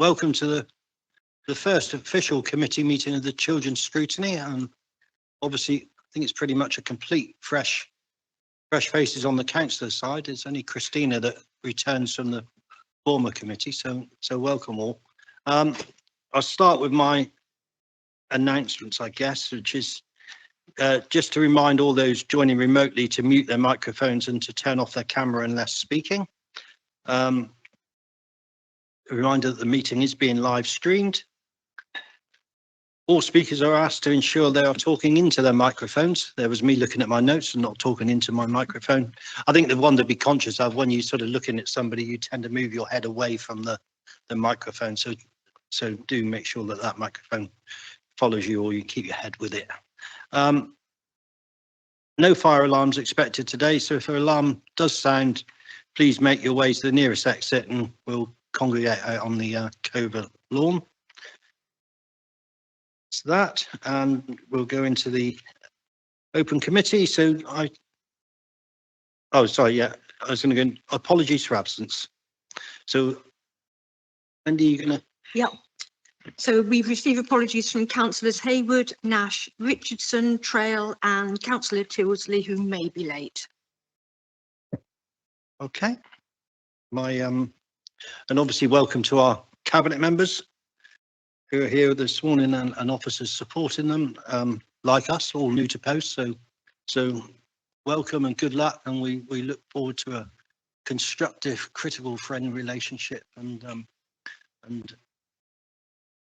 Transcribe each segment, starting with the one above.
welcome to the first official committee meeting of the Children's Scrutiny. And obviously, I think it's pretty much a complete fresh faces on the councillor side. It's only Christina that returns from the former committee, so welcome all. I'll start with my announcements, I guess, which is just to remind all those joining remotely to mute their microphones and to turn off their camera unless speaking. A reminder that the meeting is being live streamed. All speakers are asked to ensure they are talking into their microphones. There was me looking at my notes and not talking into my microphone. I think the one to be conscious of when you're sort of looking at somebody, you tend to move your head away from the microphone. So do make sure that that microphone follows you, or you keep your head with it. No fire alarms expected today. So if an alarm does sound, please make your way to the nearest exit and we'll congregate out on the covert lawn. So that, and we'll go into the open committee. So I was going to go, apologies for absence. So Andy, you're going to? Yeah. So we've received apologies from councillors Haywood, Nash, Richardson, Trail and councillor Tilsley, who may be late. Okay. And obviously welcome to our cabinet members who are here this morning and officers supporting them, like us, all new to post. So welcome and good luck, and we look forward to a constructive, critical, friendly relationship and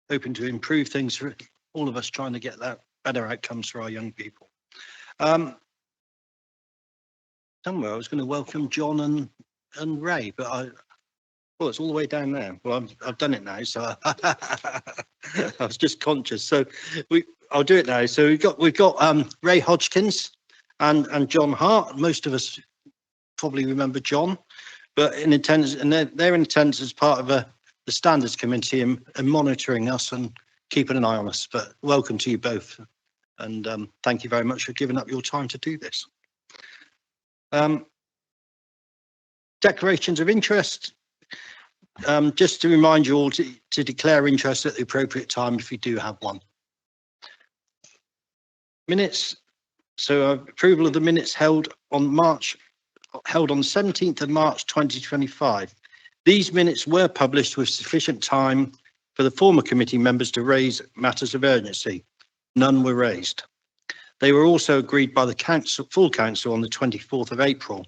hoping to improve things for all of us, trying to get that better outcomes for our young people. Somewhere I was going to welcome John and Ray, but well, it's all the way down there. Well, I've done it now, so I was just conscious. So I'll do it now. So we've got Ray Hodgkins and John Hart. Most of us probably remember John, but in attendance, and they're in attendance as part of the standards committee and monitoring us and keeping an eye on us. But welcome to you both, and thank you very much for giving up your time to do this. Declarations of interest. Just to remind you all to declare interest at the appropriate time if you do have one. Minutes. So approval of the minutes held on the 17th of March 2025. These minutes were published with sufficient time for the former committee members to raise matters of urgency. None were raised. They were also agreed by the full council on the 24th of April.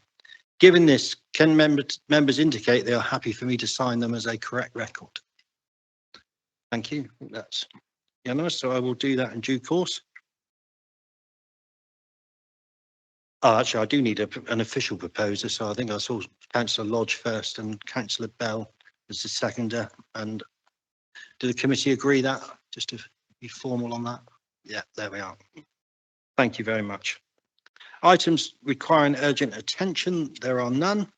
Given this, can members indicate they are happy for me to sign them as a correct record? Thank you. That's unanimous, so I will do that in due course. Oh, actually, I do need an official proposer, so I think I saw Councillor Lodge first and Councillor Bell as the seconder. And do the committee agree that, just to be formal on that? Yeah, there we are. Thank you very much. Items requiring urgent attention, there are none.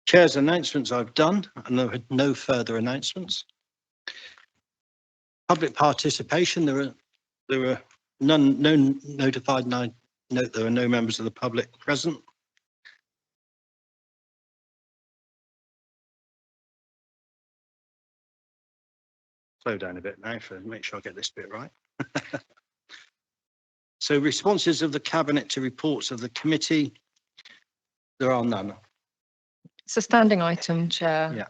Chair's announcements I've done, and there are no further announcements. Public participation, there are none notified, and I note there are no members of the public present. Slow down a bit now to make sure I get this bit right. So responses of the Cabinet to reports of the committee, there are none. It's a standing item, Chair. Yeah.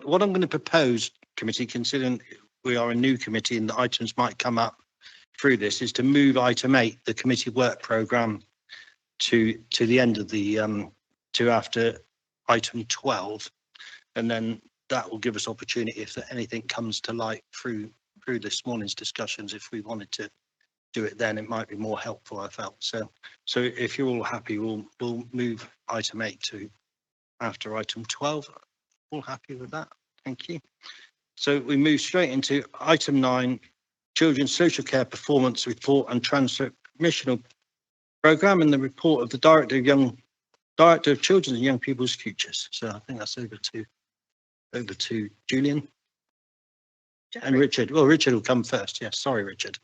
What I'm going to propose, committee, considering we are a new committee and the items might come up through this, is to move item 8, the committee work programme, to the end of the to after item 12, and then that will give us opportunity if anything comes to light through this morning's discussions. If we wanted to do it then, it might be more helpful, I felt. So if you're all happy, we'll move item 8 to after item 12. All happy with that? Thank you. So we move straight into item 9, Children's Social Care Performance Report and Transformational Programme, and the report of the Director of Children and Young People's Futures. So I think that's over to Julian. And Richard. Well, Richard will come first. Yes, sorry, Richard.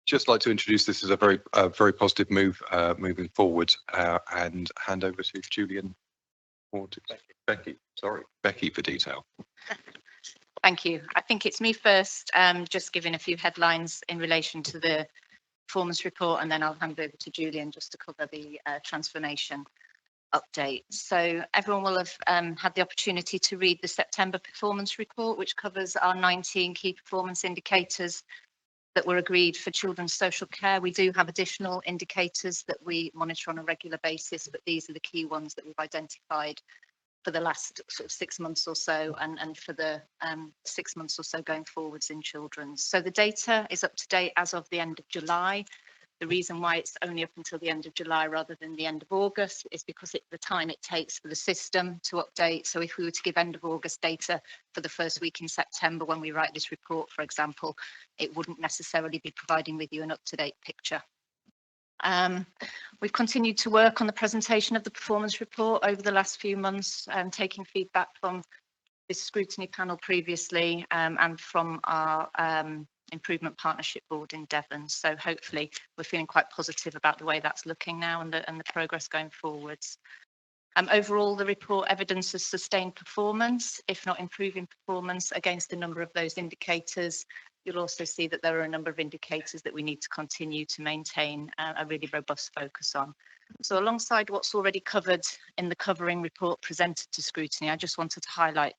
just like to introduce this as a very positive move moving forward, and hand over to Julian or to Becky for detail. Thank you. I think it's me first, just giving a few headlines in relation to the performance report, and then I'll hand over to Julian just to cover the transformation update. So everyone will have had the opportunity to read the September performance report, which covers our 19 key performance indicators that were agreed for children's social care. We do have additional indicators that we monitor on a regular basis, but these are the key ones that we've identified for the last sort of 6 months or so, and for the 6 months or so going forwards in children's. So the data is up to date as of the end of July. The reason why it's only up until the end of July rather than the end of August is because the time it takes for the system to update. So if we were to give end of August data for the first week in September when we write this report, for example, it wouldn't necessarily be providing with you an up-to-date picture. We've continued to work on the presentation of the performance report over the last few months, taking feedback from this scrutiny panel previously, and from our improvement partnership board in Devon. So hopefully we're feeling quite positive about the way that's looking now and the progress going forwards. Overall, the report evidences sustained performance, if not improving performance, against a number of those indicators. You'll also see that there are a number of indicators that we need to continue to maintain a really robust focus on. So alongside what's already covered in the covering report presented to scrutiny, I just wanted to highlight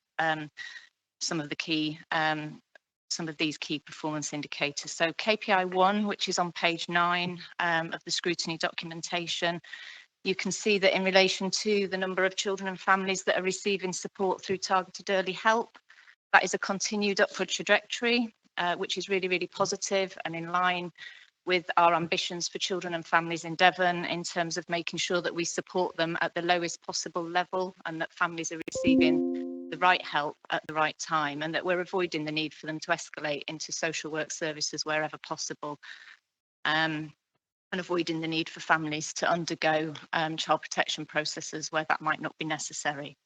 some of these key performance indicators. So KPI 1, which is on page 9 of the scrutiny documentation, you can see that in relation to the number of children and families that are receiving support through targeted early help, that is a continued upward trajectory, which is really, really positive and in line with our ambitions for children and families in Devon in terms of making sure that we support them at the lowest possible level and that families are receiving the right help at the right time, and that we're avoiding the need for them to escalate into social work services wherever possible, and avoiding the need for families to undergo child protection processes where that might not be necessary.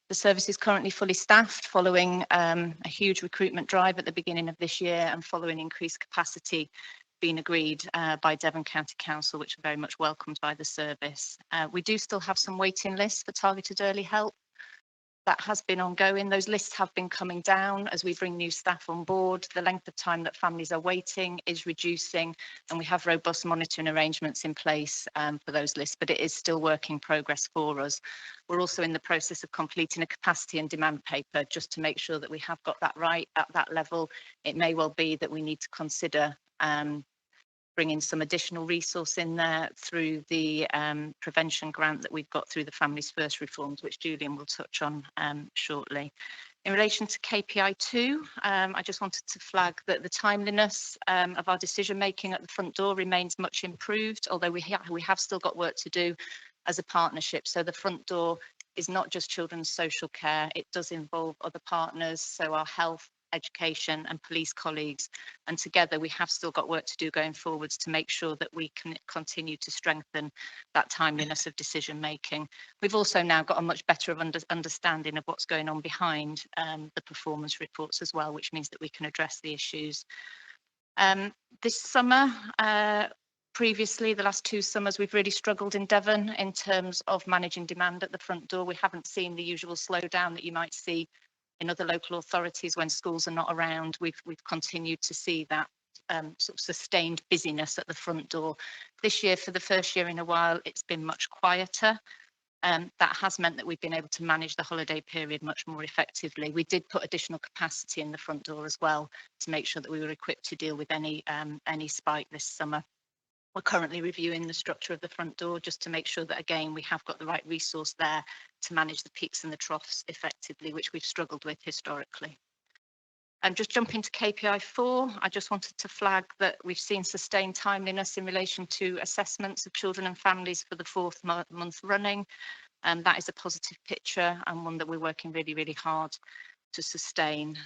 The service is currently fully staffed following a huge recruitment drive at the beginning of this year and following increased capacity being agreed by Devon County Council, which are very much welcomed by the service. We do still have some waiting lists for targeted early help. That has been ongoing. Those lists have been coming down as we bring new staff on board. The length of time that families are waiting is reducing, and we have robust monitoring arrangements in place for those lists, but it is still work in progress for us. We're also in the process of completing a capacity and demand paper just to make sure that we have got that right at that level. It may well be that we need to consider bringing some additional resource in there through the prevention grant that we've got through the Families First reforms, which Julian will touch on shortly. In relation to KPI 2, I just wanted to flag that the timeliness of our decision making at the front door remains much improved, although we have still got work to do as a partnership. So the front door is not just children's social care, it does involve other partners, so our health, education and police colleagues, and together we have still got work to do going forwards to make sure that we can continue to strengthen that timeliness of decision making. We've also now got a much better understanding of what's going on behind the performance reports as well, which means that we can address the issues. This summer, previously, the last 2 summers, we've really struggled in Devon in terms of managing demand at the front door. We haven't seen the usual slowdown that you might see in other local authorities when schools are not around. We've continued to see that sort of sustained busyness at the front door. This year, for the first year in a while, it's been much quieter. That has meant that we've been able to manage the holiday period much more effectively. We did put additional capacity in the front door as well to make sure that we were equipped to deal with any spike this summer. We're currently reviewing the structure of the front door just to make sure that, again, we have got the right resource there to manage the peaks and the troughs effectively, which we've struggled with historically. And just jumping to KPI 4, I just wanted to flag that we've seen sustained timeliness in relation to assessments of children and families for the 4th month running. And that is a positive picture and one that we're working really, really hard to sustain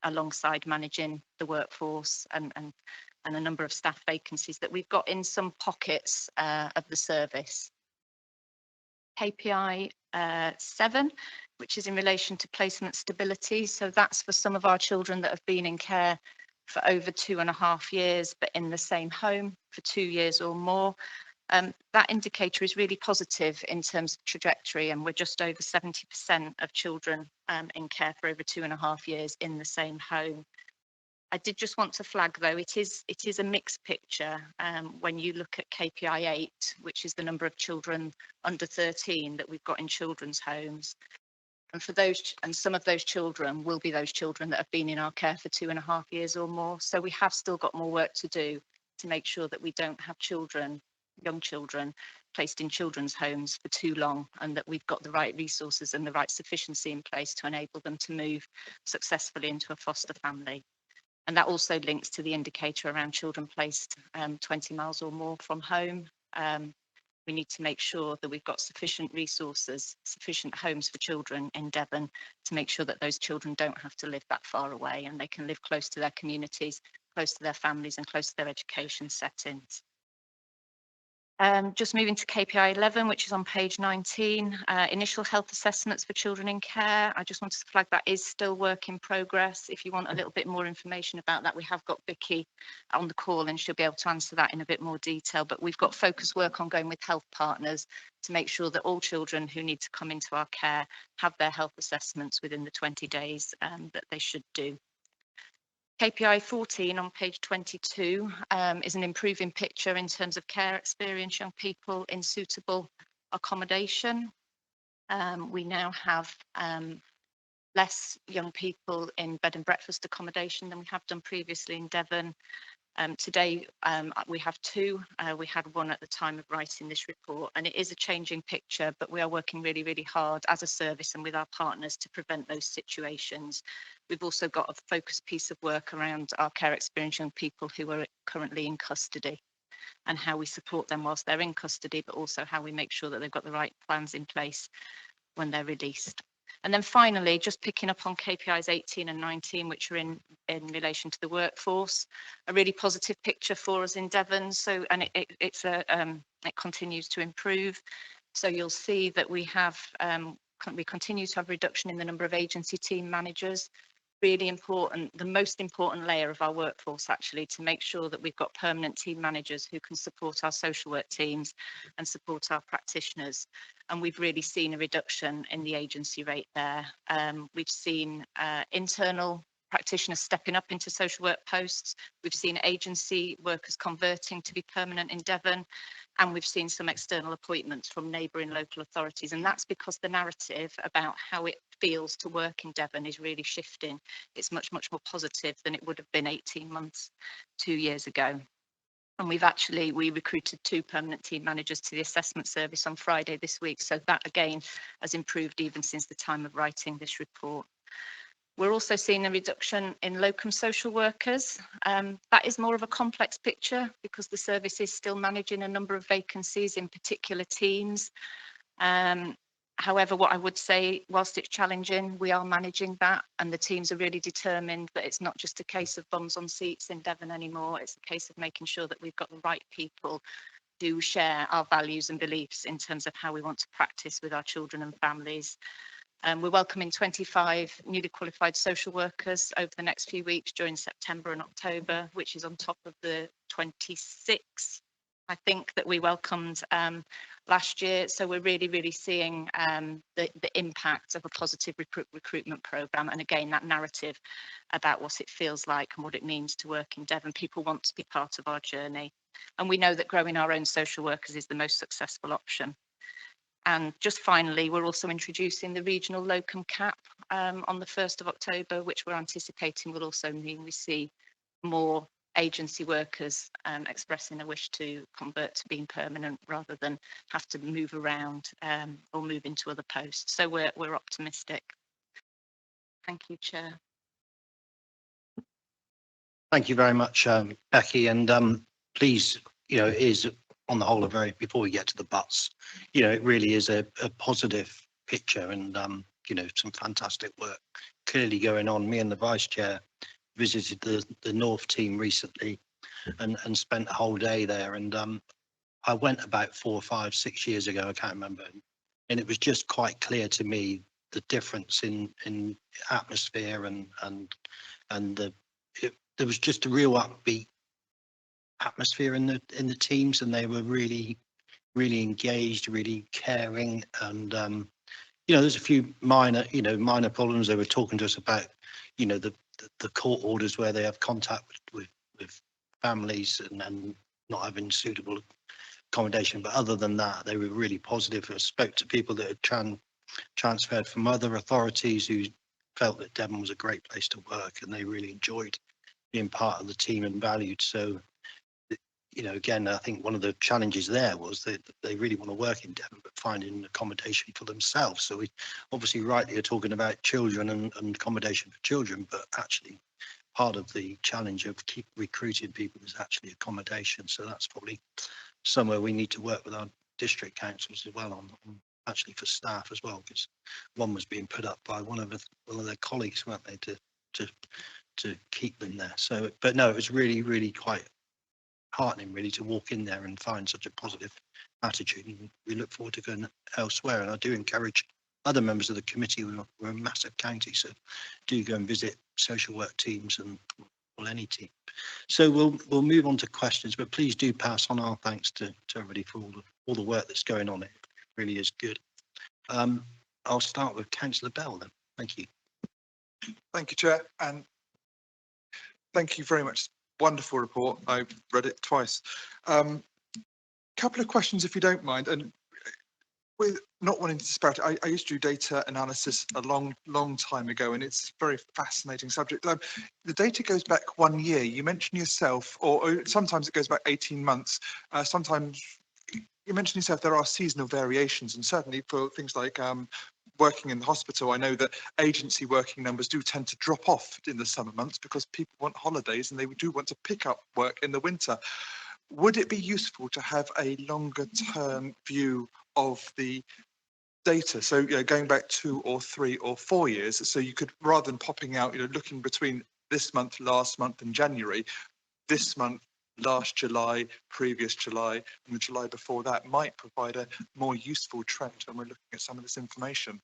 alongside managing the workforce and a number of staff vacancies that we've got in some pockets of the service. KPI 7, which is in relation to placement stability. So that's for some of our children that have been in care for over 2.5 years, but in the same home for 2 years or more. That indicator is really positive in terms of trajectory, and we're just over 70% of children in care for over 2.5 years in the same home. I did just want to flag, though, it is a mixed picture when you look at KPI 8, which is the number of children under 13 that we've got in children's homes. And for those, and some of those children will be those children that have been in our care for 2.5 years or more. So we have still got more work to do to make sure that we don't have children, young children, placed in children's homes for too long, and that we've got the right resources and the right sufficiency in place to enable them to move successfully into a foster family. And that also links to the indicator around children placed 20 miles or more from home. We need to make sure that we've got sufficient resources, sufficient homes for children in Devon to make sure that those children don't have to live that far away, and they can live close to their communities, close to their families, and close to their education settings. Just moving to KPI 11, which is on page 19, initial health assessments for children in care. I just wanted to flag that is still work in progress. If you want a little bit more information about that, we have got Vicky on the call and she'll be able to answer that in a bit more detail. But we've got focus work ongoing with health partners to make sure that all children who need to come into our care have their health assessments within the 20 days that they should do. KPI 14 on page 22 is an improving picture in terms of care experience young people in suitable accommodation. We now have less young people in bed and breakfast accommodation than we have done previously in Devon. Today we have 2. We had 1 at the time of writing this report, and it is a changing picture, but we are working really, really hard as a service and with our partners to prevent those situations. We've also got a focused piece of work around our care experience young people who are currently in custody and how we support them whilst they're in custody, but also how we make sure that they've got the right plans in place when they're released. And then finally, just picking up on KPIs 18 and 19, which are in relation to the workforce, a really positive picture for us in Devon. So, and it continues to improve. So you'll see that we continue to have reduction in the number of agency team managers. Really important, the most important layer of our workforce actually, to make sure that we've got permanent team managers who can support our social work teams and support our practitioners. And we've really seen a reduction in the agency rate there. We've seen internal practitioners stepping up into social work posts. We've seen agency workers converting to be permanent in Devon. And we've seen some external appointments from neighbouring local authorities. And that's because the narrative about how it feels to work in Devon is really shifting. It's much, much more positive than it would have been 18 months, 2 years ago. And we recruited 2 permanent team managers to the assessment service on Friday this week. So that again has improved even since the time of writing this report. We're also seeing a reduction in locum social workers. That is more of a complex picture because the service is still managing a number of vacancies in particular teams. However, what I would say, whilst it's challenging, we are managing that, and the teams are really determined that it's not just a case of bums on seats in Devon anymore. It's a case of making sure that we've got the right people who share our values and beliefs in terms of how we want to practice with our children and families. We're welcoming 25 newly qualified social workers over the next few weeks during September and October, which is on top of the 26, I think, that we welcomed last year. So we're really, really seeing the impact of a positive recruitment programme. And again, that narrative about what it feels like and what it means to work in Devon. People want to be part of our journey. And we know that growing our own social workers is the most successful option. And just finally, we're also introducing the regional locum cap on the 1st of October, which we're anticipating will also mean we see more agency workers expressing a wish to convert to being permanent rather than have to move around or move into other posts. So we're optimistic. Thank you, Chair. Thank you very much, Becky. And please, it is on the whole before we get to the buts, it really is a positive picture, and some fantastic work clearly going on. Me and the Vice Chair visited the North team recently and spent a whole day there, and I went about 4, 5, 6 years ago, I can't remember, and it was just quite clear to me the difference in atmosphere and there was just a real upbeat atmosphere in the teams, and they were really engaged, really caring. And there's a few minor problems. They were talking to us about the court orders where they have contact with families and not having suitable accommodation, but other than that they were really positive. I spoke to people that had transferred from other authorities who felt that Devon was a great place to work, and they really enjoyed being part of the team and valued. So again, I think one of the challenges there was that they really want to work in Devon, but finding accommodation for themselves. So we obviously rightly are talking about children and accommodation for children, but actually part of the challenge of keep recruiting people is actually accommodation. So that's probably somewhere we need to work with our district councils as well on actually for staff as well, because one was being put up by one of their colleagues, weren't they, to keep them there. So, but no, it was really quite heartening really to walk in there and find such a positive attitude, and we look forward to going elsewhere. And I do encourage other members of the committee. We're a massive county, so do go and visit social work teams and any team. So we'll move on to questions, but please do pass on our thanks to everybody for all the work that's going on. It really is good. I'll start with Councillor Bell then. Thank you. Thank you, Chair, and thank you very much. Wonderful report. I've read it twice. Couple of questions, if you don't mind, and with not wanting to disparage, I used to do data analysis a long time ago, and it's a very fascinating subject. The data goes back 1 year. You mentioned yourself, or sometimes it goes back 18 months. Sometimes you mentioned yourself there are seasonal variations, and certainly for things like working in the hospital, I know that agency working numbers do tend to drop off in the summer months because people want holidays and they do want to pick up work in the winter. Would it be useful to have a longer term view of the data? So, going back 2 or 3 or 4 years, so you could, rather than popping out, looking between this month, last month and January, this month, last July, previous July, and the July before that, might provide a more useful trend when we're looking at some of this information.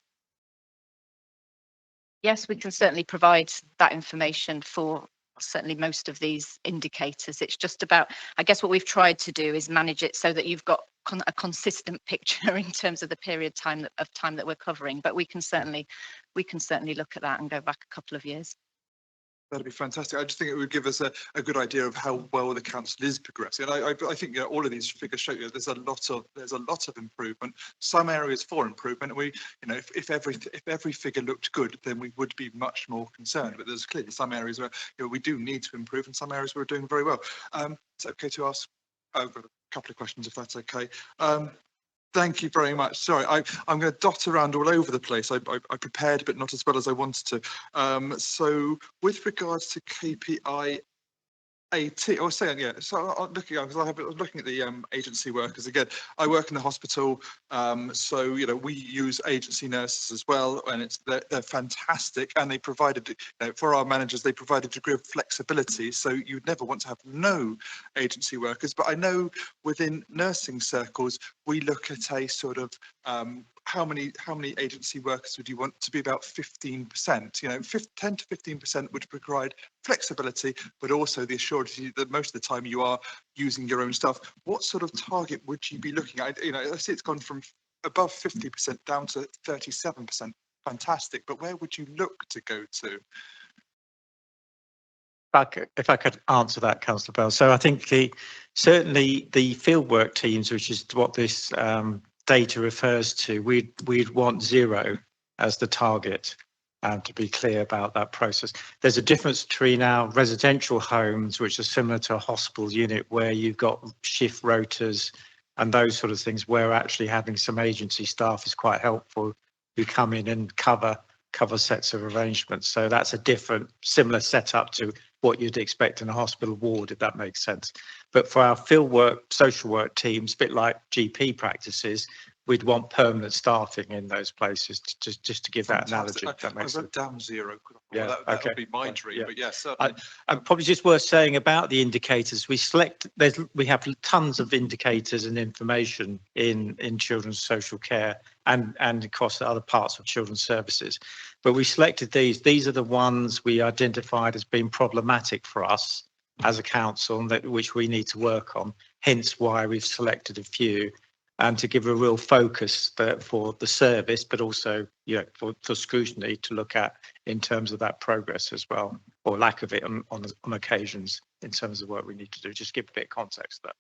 Yes, we can certainly provide that information for certainly most of these indicators. It's just about, I guess what we've tried to do is manage it so that you've got a consistent picture in terms of the period of time that we're covering, but we can certainly look at that and go back a couple of years. That'd be fantastic. I just think it would give us a good idea of how well the council is progressing. And I think all of these figures show there's a lot of improvement. Some areas for improvement. We, if every figure looked good, then we would be much more concerned. But there's clearly some areas where we do need to improve, and some areas we're doing very well. It's okay to ask a couple of questions, if that's okay. Thank you very much. Sorry, I'm going to dot around all over the place. I prepared, but not as well as I wanted to. So with regards to KPI 18, I was saying, yeah, so I'm looking, because I was looking at the agency workers again. I work in the hospital, so we use agency nurses as well, and they're fantastic, and they provided, for our managers, they provide a degree of flexibility, so you'd never want to have no agency workers. But I know within nursing circles we look at a sort of how many agency workers would you want to be? About 15%. 10 to 15% would provide flexibility, but also the assurance that most of the time you are using your own stuff. What sort of target would you be looking at? I see it's gone from above 50% down to 37%. Fantastic. But where would you look to go to? If I could answer that, Councillor Bell. So I think certainly the fieldwork teams, which is what this data refers to, we'd want 0 as the target, to be clear about that process. There's a difference between our residential homes, which are similar to a hospital unit, where you've got shift rotas and those sort of things, where actually having some agency staff is quite helpful, who come in and cover sets of arrangements. So that's a different, similar setup to what you'd expect in a hospital ward, if that makes sense. But for our field work, social work teams, a bit like GP practices, we'd want permanent staffing in those places, just to give that Fantastic. analogy. If that I makes wrote sense. down 0. Yeah, That would okay, be my fine, dream, yeah. but yes, certainly. And probably just worth saying about the indicators, we have tons of indicators and information in children's social care and across other parts of children's services. But we selected these are the ones we identified as being problematic for us as a council and which we need to work on, hence why we've selected a few. And to give a real focus for the service, but also, for scrutiny to look at in terms of that progress as well, or lack of it on occasions in terms of what we need to do. Just give a bit of context there.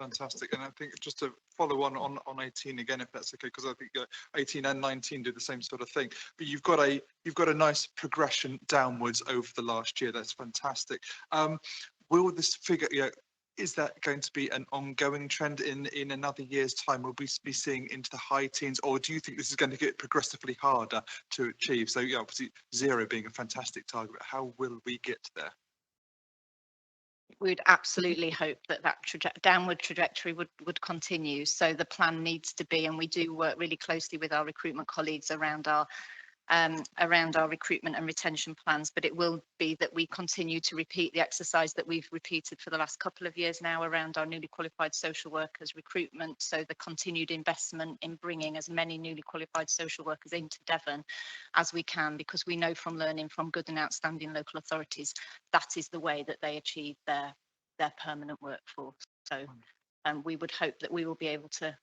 Fantastic. And I think just to follow on 18 again, if that's okay, because I think 18 and 19 do the same sort of thing. But you've got a nice progression downwards over the last year. That's fantastic. Will this figure, is that going to be an ongoing trend in another year's time? Will we be seeing into the high teens, or do you think this is going to get progressively harder to achieve? So obviously 0 being a fantastic target, but how will we get there? We'd absolutely hope that downward trajectory would continue. So the plan needs to be, and we do work really closely with our recruitment colleagues around our recruitment and retention plans, but it will be that we continue to repeat the exercise that we've repeated for the last couple of years now around our newly qualified social workers recruitment. So the continued investment in bringing as many newly qualified social workers into Devon as we can, because we know from learning from good and outstanding local authorities, that is the way that they achieve their permanent workforce. So we would hope that we will be able to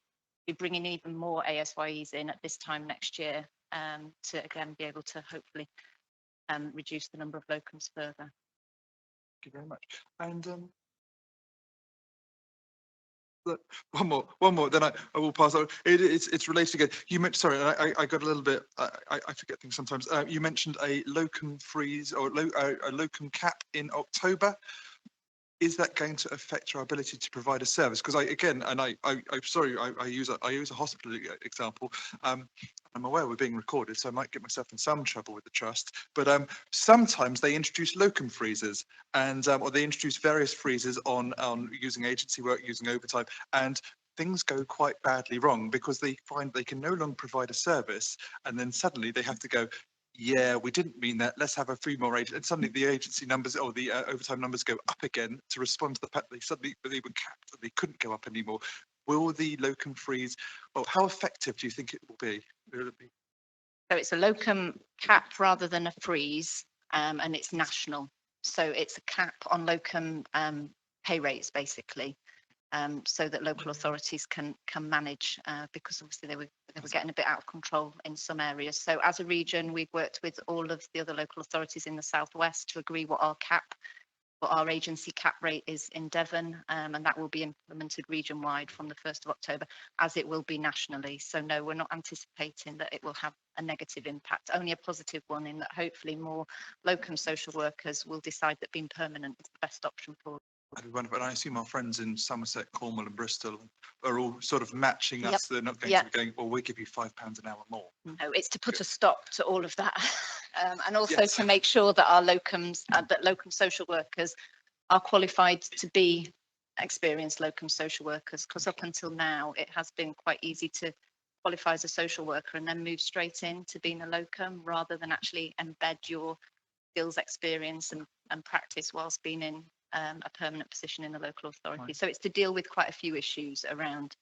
be bringing even more ASYEs in at this time next year, to again be able to hopefully reduce the number of locums further. Thank you very much. And look, one more, then I will pass on. It's related again. You mentioned, sorry, I got a little bit, I forget things sometimes. You mentioned a locum freeze or a locum cap in October. Is that going to affect our ability to provide a service? Because I'm sorry, I use a hospital example. I'm aware we're being recorded, so I might get myself in some trouble with the trust. But sometimes they introduce locum freezes, and or they introduce various freezes on using agency work, using overtime, and things go quite badly wrong because they find they can no longer provide a service, and then suddenly they have to go, yeah, we didn't mean that. Let's have a few more agents. And suddenly the agency numbers or the overtime numbers go up again to respond to the fact that they were capped and they couldn't go up anymore. Will the locum freeze, or how effective do you think it will be? So it's a locum cap rather than a freeze, and it's national. So it's a cap on locum pay rates, basically. So that local authorities can manage, because obviously they were getting a bit out of control in some areas. So as a region, we've worked with all of the other local authorities in the southwest to agree what our agency cap rate is in Devon, and that will be implemented region wide from the 1st of October, as it will be nationally. So no, we're not anticipating that it will have a negative impact, only a positive one, in that hopefully more locum social workers will decide that being permanent is the best option for them. And I assume our friends in Somerset, Cornwall and Bristol are all sort of matching us. Yep. They're not going to be going, well, we'll give you £5 an hour more. No, it's to put a stop to all of that. And also Yes. to make sure that our locums, that locum social workers are qualified to be experienced locum social workers, because up until now, it has been quite easy to qualify as a social worker and then move straight into being a locum, rather than actually embed your skills, experience and practice whilst being in a permanent position in the local authority. Right. So it's to deal with quite a few issues around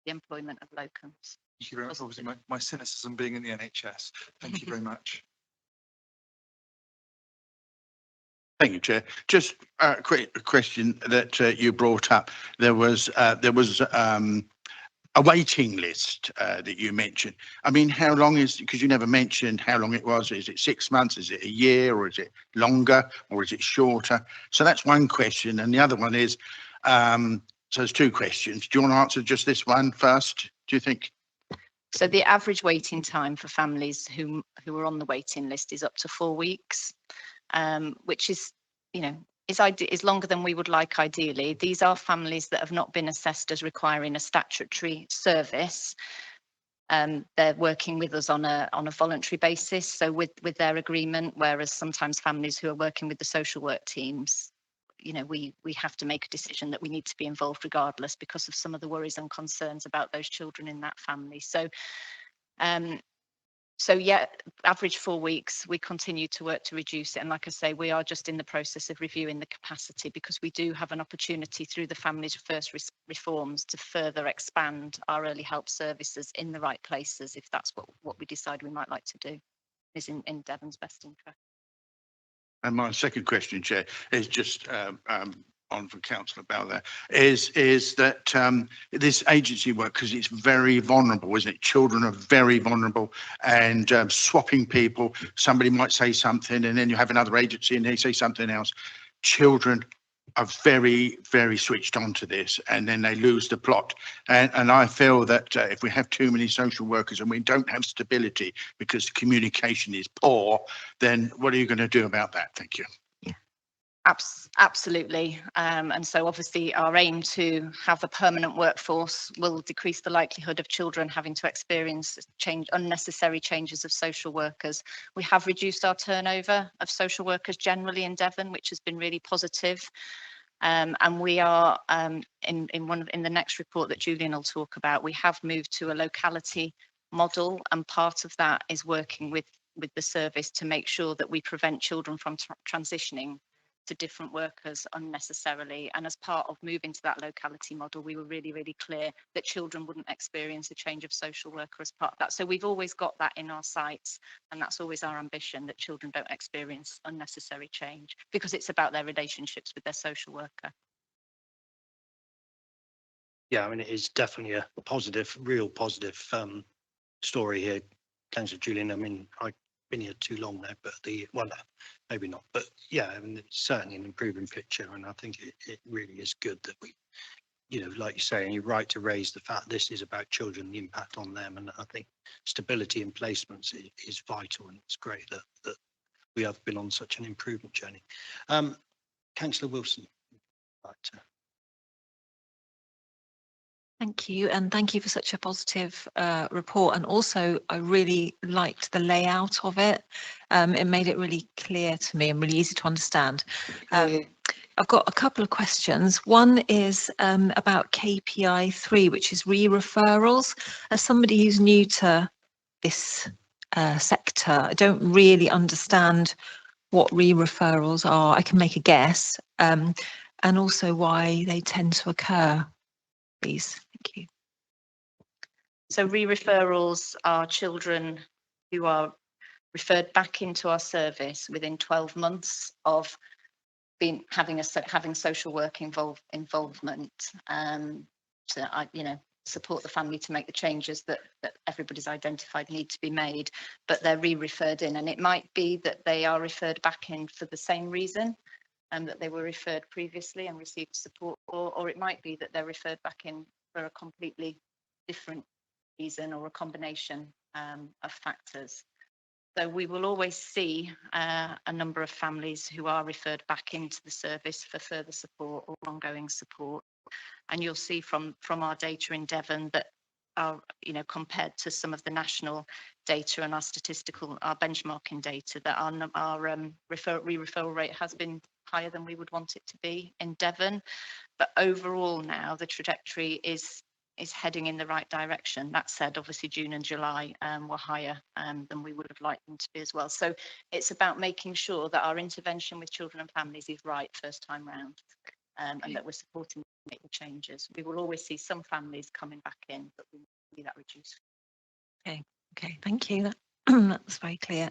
the employment of locums. Thank you very much. Obviously, my cynicism being in the NHS. Thank you very much. Thank you, Chair. Just a quick question that you brought up. There was a waiting list that you mentioned. I mean, how long is, because you never mentioned how long it was. Is it 6 months? Is it a year? Or is it longer? Or is it shorter? So that's one question. And the other one is, so there's two questions. Do you want to answer just this one first, do you think? So the average waiting time for families who are on the waiting list is up to 4 weeks, which is, is longer than we would like ideally. These are families that have not been assessed as requiring a statutory service. They're working with us on a voluntary basis, so with their agreement, whereas sometimes families who are working with the social work teams, you know, we have to make a decision that we need to be involved regardless because of some of the worries and concerns about those children in that family. So yeah, average 4 weeks, we continue to work to reduce it. And like I say, we are just in the process of reviewing the capacity because we do have an opportunity through the Families First reforms to further expand our early help services in the right places, if that's what we decide we might like to do, is in Devon's best interest. And my second question, Chair, is just on for Councillor Bell there, is that this agency work, because it's very vulnerable, isn't it? Children are very vulnerable, and swapping people, somebody might say something and then you have another agency and they say something else. Children are very, very switched on to this, and then they lose the plot. And I feel that if we have too many social workers and we don't have stability because the communication is poor, then what are you going to do about that? Thank you. Absolutely. And so obviously our aim to have a permanent workforce will decrease the likelihood of children having to experience unnecessary changes of social workers. We have reduced our turnover of social workers generally in Devon, which has been really positive. And we are in the next report that Julian will talk about, we have moved to a locality model, and part of that is working with the service to make sure that we prevent children from transitioning to different workers unnecessarily. And as part of moving to that locality model, we were really, really clear that children wouldn't experience a change of social worker as part of that. So we've always got that in our sights, and that's always our ambition, that children don't experience unnecessary change, because it's about their relationships with their social worker. Yeah, I mean, it is definitely a positive, real positive story here, Councillor Julian. I mean, I've been here too long now, but maybe not, but yeah, I mean, it's certainly an improving picture, and I think it really is good that we, you know, like you say, and you're right to raise the fact this is about children, the impact on them, and I think stability in placements is vital, and it's great that we have been on such an improvement journey. Councillor Wilson, right. Thank you, and thank you for such a positive report. And also, I really liked the layout of it. It made it really clear to me and really easy to understand. I've got a couple of questions. One is about KPI 3, which is re-referrals. As somebody who's new to this sector, I don't really understand what re-referrals are. I can make a guess, and also why they tend to occur, please. Thank you. So re-referrals are children who are referred back into our service within 12 months of having social work involvement, to support the family to make the changes that everybody's identified need to be made, but they're re-referred in, and it might be that they are referred back in for the same reason that they were referred previously and received support for, or it might be that they're referred back in for a completely different reason or a combination of factors. So we will always see a number of families who are referred back into the service for further support or ongoing support. And you'll see from our data in Devon that our, compared to some of the national data and our benchmarking data, that our re-referral rate has been higher than we would want it to be in Devon. But overall now the trajectory is heading in the right direction. That said, obviously June and July were higher than we would have liked them to be as well. So it's about making sure that our intervention with children and families is right first time round, and that we're supporting them to make the changes. We will always see some families coming back in, but we see that reduced. Okay, thank you. That's very clear.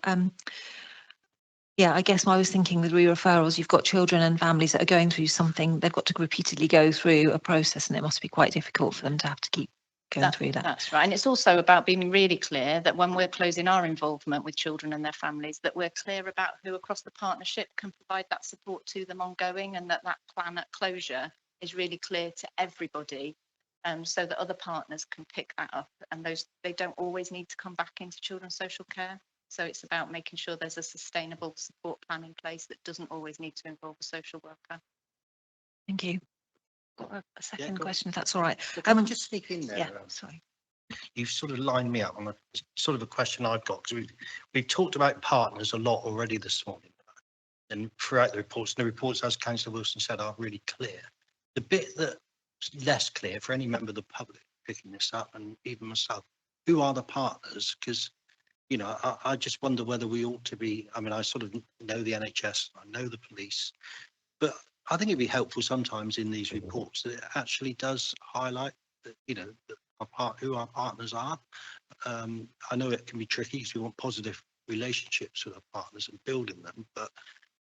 Yeah, I guess I was thinking with re-referrals, you've got children and families that are going through something, they've got to repeatedly go through a process, and it must be quite difficult for them to have to keep going through that. That's right. And it's also about being really clear that when we're closing our involvement with children and their families, that we're clear about who across the partnership can provide that support to them ongoing, and that plan at closure is really clear to everybody, so that other partners can pick that up, and they don't always need to come back into children's social care. So it's about making sure there's a sustainable support plan in place that doesn't always need to involve a social worker. Thank you. Got a second question, if that's all right. Can I just sneak in there? Yeah, sorry. You've sort of lined me up on a question I've got, because we've talked about partners a lot already this morning. and throughout the reports, and the reports, as Councillor Wilson said, are really clear. The bit that's less clear for any member of the public picking this up, and even myself, who are the partners? Because, you know, I just wonder whether we ought to be, I mean, I sort of know the NHS, I know the police, but I think it'd be helpful sometimes in these reports that it actually does highlight that, you know, that who our partners are. I know it can be tricky because we want positive relationships with our partners and building them, but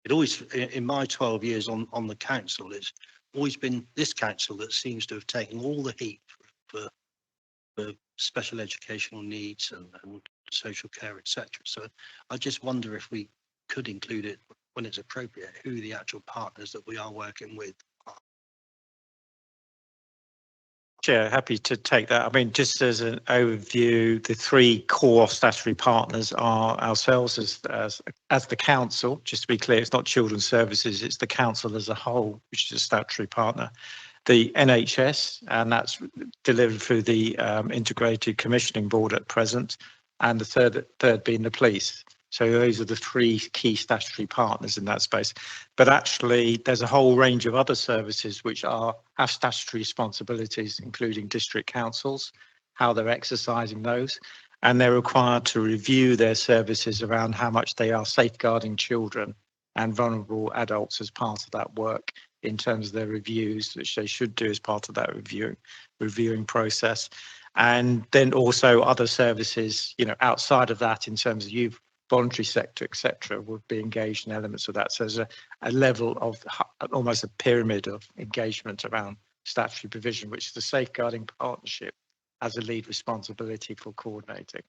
it always, in my 12 years on the council, it's always been this council that seems to have taken all the heat for special educational needs and social care, etc. So I just wonder if we could include it when it's appropriate, who the actual partners that we are working with are. Chair, happy to take that. I mean, just as an overview, the three core statutory partners are ourselves as the council. Just to be clear, it's not Children's Services, it's the council as a whole, which is a statutory partner. The NHS, and that's delivered through the Integrated Commissioning Board at present, and the third being the police. So those are the three key statutory partners in that space. But actually, there's a whole range of other services which have statutory responsibilities, including district councils, how they're exercising those, and they're required to review their services around how much they are safeguarding children and vulnerable adults as part of that work in terms of their reviews, which they should do as part of that reviewing process. And then also other services, you know, outside of that in terms of youth, voluntary sector, etc., would be engaged in elements of that. So there's a level of almost a pyramid of engagement around statutory provision, which is the safeguarding partnership has a lead responsibility for coordinating.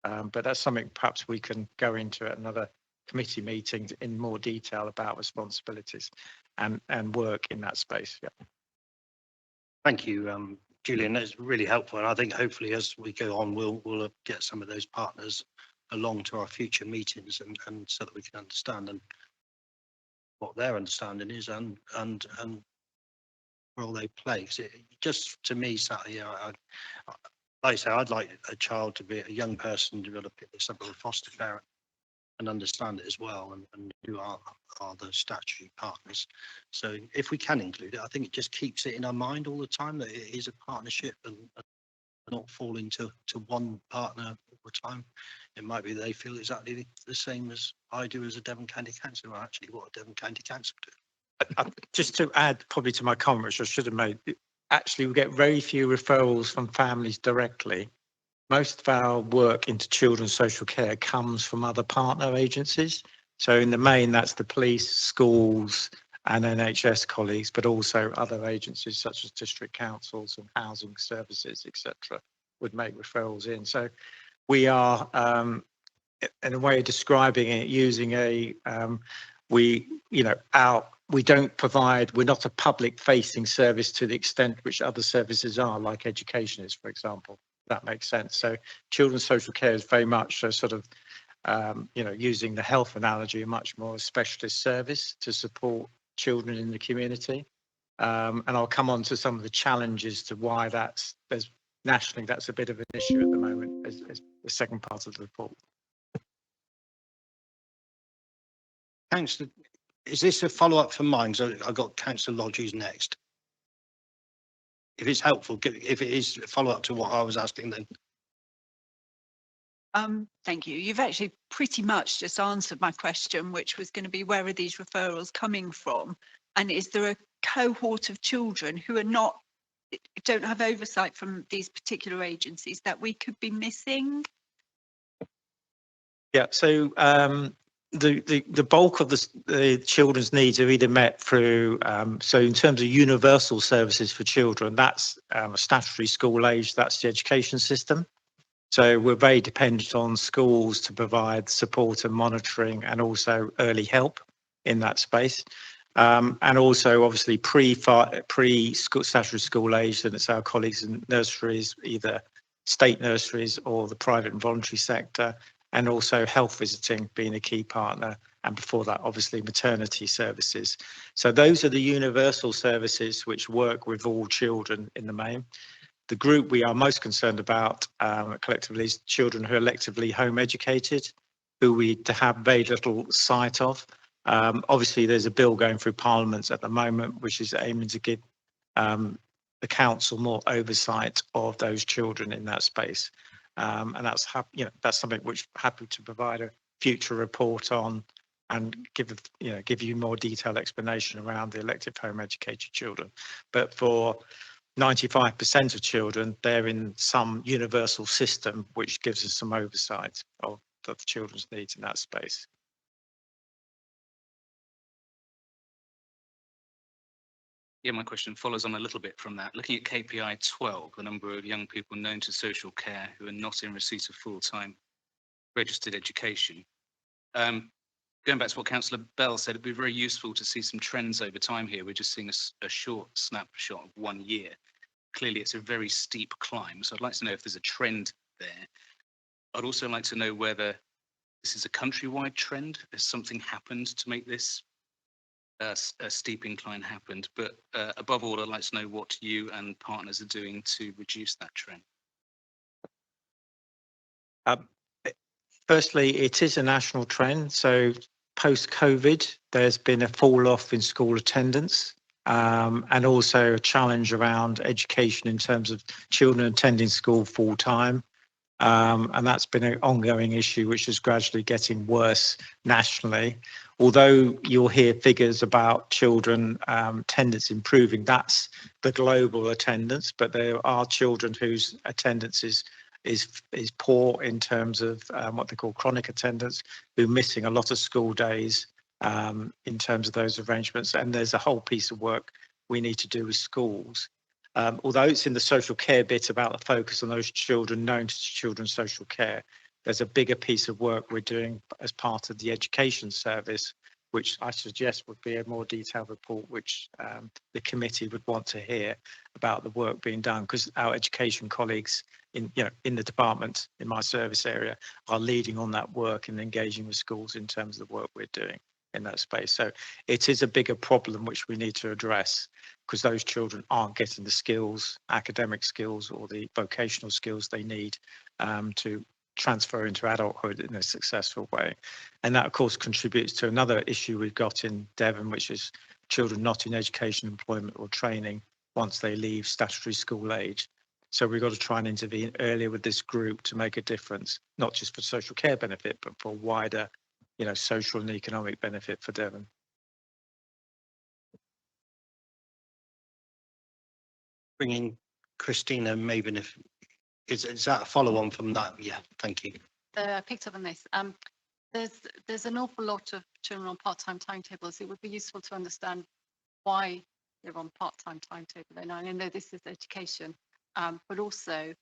But that's something perhaps we can go into at another committee meeting in more detail about responsibilities and work in that space. Yeah. Thank you, Julian. That's really helpful. And I think hopefully as we go on, we'll get some of those partners along to our future meetings and so that we can understand and what their understanding is and role they play. Because it just to me, sat here, like I say, I'd like a child to be a young person to be able to pick this up with a foster parent and understand it as well, and who are the statutory partners. So if we can include it, I think it just keeps it in our mind all the time that it is a partnership and not fall into one partner all the time. It might be they feel exactly the same as I do as a Devon County Councillor, or actually what a Devon County Council do. Just to add probably to my comment, which I should have made, actually we get very few referrals from families directly. Most of our work into children's social care comes from other partner agencies. So in the main, that's the police, schools and NHS colleagues, but also other agencies such as district councils and housing services, etc., would make referrals in. So we are, in a way of describing it, using we don't provide, we're not a public facing service to the extent which other services are, like education is, for example. That makes sense. So children's social care is very much a sort of, using the health analogy, a much more specialist service to support children in the community. And I'll come on to some of the challenges to why there's nationally, that's a bit of an issue at the moment as the second part of the report. Councillor, is this a follow-up from mine? So I've got Councillor Lodges next. If it's helpful, if it is a follow-up to what I was asking then. Thank you. You've actually pretty much just answered my question, which was going to be where are these referrals coming from? And is there a cohort of children who don't have oversight from these particular agencies that we could be missing? Yeah, so the bulk of the children's needs are either met through, so in terms of universal services for children, that's a statutory school age, that's the education system. So we're very dependent on schools to provide support and monitoring and also early help in that space. And also obviously statutory school age, and it's our colleagues in nurseries, either state nurseries or the private and voluntary sector, and also health visiting being a key partner. And before that, obviously maternity services. So those are the universal services which work with all children in the main. The group we are most concerned about collectively is children who are electively home educated, who we have very little sight of. Obviously, there's a bill going through Parliament at the moment, which is aiming to give the council more oversight of those children in that space. And that's something which happy to provide a future report on and give you more detailed explanation around the elective home educated children. But for 95% of children, they're in some universal system which gives us some oversight of the children's needs in that space. Yeah, my question follows on a little bit from that. Looking at KPI 12, the number of young people known to social care who are not in receipt of full-time registered education. Going back to what Councillor Bell said, it'd be very useful to see some trends over time here. We're just seeing a short snapshot of 1 year. Clearly, it's a very steep climb. So I'd like to know if there's a trend there. I'd also like to know whether this is a countrywide trend. Has something happened to make this a steep incline happened? But above all, I'd like to know what you and partners are doing to reduce that trend. Firstly, it is a national trend. So post-COVID, there's been a fall off in school attendance and also a challenge around education in terms of children attending school full time. And that's been an ongoing issue, which is gradually getting worse nationally. Although you'll hear figures about children attendance improving, that's the global attendance, but there are children whose attendance is poor in terms of what they call chronic attendance, who are missing a lot of school days in terms of those arrangements. And there's a whole piece of work we need to do with schools. Although it's in the social care bit about the focus on those children known to children's social care, there's a bigger piece of work we're doing as part of the education service, which I suggest would be a more detailed report, which the committee would want to hear about the work being done, because our education colleagues in the department, in my service area, are leading on that work and engaging with schools in terms of the work we're doing in that space. So it is a bigger problem which we need to address, because those children aren't getting the skills, academic skills or the vocational skills they need to transfer into adulthood in a successful way. And that of course contributes to another issue we've got in Devon, which is children not in education, employment or training once they leave statutory school age. So we've got to try and intervene earlier with this group to make a difference, not just for social care benefit, but for wider social and economic benefit for Devon. Bringing Christina Maven, if is that a follow on from that? Yeah, thank you. I picked up on this. There's an awful lot of children on part-time timetables. It would be useful to understand why they're on part-time timetable. And I know this is education, but also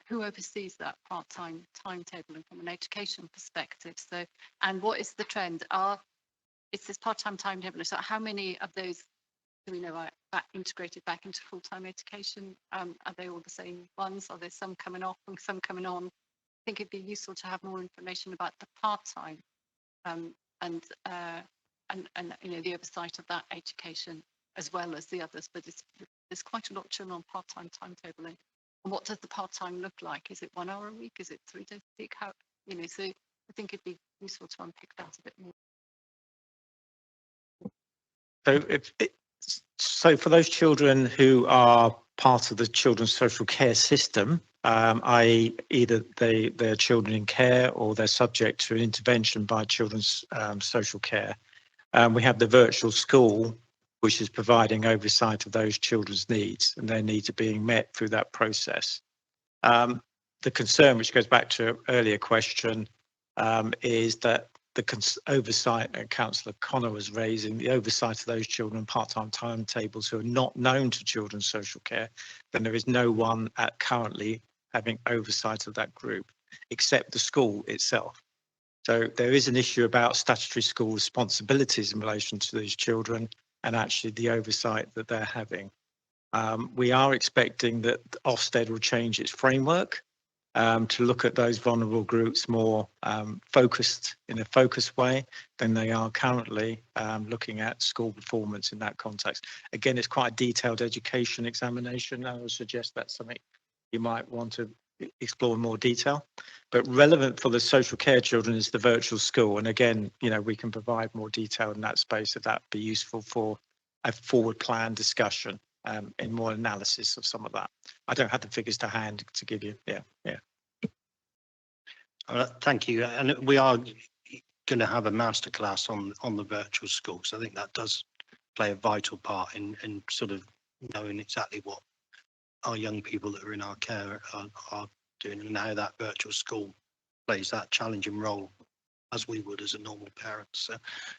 who oversees that part-time timetable and from an education perspective. So, and what is the trend? It's this part-time timetable. So how many of those do we know are integrated back into full-time education? Are they all the same ones? Are there some coming off and some coming on? I think it'd be useful to have more information about the part-time and the oversight of that education as well as the others. But there's quite a lot of children on part-time timetabling. And what does the part-time look like? Is it 1 hour a week? Is it 3 days a week? How, so I think it'd be useful to unpick that a bit more. So for those children who are part of the children's social care system, i.e. either they're children in care or they're subject to an intervention by children's social care, we have the virtual school, which is providing oversight of those children's needs, and their needs are being met through that process. The concern, which goes back to an earlier question, is that the oversight that Councillor Connor was raising, the oversight of those children on part-time timetables who are not known to children's social care, then there is no one currently having oversight of that group except the school itself. So there is an issue about statutory school responsibilities in relation to these children and actually the oversight that they're having. We are expecting that Ofsted will change its framework to look at those vulnerable groups more focused in a focused way than they are currently looking at school performance in that context. Again, it's quite a detailed education examination. I would suggest that's something you might want to explore in more detail. But relevant for the social care children is the virtual school. And again, you know, we can provide more detail in that space if that be useful for a forward plan discussion in more analysis of some of that. I don't have the figures to hand to give you. Yeah. Thank you. And we are going to have a masterclass on the virtual school. So I think that does play a vital part in sort of knowing exactly what our young people that are in our care are doing and how that virtual school plays that challenging role as we would as a normal parent.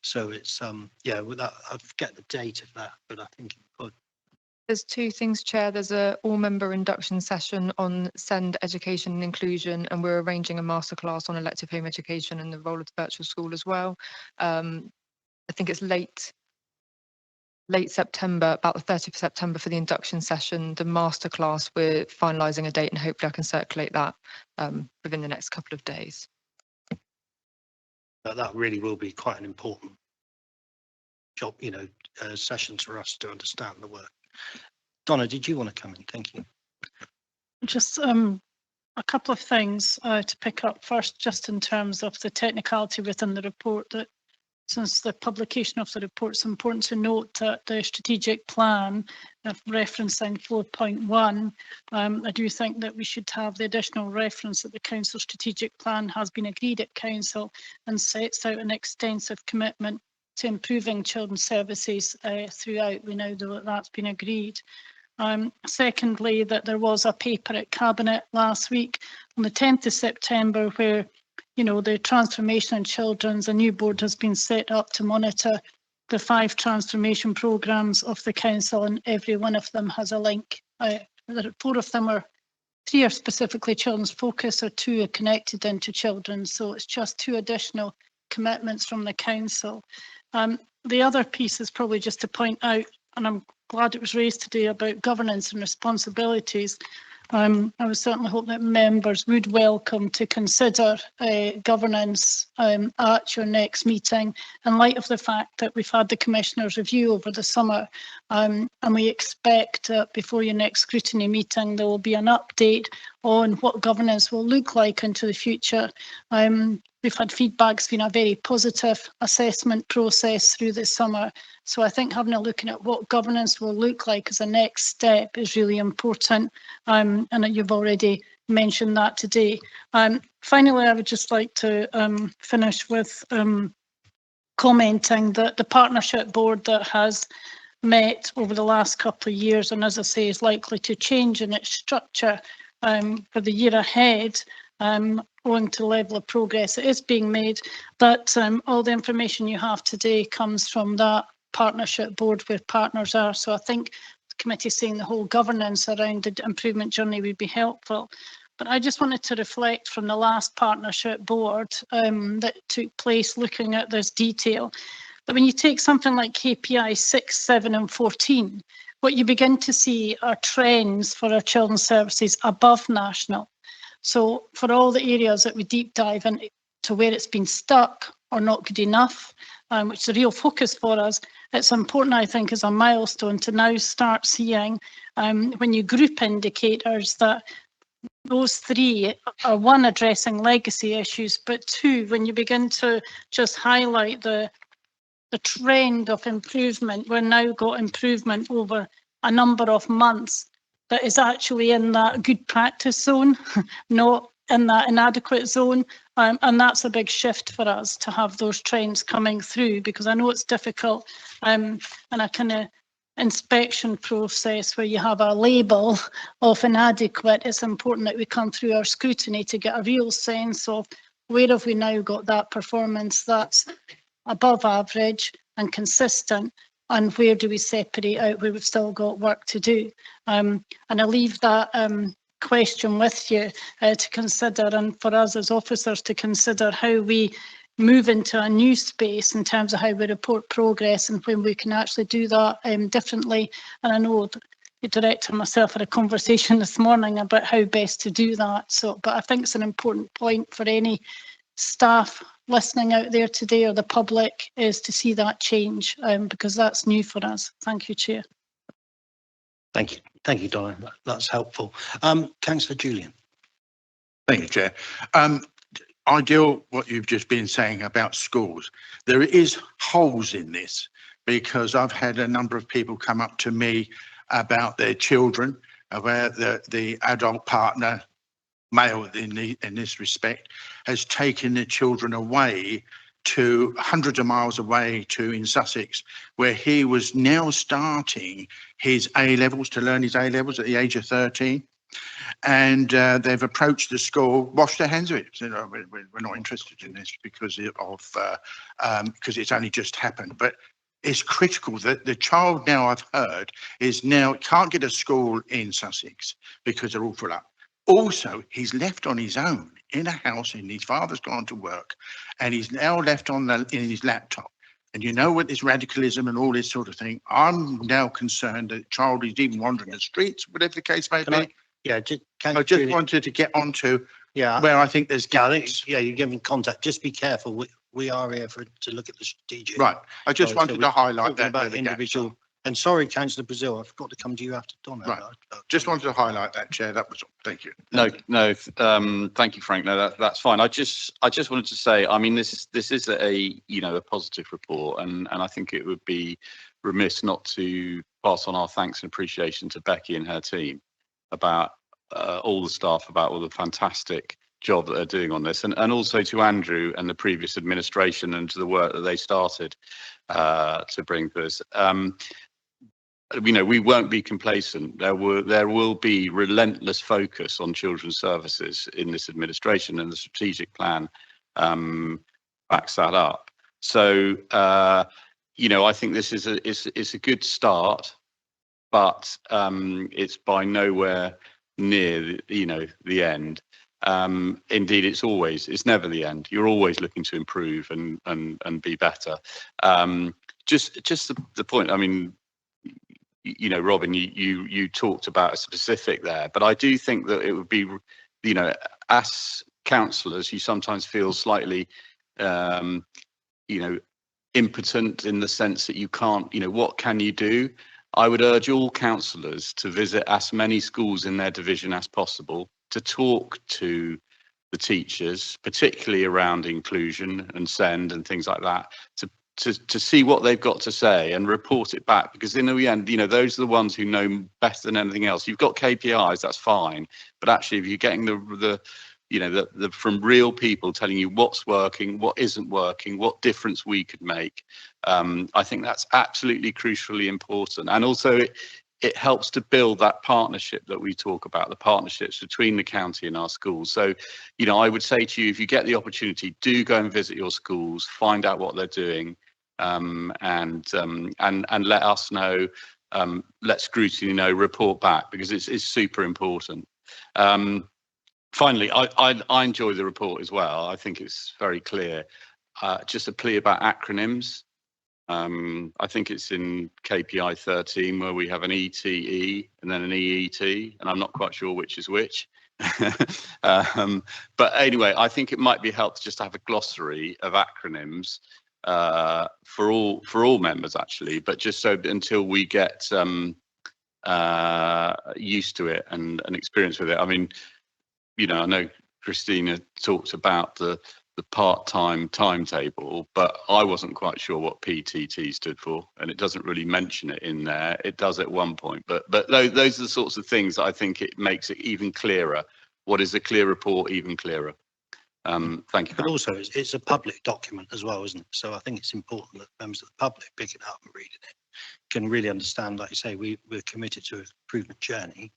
So it's yeah, with that, I forget the date of that, but I think it could. There's two things, Chair. There's a all-member induction session on SEND education and inclusion, and we're arranging a masterclass on elective home education and the role of the virtual school as well. I think it's late September, about the 30th of September for the induction session. The masterclass, we're finalising a date and hopefully I can circulate that within the next couple of days. That really will be quite an important job, you know, sessions for us to understand the work. Donna, did you want to come in? Thank you. Just a couple of things to pick up first, just in terms of the technicality within the report, that since the publication of the report, it's important to note that the strategic plan, referencing 4.1, I do think that we should have the additional reference that the Council strategic plan has been agreed at Council and sets out an extensive commitment to improving children's services throughout. We know that that's been agreed. Secondly, that there was a paper at Cabinet last week on the 10th of September where, you know, the Transformation in Children's, a new board has been set up to monitor the 5 transformation programmes of the Council, and every one of them has a link. 4 of them are, 3 are specifically children's focus, or 2 are connected into children. So it's just 2 additional commitments from the Council. The other piece is probably just to point out, and I'm glad it was raised today, about governance and responsibilities. I would certainly hope that members would welcome to consider governance at your next meeting, in light of the fact that we've had the Commissioner's review over the summer, and we expect before your next scrutiny meeting there will be an update on what governance will look like into the future. We've had feedback. It's been a very positive assessment process through the summer. So I think having a look at what governance will look like as a next step is really important. And you've already mentioned that today. Finally, I would just like to finish with commenting that the partnership board that has met over the last couple of years, and as I say, is likely to change in its structure for the year ahead, owing to the level of progress that is being made, that all the information you have today comes from that partnership board where partners are. So I think the committee saying the whole governance around the improvement journey would be helpful. But I just wanted to reflect from the last partnership board that took place looking at this detail, that when you take something like KPI 6, 7 and 14, what you begin to see are trends for our children's services above national. So for all the areas that we deep dive into where it's been stuck or not good enough, which is a real focus for us, it's important, I think, as a milestone to now start seeing when you group indicators that those 3 are, 1, addressing legacy issues, but 2, when you begin to just highlight the trend of improvement, we've now got improvement over a number of months that is actually in that good practice zone, not in that inadequate zone. And that's a big shift for us to have those trends coming through, because I know it's difficult in a kind of inspection process where you have a label of inadequate. It's important that we come through our scrutiny to get a real sense of where have we now got that performance that's above average and consistent, and where do we separate out where we've still got work to do. And I leave that question with you to consider, and for us as officers to consider how we move into a new space in terms of how we report progress and when we can actually do that differently. And I know the director and myself had a conversation this morning about how best to do that. So, but I think it's an important point for any staff listening out there today or the public is to see that change, because that's new for us. Thank you, Chair. Thank you, Donna. That's helpful. Councillor Julian. Thank you, Chair. Ideal, what you've just been saying about schools. There is holes in this because I've had a number of people come up to me about their children, where the adult partner, male in this respect, has taken the children away to hundreds of miles away in Sussex, where he was now starting his A-levels, to learn his A-levels at the age of 13. And they've approached the school, washed their hands of it. So, we're not interested in this because it's only just happened. But it's critical that the child now, I've heard, can't get a school in Sussex because they're all full up. Also, he's left on his own in a house, and his father's gone to work, and he's now left in his laptop. And you know, with this radicalism and all this sort of thing, I'm now concerned that the child is even wandering the streets, whatever the case may be. Yeah, I just wanted to get onto yeah, where I think there's gaps. yeah, you're giving contact. Just be careful. We are here to look at the strategic. Right. I just So wanted we're to highlight talking that. about where the gaps individual. are. And sorry, Councillor Brazil, I forgot to come to you after Donna. Right. Just wanted to highlight that, Chair. That was all. Thank you. Thank you, Frank. No, that's fine. I just wanted to say, I mean, this is a positive report, and I think it would be remiss not to pass on our thanks and appreciation to Becky and her team about all the staff, about all the fantastic job that they're doing on this, and also to Andrew and the previous administration and to the work that they started to bring this. We won't be complacent. There will be relentless focus on children's services in this administration, and the strategic plan backs that up. So, I think this is a good start, but it's by nowhere near the end. Indeed, it's never the end. You're always looking to improve and be better. Just the point. I mean, Robin, you talked about a specific there, but I do think that it would be, as councillors, you sometimes feel slightly, impotent in the sense that you can't, what can you do? I would urge all councillors to visit as many schools in their division as possible, to talk to the teachers, particularly around inclusion and SEND and things like that, to see what they've got to say and report it back, because in the end, those are the ones who know better than anything else. You've got KPIs, that's fine, but actually, if you're getting the from real people telling you what's working, what isn't working, what difference we could make, I think that's absolutely crucially important. And also, it helps to build that partnership that we talk about, the partnerships between the county and our schools. So, I would say to you, if you get the opportunity, do go and visit your schools, find out what they're doing, and let us know, let Scrutiny know, report back, because it's super important. Finally, I enjoy the report as well. I think it's very clear. Just a plea about acronyms. I think it's in KPI 13 where we have an ETE and then an EET, and I'm not quite sure which is which. But anyway, I think it might be helpful just to have a glossary of acronyms for all members, actually, but just so until we get used to it and experience with it. I mean, I know Christina talked about the part-time timetable, but I wasn't quite sure what PTT stood for, and it doesn't really mention it in there. It does at one point, but those are the sorts of things that I think it makes it even clearer. What is a clear report even clearer? Thank you. But also, it's a public document as well, isn't it? So I think it's important that members of the public pick it up and reading it can really understand. Like you say, we're committed to an improvement journey.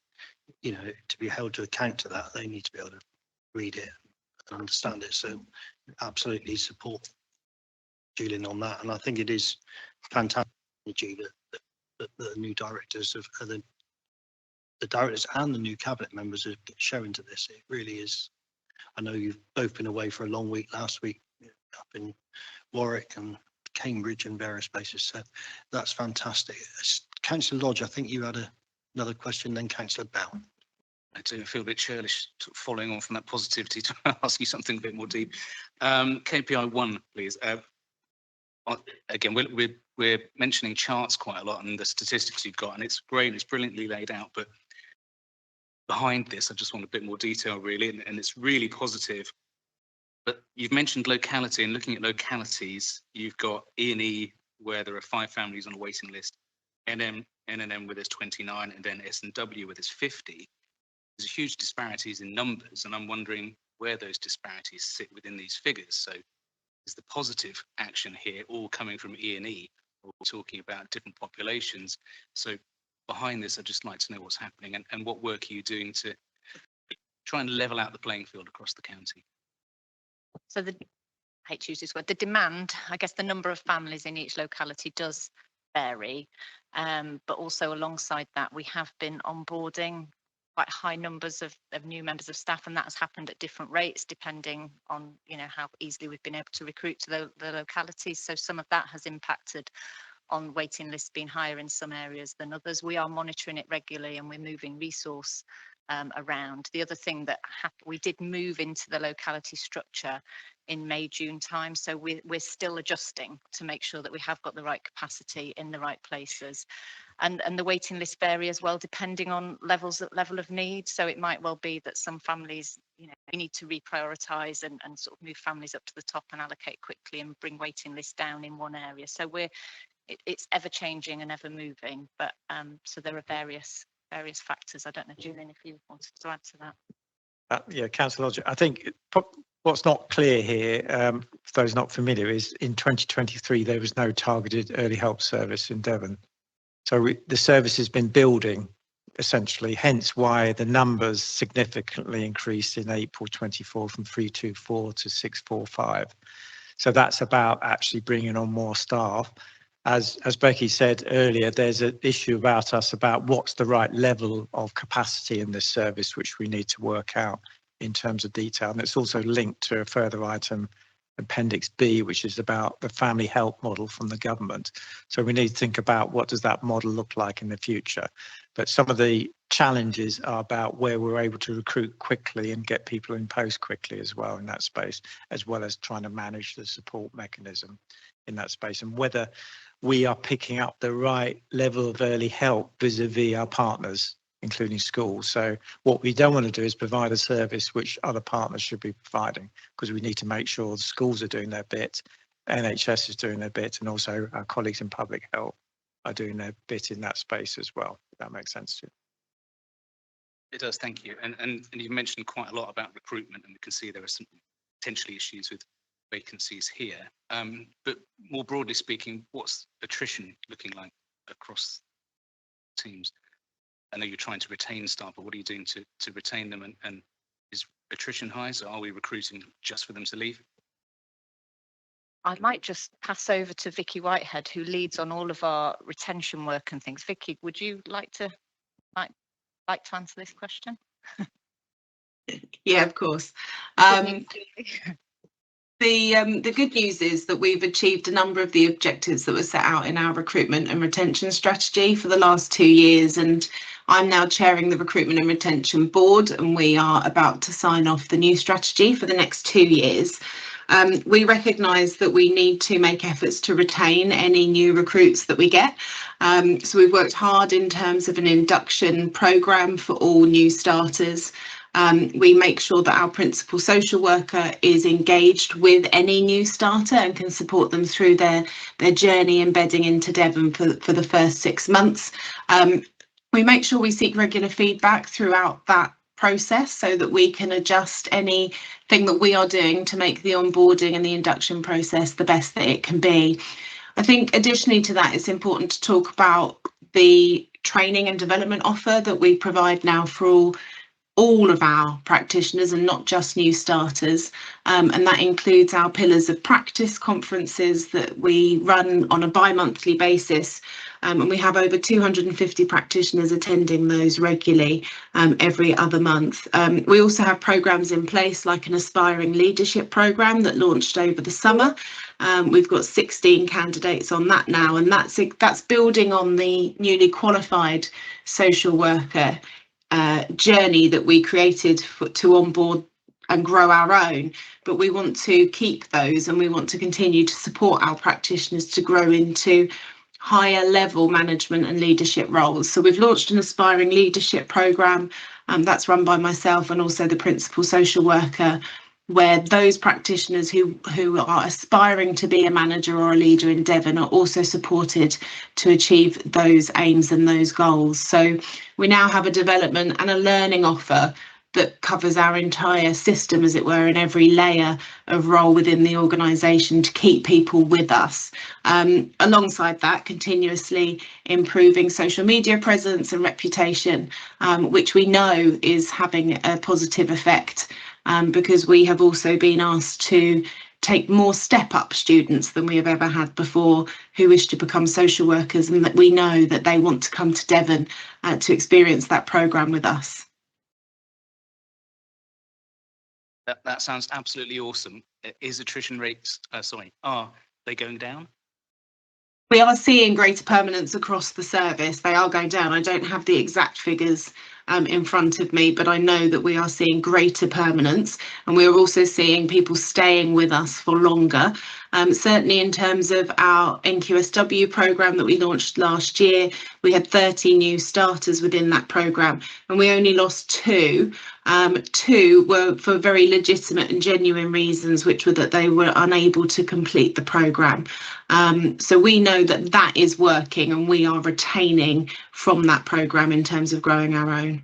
To be held to account to that, they need to be able to read it and understand it. So absolutely support Julian on that. And I think it is fantastic that the new directors the directors and the new cabinet members are showing to this. It really is. I know you've both been away for a long week last week up in Warwick and Cambridge and various places. So that's fantastic. Councillor Lodge, I think you had another question, then Councillor Bell. I do feel a bit churlish following on from that positivity to ask you something a bit more deep. KPI 1, please. Again, we're mentioning charts quite a lot and the statistics you've got, and it's great, it's brilliantly laid out, but behind this. I just want a bit more detail really, and it's really positive. But you've mentioned locality, and looking at localities, you've got E&E where there are 5 families on a waiting list, NM where there's 29, and then S&W where there's 50. There's huge disparities in numbers, and I'm wondering where those disparities sit within these figures. So is the positive action here all coming from E&E, or we're talking about different populations? So behind this, I'd just like to know what's happening, and what work are you doing to try and level out the playing field across the county? So I hate to use this word, the demand, I guess the number of families in each locality does vary. But also alongside that, we have been onboarding quite high numbers of new members of staff, and that has happened at different rates depending on, how easily we've been able to recruit to the localities. So some of that has impacted on waiting lists being higher in some areas than others. We are monitoring it regularly, and we're moving resource around. The other thing that we did move into the locality structure in May, June time. So we're still adjusting to make sure that we have got the right capacity in the right places. And the waiting list vary as well, depending on level of need. So it might well be that some families, we need to reprioritise and sort of move families up to the top and allocate quickly and bring waiting lists down in one area. So it's ever changing and ever moving. But so there are various factors. I don't know, Julian, if you wanted to add to that. Yeah, Councillor Lodge, I think what's not clear here, for those not familiar, is in 2023 there was no targeted early help service in Devon. So the service has been building essentially, hence why the numbers significantly increased in April 24 from 324 to 645. So that's about actually bringing on more staff. As Becky said earlier, there's an issue about what's the right level of capacity in this service, which we need to work out in terms of detail. And it's also linked to a further item, Appendix B, which is about the family help model from the government. So we need to think about what does that model look like in the future. But some of the challenges are about where we're able to recruit quickly and get people in post quickly as well in that space, as well as trying to manage the support mechanism in that space, and whether we are picking up the right level of early help vis-a-vis our partners, including schools. So what we don't want to do is provide a service which other partners should be providing, because we need to make sure the schools are doing their bit, NHS is doing their bit, and also our colleagues in public health are doing their bit in that space as well. If that makes sense to you. It does, thank you. And you mentioned quite a lot about recruitment, and we can see there are some potentially issues with vacancies here. But more broadly speaking, what's attrition looking like across teams? I know you're trying to retain staff, but what are you doing to retain them? And is attrition high? So are we recruiting just for them to leave? I might just pass over to Vicky Whitehead, who leads on all of our retention work and things. Vicky, would you like to answer this question? Yeah, of course. The good news is that we've achieved a number of the objectives that were set out in our recruitment and retention strategy for the last 2 years, and I'm now chairing the recruitment and retention board, and we are about to sign off the new strategy for the next 2 years. We recognise that we need to make efforts to retain any new recruits that we get. So we've worked hard in terms of an induction programme for all new starters. We make sure that our principal social worker is engaged with any new starter and can support them through their journey embedding into Devon for the first 6 months. We make sure we seek regular feedback throughout that process so that we can adjust anything that we are doing to make the onboarding and the induction process the best that it can be. I think additionally to that, it's important to talk about the training and development offer that we provide now for all of our practitioners and not just new starters, and that includes our pillars of practice conferences that we run on a bi-monthly basis, and we have over 250 practitioners attending those regularly every other month. We also have programmes in place like an aspiring leadership programme that launched over the summer. We've got 16 candidates on that now, and that's building on the newly qualified social worker journey that we created to onboard and grow our own, but we want to keep those, and we want to continue to support our practitioners to grow into higher level management and leadership roles. So we've launched an aspiring leadership programme That's run by myself and also the principal social worker, where those practitioners who are aspiring to be a manager or a leader in Devon are also supported to achieve those aims and those goals. So we now have a development and a learning offer that covers our entire system, as it were, in every layer of role within the organisation to keep people with us. Alongside that, continuously improving social media presence and reputation, which we know is having a positive effect, because we have also been asked to take more step-up students than we have ever had before who wish to become social workers, and that we know that they want to come to Devon to experience that programme with us. That sounds absolutely awesome. Is attrition rates, are they going down? We are seeing greater permanence across the service. They are going down. I don't have the exact figures in front of me, but I know that we are seeing greater permanence, and we are also seeing people staying with us for longer. Certainly in terms of our NQSW programme that we launched last year, we had 30 new starters within that programme, and we only lost 2. 2 were for very legitimate and genuine reasons, which were that they were unable to complete the programme. So we know that that is working, and we are retaining from that programme in terms of growing our own.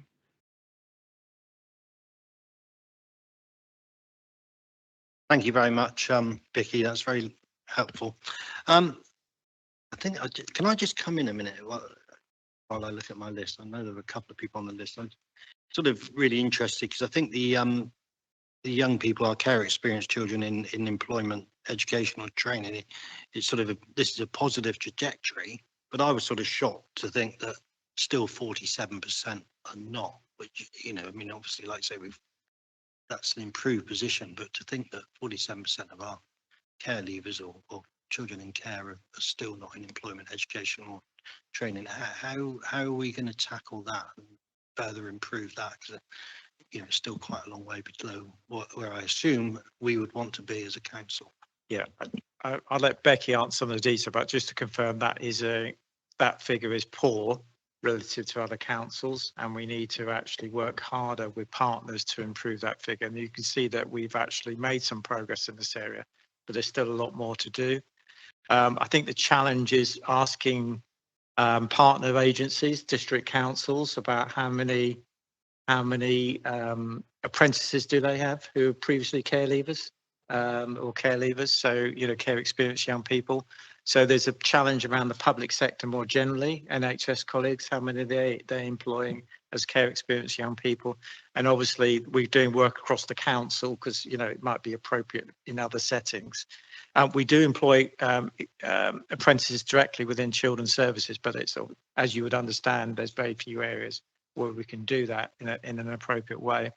Thank you very much, Vicky. That's very helpful. I think, can I just come in a minute while I look at my list? I know there are a couple of people on the list. I'm sort of really interested because I think the young people, our care experienced children in employment, educational training, it's sort of this is a positive trajectory. But I was sort of shocked to think that still 47% are not, which, you know, I mean, obviously, like I say, that's an improved position, but to think that 47% of our care leavers or children in care are still not in employment, education or training, how are we going to tackle that and further improve that? Because, you know, it's still quite a long way below where I assume we would want to be as a council. Yeah, I'll let Becky answer some of the detail, but just to confirm, that figure is poor relative to other councils, and we need to actually work harder with partners to improve that figure. And you can see that we've actually made some progress in this area, but there's still a lot more to do. I think the challenge is asking partner agencies, district councils, about how many apprentices do they have who are previously care leavers or care leavers, so, you know, care experienced young people. So there's a challenge around the public sector more generally, NHS colleagues, how many they're employing as care experienced young people. And obviously we're doing work across the council because, you know, it might be appropriate in other settings. We do employ apprentices directly within children's services, but it's, as you would understand, there's very few areas where we can do that in an appropriate way.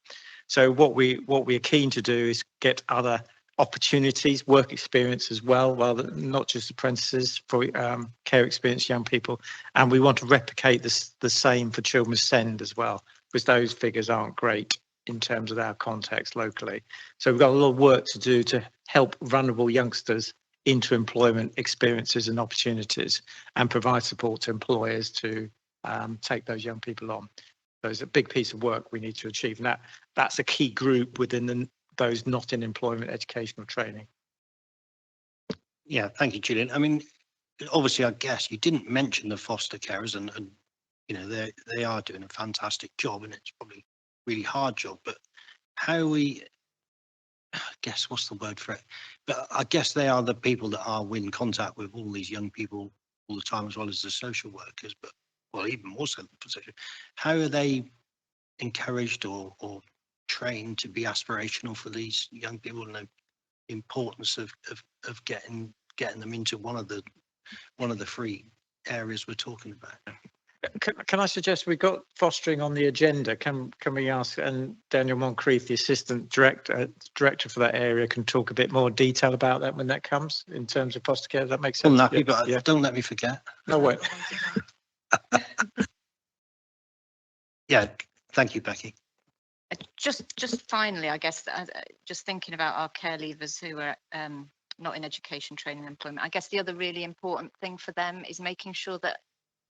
So what we're keen to do is get other opportunities, work experience as well, rather not just apprentices, for care experienced young people. And we want to replicate the same for Children's Send as well, because those figures aren't great in terms of our context locally. So we've got a lot of work to do to help vulnerable youngsters into employment experiences and opportunities, and provide support to employers to take those young people on. So it's a big piece of work we need to achieve, and that's a key group within those not in employment, educational training. Yeah, thank you, Julian. I mean, obviously, I guess you didn't mention the foster carers, and you know, they are doing a fantastic job, and it's probably a really hard job. But how I guess, what's the word for it? But I guess they are the people that are in contact with all these young people all the time, as well as the social workers. But well, even more so, how are they encouraged or trained to be aspirational for these young people, and the importance of getting them into one of the 3 areas we're talking about? Can I suggest we've got fostering on the agenda? Can we ask, and Daniel Moncrief, the assistant director for that area, can talk a bit more detail about that when that comes in terms of foster care? Does that make sense? I'm happy, but yeah. Don't let me forget. No way. Yeah, thank you, Becky. Just finally, I guess, just thinking about our care leavers who are not in education, training and employment, I guess the other really important thing for them is making sure that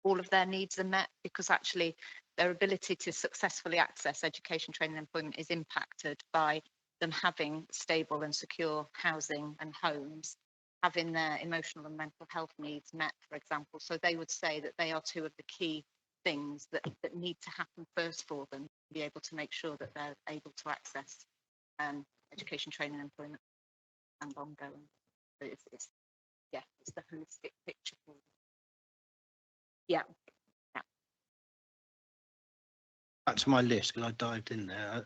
all of their needs are met, because actually their ability to successfully access education, training and employment is impacted by them having stable and secure housing and homes, having their emotional and mental health needs met, for example. So they would say that they are two of the key things that need to happen first for them to be able to make sure that they're able to access education, training and employment and ongoing. So it's the holistic picture for them. Yeah. Back to my list, because I dived in there.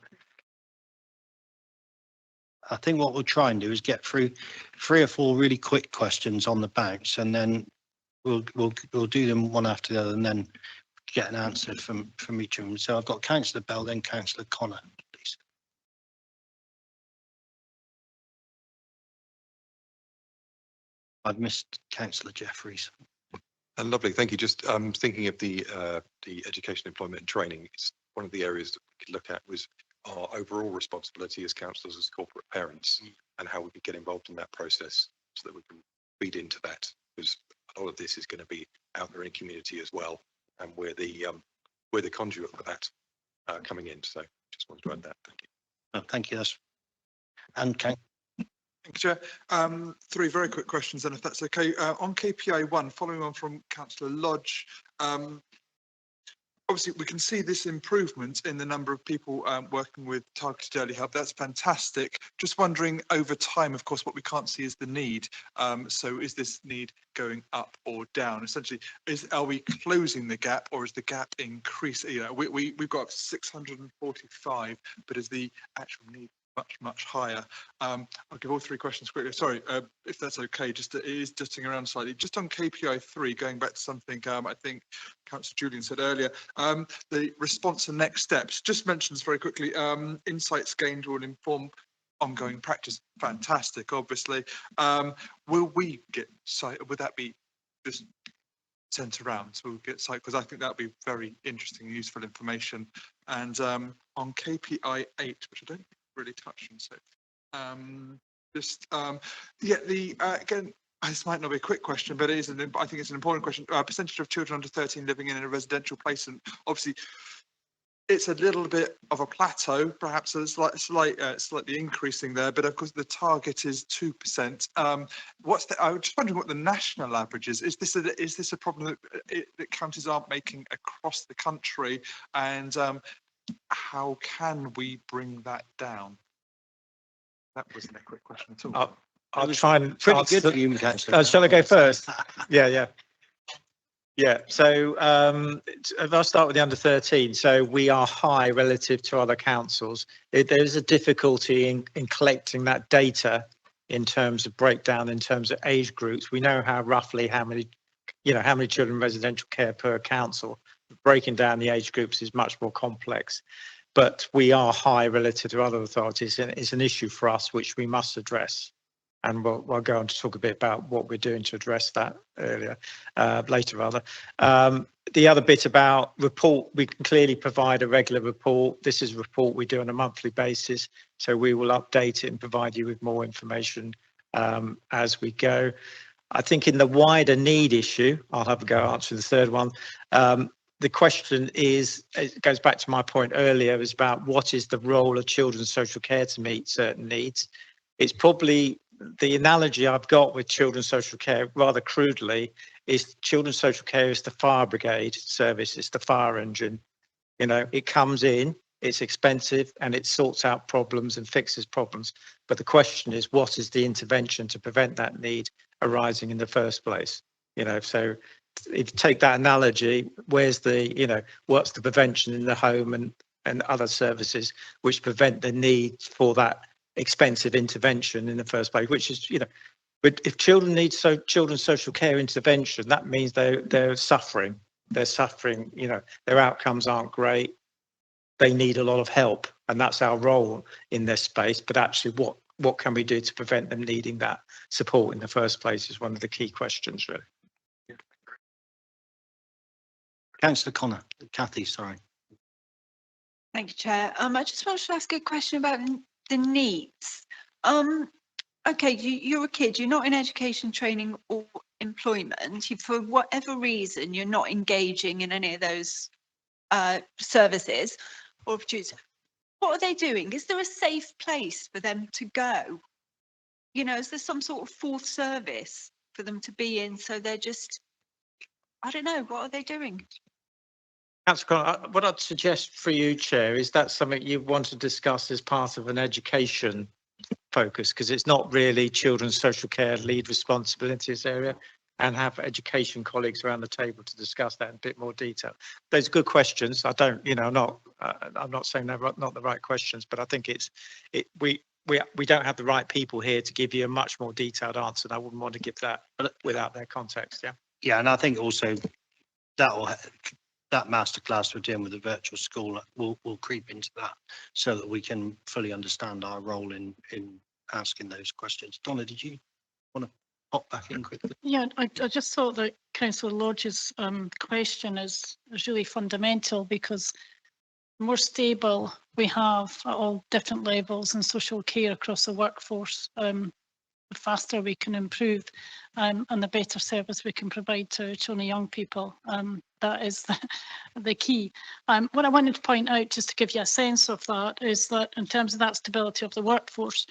I think what we'll try and do is get through 3 or 4 really quick questions on the bounce, and then we'll do them one after the other, and then get an answer from each of them. So I've got Councillor Bell, then Councillor Connor, please. I've missed Councillor Jeffries. Lovely, thank you. Just thinking of the education, employment and training, it's one of the areas that we could look at was our overall responsibility as councillors, as corporate parents, and how we could get involved in that process so that we can feed into that, because a lot of this is going to be out there in community as well, and we're the conduit for that coming in. So just wanted to add that. Thank you. Oh, thank you. And Thank you, Chair. 3 very quick questions, then, if that's okay. On KPI 1, following on from Councillor Lodge, obviously we can see this improvement in the number of people working with targeted early help. That's fantastic. Just wondering, over time, of course, what we can't see is the need. So is this need going up or down? Essentially, are we closing the gap, or is the gap increasing? You know, we've got up to 645, but is the actual need much higher? I'll give all 3 questions quickly. Sorry, if that's okay, it is jutting around slightly. Just on KPI 3, going back to something I think Councillor Julian said earlier, the response and next steps, just mentions very quickly, insights gained will inform ongoing practice. Fantastic, obviously. Will we get cited? Would that be just sent around? So we'll get cited, because I think that would be very interesting and useful information. And on KPI 8, which I don't really touch on, so again, this might not be a quick question, but I think it's an important question. Percentage of children under 13 living in a residential place, and obviously it's a little bit of a plateau, perhaps slightly increasing there, but of course the target is 2%. I'm just wondering what the national average is. Is this a problem that counties aren't making across the country, and how can we bring that down? That wasn't a quick question at all. I'll try and pretty answer. good for you, Councillor. Shall I go first? Yeah. So if I start with the under 13, so we are high relative to other councils. There's a difficulty in collecting that data in terms of breakdown, in terms of age groups. We know how many children in residential care per council. Breaking down the age groups is much more complex, but we are high relative to other authorities, and it's an issue for us which we must address. And we'll go on to talk a bit about what we're doing to address that later. The other bit about report, we can clearly provide a regular report. This is a report we do on a monthly basis, so we will update it and provide you with more information as we go. I think in the wider need issue, I'll have a go answer the third one. The question is, it goes back to my point earlier, is about what is the role of children's social care to meet certain needs. It's probably the analogy I've got with children's social care, rather crudely, is children's social care is the fire brigade service, it's the fire engine. You know, it comes in, it's expensive, and it sorts out problems and fixes problems. But the question is, what is the intervention to prevent that need arising in the first place? You know, so if you take that analogy, where's what's the prevention in the home and other services which prevent the need for that expensive intervention in the first place, which is, but if children need children's social care intervention, that means they're suffering, their outcomes aren't great, they need a lot of help, and that's our role in this space. But actually, what can we do to prevent them needing that support in the first place is one of the key questions, really. Councillor Connor, Kathy, sorry. Thank you, Chair. I just wanted to ask a question about the needs. okay, you're a kid, you're not in education, training or employment. For whatever reason, you're not engaging in any of those services or opportunities. What are they doing? Is there a safe place for them to go? You know, is there some sort of fourth service for them to be in? So they're just, I don't know, what are they doing? Councillor Connor, what I'd suggest for you, Chair, is that something you want to discuss as part of an education focus, because it's not really children's social care lead responsibilities area, and have education colleagues around the table to discuss that in a bit more detail. Those are good questions. I don't, I'm not saying they're not the right questions, but I think we don't have the right people here to give you a much more detailed answer. And I wouldn't want to give that without their context. Yeah. Yeah, and I think also that masterclass we're doing with the virtual school will creep into that, so that we can fully understand our role in asking those questions. Donna, did you want to pop back in quickly? Yeah, I just thought that Councillor Lodge's question is really fundamental, because the more stable we have at all different levels in social care across the workforce, the faster we can improve, and the better service we can provide to children and young people. That is the key. What I wanted to point out, just to give you a sense of that, is that in terms of that stability of the workforce,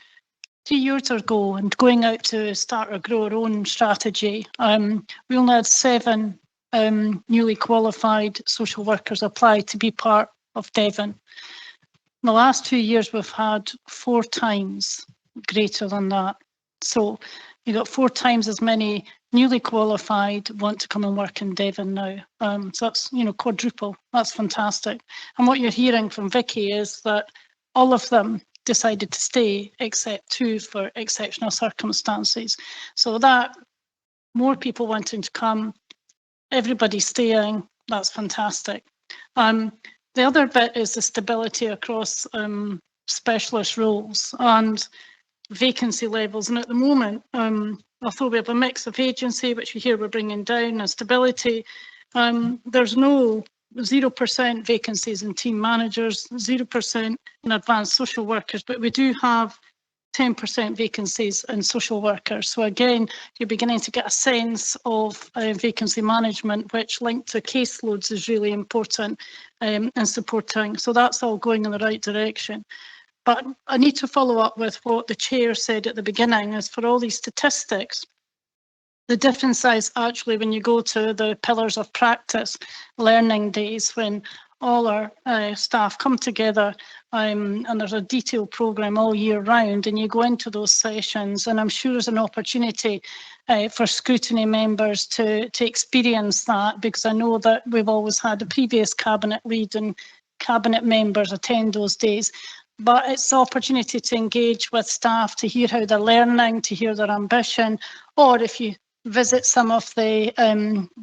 2 years ago, and going out to start or grow our own strategy, we only had 7 newly qualified social workers apply to be part of Devon. In the last 2 years, we've had 4 times greater than that. So you've got 4 times as many newly qualified want to come and work in Devon now. So that's, quadruple. That's fantastic. And what you're hearing from Vicky is that all of them decided to stay, except 2 for exceptional circumstances. So that more people wanting to come, everybody staying, that's fantastic. The other bit is the stability across specialist roles and vacancy levels. And at the moment, although we have a mix of agency, which we hear we're bringing down, and stability, there's no 0% vacancies in team managers, 0% in advanced social workers, but we do have 10% vacancies in social workers. So again, you're beginning to get a sense of vacancy management, which linked to caseloads is really important in supporting. So that's all going in the right direction. But I need to follow up with what the chair said at the beginning, is for all these statistics, the difference is actually when you go to the pillars of practice, learning days, when all our staff come together and there's a detailed programme all year round, and you go into those sessions, and I'm sure there's an opportunity for scrutiny members to experience that, because I know that we've always had a previous cabinet lead and cabinet members attend those days. But it's the opportunity to engage with staff, to hear how they're learning, to hear their ambition, or if you visit some of the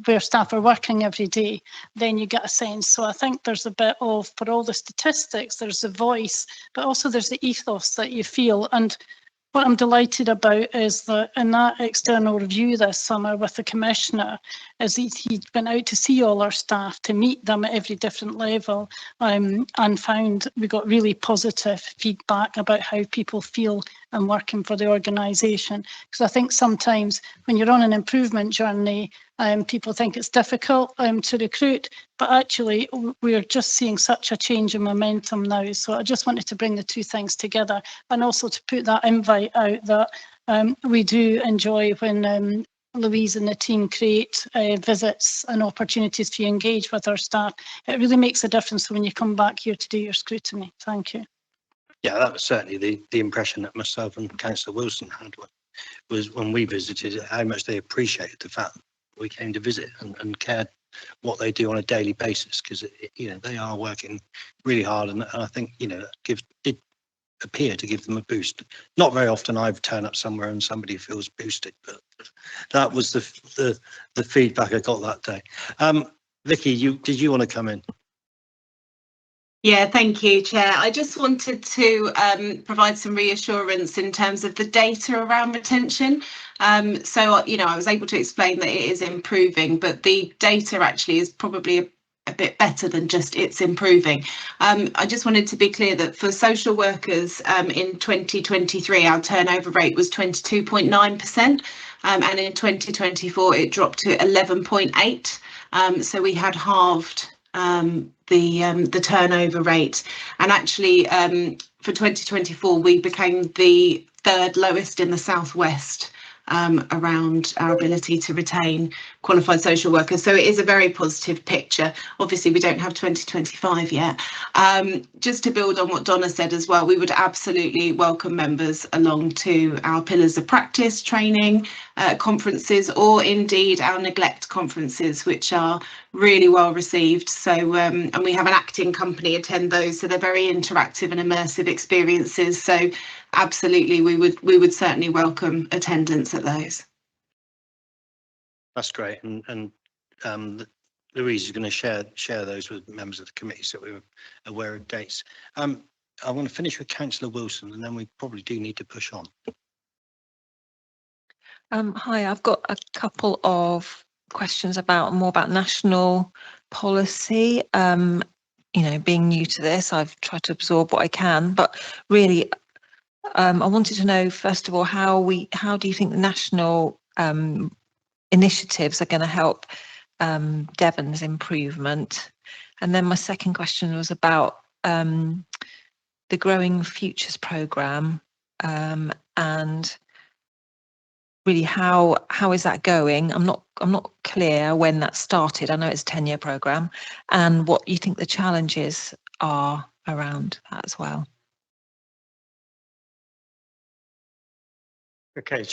where staff are working every day, then you get a sense. So I think there's a bit of, for all the statistics, there's the voice, but also there's the ethos that you feel. And what I'm delighted about is that in that external review this summer with the Commissioner, is he went out to see all our staff, to meet them at every different level, and found we got really positive feedback about how people feel and working for the organisation. Because I think sometimes when you're on an improvement journey, people think it's difficult to recruit, but actually we're just seeing such a change in momentum now. So I just wanted to bring the 2 things together, and also to put that invite out that we do enjoy when Louise and the team create visits and opportunities to engage with our staff. It really makes a difference when you come back here to do your scrutiny. Thank you. Yeah, that was certainly the impression that myself and Councillor Wilson had, was when we visited, how much they appreciated the fact that we came to visit and cared what they do on a daily basis, because they are working really hard, and I think did appear to give them a boost. Not very often I've turned up somewhere and somebody feels boosted, but that was the feedback I got that day. Vicky, did you want to come in? Yeah, thank you, Chair. I just wanted to provide some reassurance in terms of the data around retention. So, I was able to explain that it is improving, but the data actually is probably a bit better than just it's improving. I just wanted to be clear that for social workers in 2023, our turnover rate was 22.9%, and in 2024 it dropped to 11.8%. So we had halved the turnover rate, and actually for 2024 we became the third lowest in the southwest around our ability to retain qualified social workers. So it is a very positive picture. Obviously, we don't have 2025 yet. Just to build on what Donna said as well, we would absolutely welcome members along to our Pillars of Practice training conferences, or indeed our neglect conferences, which are really well received. So and we have an acting company attend those, so they're very interactive and immersive experiences. So absolutely, we would certainly welcome attendance at those. That's great, and Louise is going to share those with members of the committee so we're aware of dates. I want to finish with Councillor Wilson, and then we probably do need to push on. Hi, I've got a couple of questions more about national policy. Being new to this, I've tried to absorb what I can, but really, I wanted to know, first of all, how do you think the national initiatives are going to help Devon's improvement? And then my second question was about the Growing Futures programme, and really how is that going? I'm not clear when that started. I know it's a 10-year programme, and what you think the challenges are around that as well. Okay,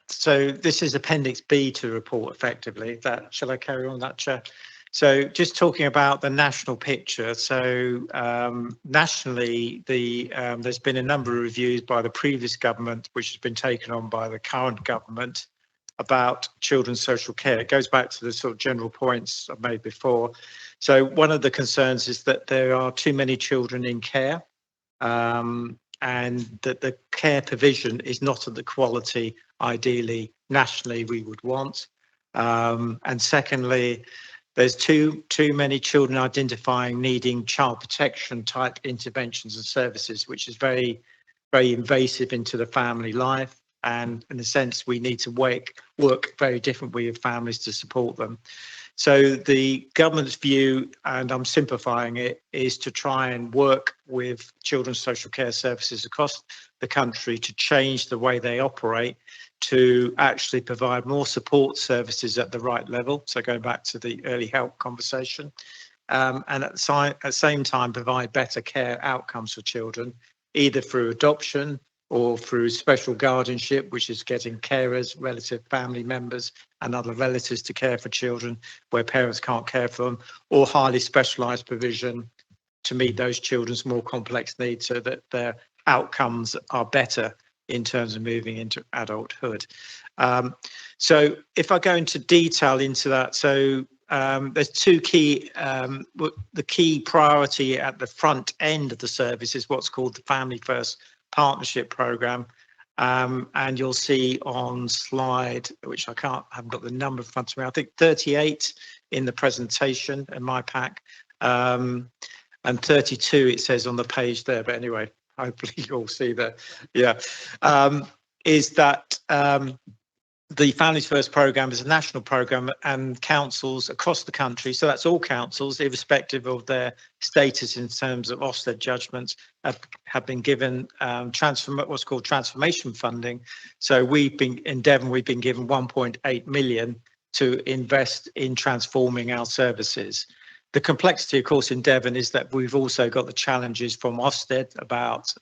so this is Appendix B to report effectively. Shall I carry on that, Chair? So just talking about the national picture. So nationally, there's been a number of reviews by the previous government, which has been taken on by the current government, about children's social care. It goes back to the sort of general points I've made before. So one of the concerns is that there are too many children in care, and that the care provision is not of the quality ideally nationally we would want. And secondly, there's too many children identifying needing child protection type interventions and services, which is very, very invasive into the family life. And in a sense, we need to work very differently with families to support them. So the government's view, and I'm simplifying it, is to try and work with children's social care services across the country to change the way they operate, to actually provide more support services at the right level. So going back to the early help conversation, and at the same time provide better care outcomes for children, either through adoption or through special guardianship, which is getting carers, relative family members and other relatives to care for children where parents can't care for them, or highly specialised provision to meet those children's more complex needs so that their outcomes are better in terms of moving into adulthood. So if I go into detail into that, so there's two key, the key priority at the front end of the service is what's called the Family First Partnership Programme. And you'll see on slide, which I haven't got the number in front of me, I think 38 in the presentation in my pack, and 32 it says on the page there, but anyway, hopefully you'll see that. Yeah, is that the Families First programme is a national programme, and councils across the country, so that's all councils, irrespective of their status in terms of Ofsted judgments, have been given what's called transformation funding. So in Devon, we've been given 1.8 million to invest in transforming our services. The complexity, of course, in Devon is that we've also got the challenges from Ofsted about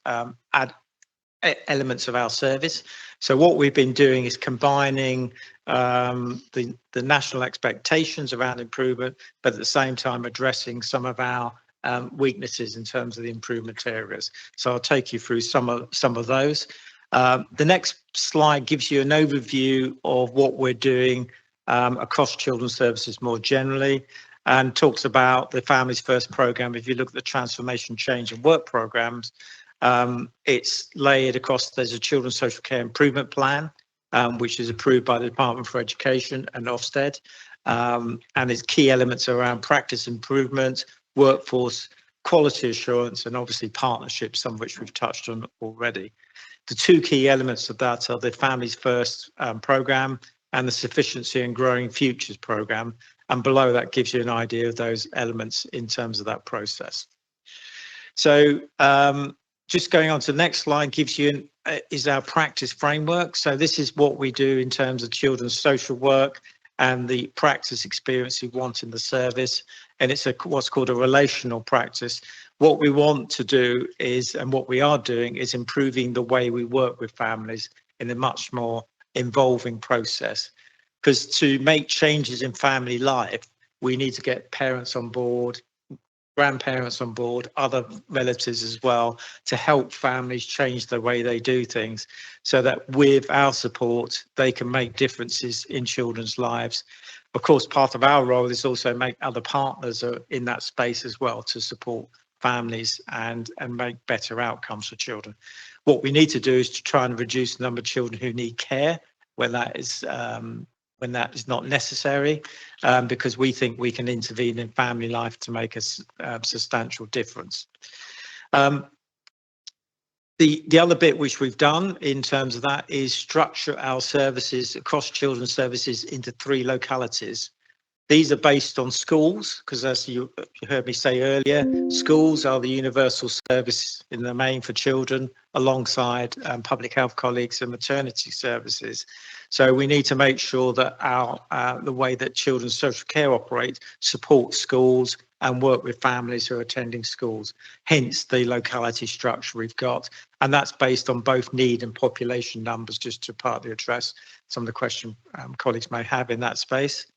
elements of our service. So what we've been doing is combining the national expectations around improvement, but at the same time addressing some of our weaknesses in terms of the improvement areas. So I'll take you through some of those. The next slide gives you an overview of what we're doing across children's services more generally, and talks about the Families First programme. If you look at the transformation, change and work programmes, it's layered across. There's a children's social care improvement plan, which is approved by the Department for Education and Ofsted. and its key elements are around practice improvement, workforce, quality assurance, and obviously partnerships, some of which we've touched on already. The two key elements of that are the Families First programme and the Sufficiency and Growing Futures programme. And below that gives you an idea of those elements in terms of that process. So just going on to the next slide gives you is our practice framework. So this is what we do in terms of children's social work and the practice experience we want in the service. And it's what's called a relational practice. What we want to do is, and what we are doing, is improving the way we work with families in a much more involving process. Because to make changes in family life, we need to get parents on board, grandparents on board, other relatives as well, to help families change the way they do things, so that with our support, they can make differences in children's lives. Of course, part of our role is also make other partners in that space as well to support families and make better outcomes for children. What we need to do is to try and reduce the number of children who need care when that is not necessary, because we think we can intervene in family life to make a substantial difference. The other bit which we've done in terms of that is structure our services across children's services into 3 localities. These are based on schools, because as you heard me say earlier, schools are the universal service in the main for children, alongside public health colleagues and maternity services. So we need to make sure that the way that children's social care operate supports schools and work with families who are attending schools, hence the locality structure we've got. And that's based on both need and population numbers, just to partly address some of the questions colleagues may have in that space.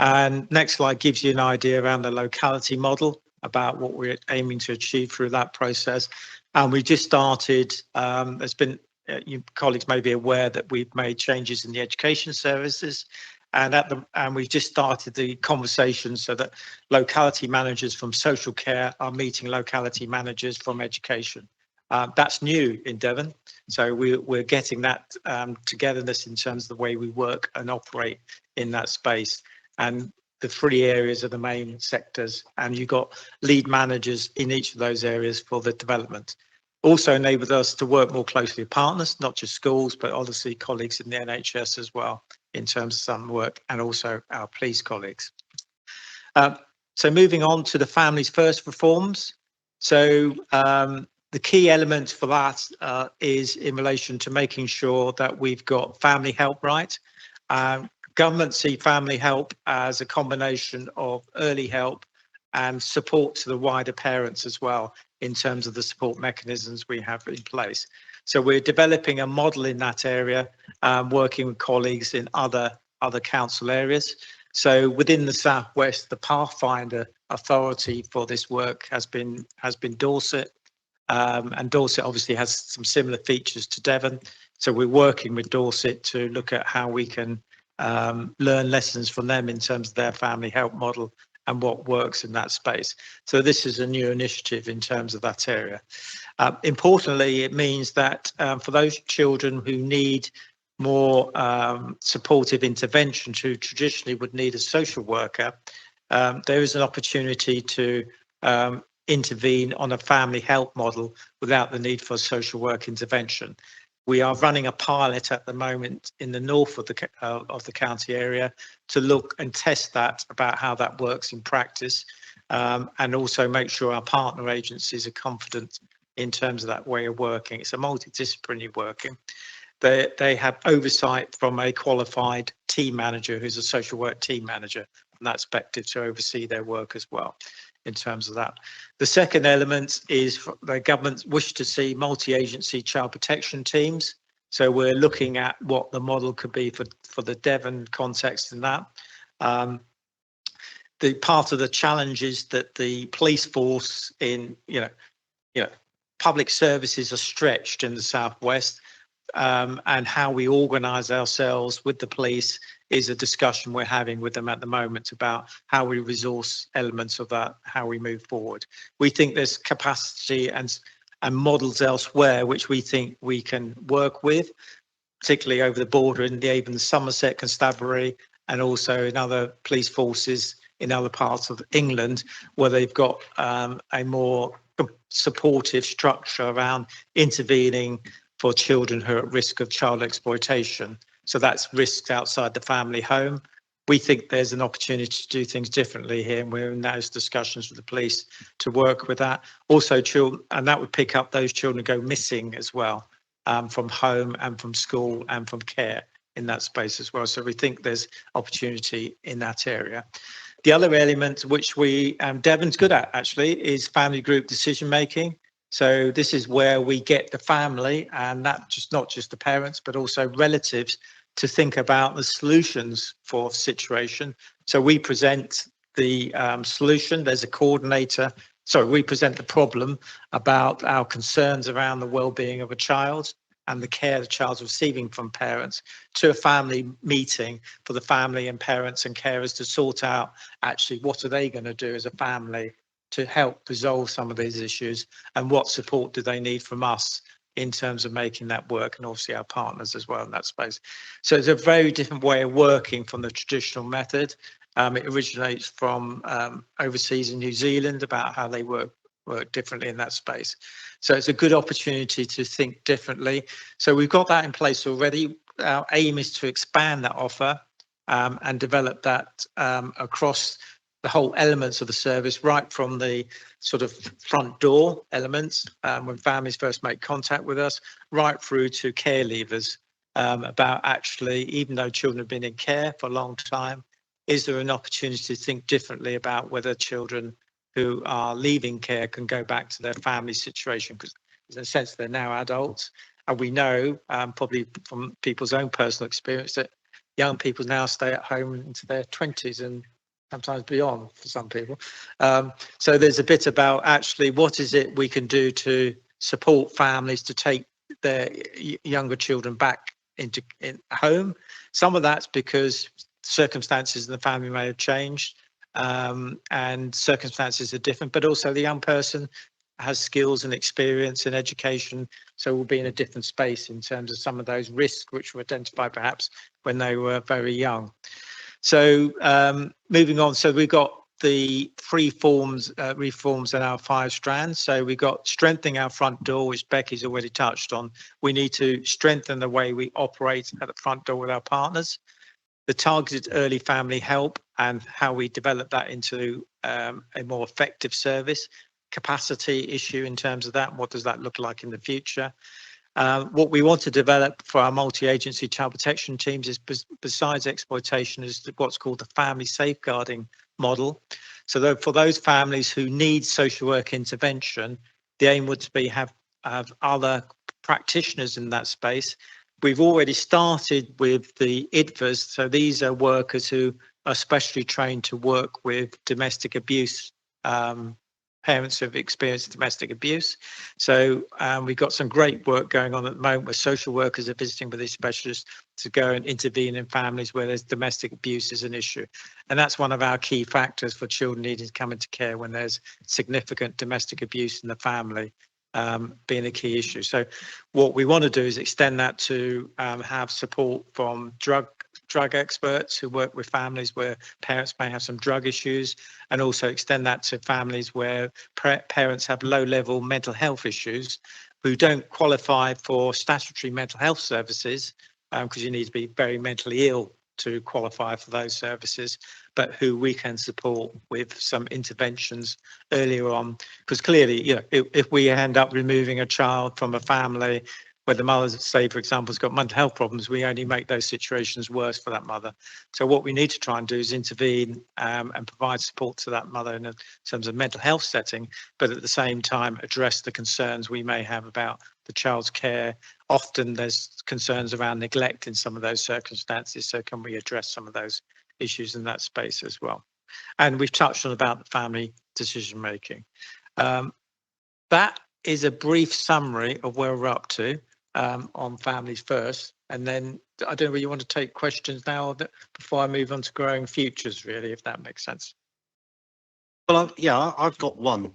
And next slide gives you an idea around the locality model, about what we're aiming to achieve through that process. And we just started, there's been, you colleagues may be aware that we've made changes in the education services, and we've just started the conversation so that locality managers from social care are meeting locality managers from education. That's new in Devon, so we're getting that togetherness in terms of the way we work and operate in that space. And the 3 areas are the main sectors, and you've got lead managers in each of those areas for the development. Also enabled us to work more closely with partners, not just schools, but obviously colleagues in the NHS as well, in terms of some work, and also our police colleagues. So moving on to the Families First reforms. So the key element for that is in relation to making sure that we've got family help right. Government see family help as a combination of early help and support to the wider parents as well, in terms of the support mechanisms we have in place. So we're developing a model in that area, working with colleagues in other council areas. So within the South West, the Pathfinder authority for this work has been Dorset, and Dorset obviously has some similar features to Devon. So we're working with Dorset to look at how we can learn lessons from them in terms of their family help model and what works in that space. So this is a new initiative in terms of that area. Importantly, it means that for those children who need more supportive intervention, who traditionally would need a social worker, there is an opportunity to intervene on a family help model without the need for social work intervention. We are running a pilot at the moment in the north of the county area to look and test that, about how that works in practice, and also make sure our partner agencies are confident in terms of that way of working. It's a multidisciplinary working. They have oversight from a qualified team manager who's a social work team manager, and that's expected to oversee their work as well in terms of that. The second element is the government wish to see multi-agency child protection teams. So we're looking at what the model could be for the Devon context in that. The part of the challenge is that the police force in, public services are stretched in the South West, and how we organise ourselves with the police is a discussion we're having with them at the moment about how we resource elements of that, how we move forward. We think there's capacity and models elsewhere which we think we can work with, particularly over the border in the Avon, Somerset, Constabulary, and also in other police forces in other parts of England, where they've got a more supportive structure around intervening for children who are at risk of child exploitation. So that's risks outside the family home. We think there's an opportunity to do things differently here, and we're in those discussions with the police to work with that. Also, children, and that would pick up those children who go missing as well, from home and from school and from care in that space as well. So we think there's opportunity in that area. The other element which we, Devon's good at actually, is family group decision making. So this is where we get the family, and that just not just the parents, but also relatives, to think about the solutions for the situation. So we present the solution. There's a coordinator. Sorry, we present the problem about our concerns around the well-being of a child and the care the child's receiving from parents, to a family meeting for the family and parents and carers to sort out actually what are they going to do as a family to help resolve some of these issues, and what support do they need from us in terms of making that work, and obviously our partners as well in that space. So it's a very different way of working from the traditional method. It originates from overseas in New Zealand about how they work differently in that space. So it's a good opportunity to think differently. So we've got that in place already. Our aim is to expand that offer and develop that across the whole elements of the service, right from the sort of front door elements, when families first make contact with us, right through to care leavers, about actually, even though children have been in care for a long time, is there an opportunity to think differently about whether children who are leaving care can go back to their family situation, because in a sense they're now adults. And we know, probably from people's own personal experience, that young people now stay at home into their 20s and sometimes beyond for some people. So there's a bit about actually what is it we can do to support families to take their younger children back into home. Some of that's because circumstances in the family may have changed, and circumstances are different, but also the young person has skills and experience and education, so will be in a different space in terms of some of those risks which were identified perhaps when they were very young. So moving on, so we've got the three reforms in our 5 strands. So we've got strengthening our front door, which Becky's already touched on. We need to strengthen the way we operate at the front door with our partners. The targeted early family help and how we develop that into a more effective service. Capacity issue in terms of that, what does that look like in the future? What we want to develop for our multi-agency child protection teams is, besides exploitation, is what's called the family safeguarding model. So for those families who need social work intervention, the aim would be have other practitioners in that space. We've already started with the IDVAs. So these are workers who are specially trained to work with domestic abuse, parents who have experienced domestic abuse. So we've got some great work going on at the moment where social workers are visiting with these specialists to go and intervene in families where there's domestic abuse is an issue. And that's one of our key factors for children needing to come into care when there's significant domestic abuse in the family, being a key issue. So what we want to do is extend that to have support from drug experts who work with families where parents may have some drug issues, and also extend that to families where parents have low-level mental health issues who don't qualify for statutory mental health services, because you need to be very mentally ill to qualify for those services, but who we can support with some interventions earlier on. Because clearly, you know, if we end up removing a child from a family where the mother, say, for example, has got mental health problems, we only make those situations worse for that mother. So what we need to try and do is intervene and provide support to that mother in terms of mental health setting, but at the same time address the concerns we may have about the child's care. Often there's concerns around neglect in some of those circumstances. So can we address some of those issues in that space as well? And we've touched on about the family decision making. That is a brief summary of where we're up to on families first. And then I don't know whether you want to take questions now before I move on to growing futures, really, if that makes sense. Well, I've got one.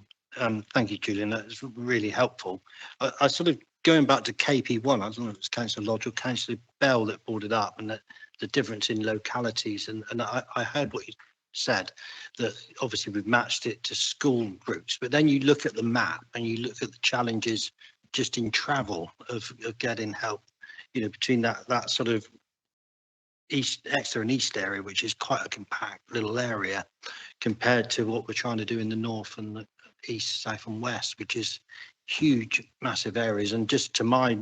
Thank you, Julian. That's really helpful. I sort of going back to KP1, I don't know if it's Councillor Lodge or Councillor Bell that brought it up, and that the difference in localities. And I heard what you said, that obviously we've matched it to school groups, but then you look at the map and you look at the challenges just in travel of getting help, you know, between that sort of east, Exeter and east area, which is quite a compact little area compared to what we're trying to do in the north and the east, south and west, which is huge, massive areas. And just to my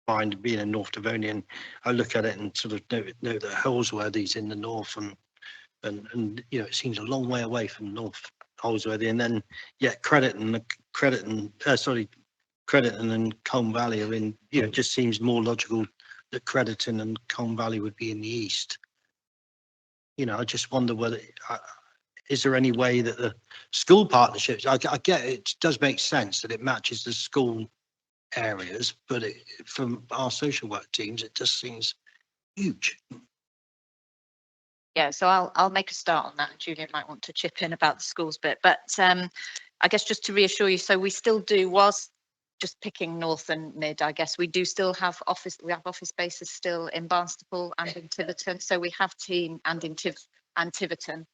mind, being a North Devonian, I look at it and sort of know that Holsworthy's in the north, and you know, it seems a long way away from North Holsworthy, and then yet Crediton and Colne Valley are in, you know, it just seems more logical that Crediton and Colne Valley would be in the east. You know, I just wonder whether, is there any way that the school partnerships, I get it does make sense that it matches the school areas, but from our social work teams, it just seems huge. Yeah, so I'll make a start on that. Julian might want to chip in about the schools bit, but I guess just to reassure you, so we still do, whilst just picking north and mid, I guess we do still have office spaces still in Barnstaple and in Tiverton. So we have team and in Tiverton.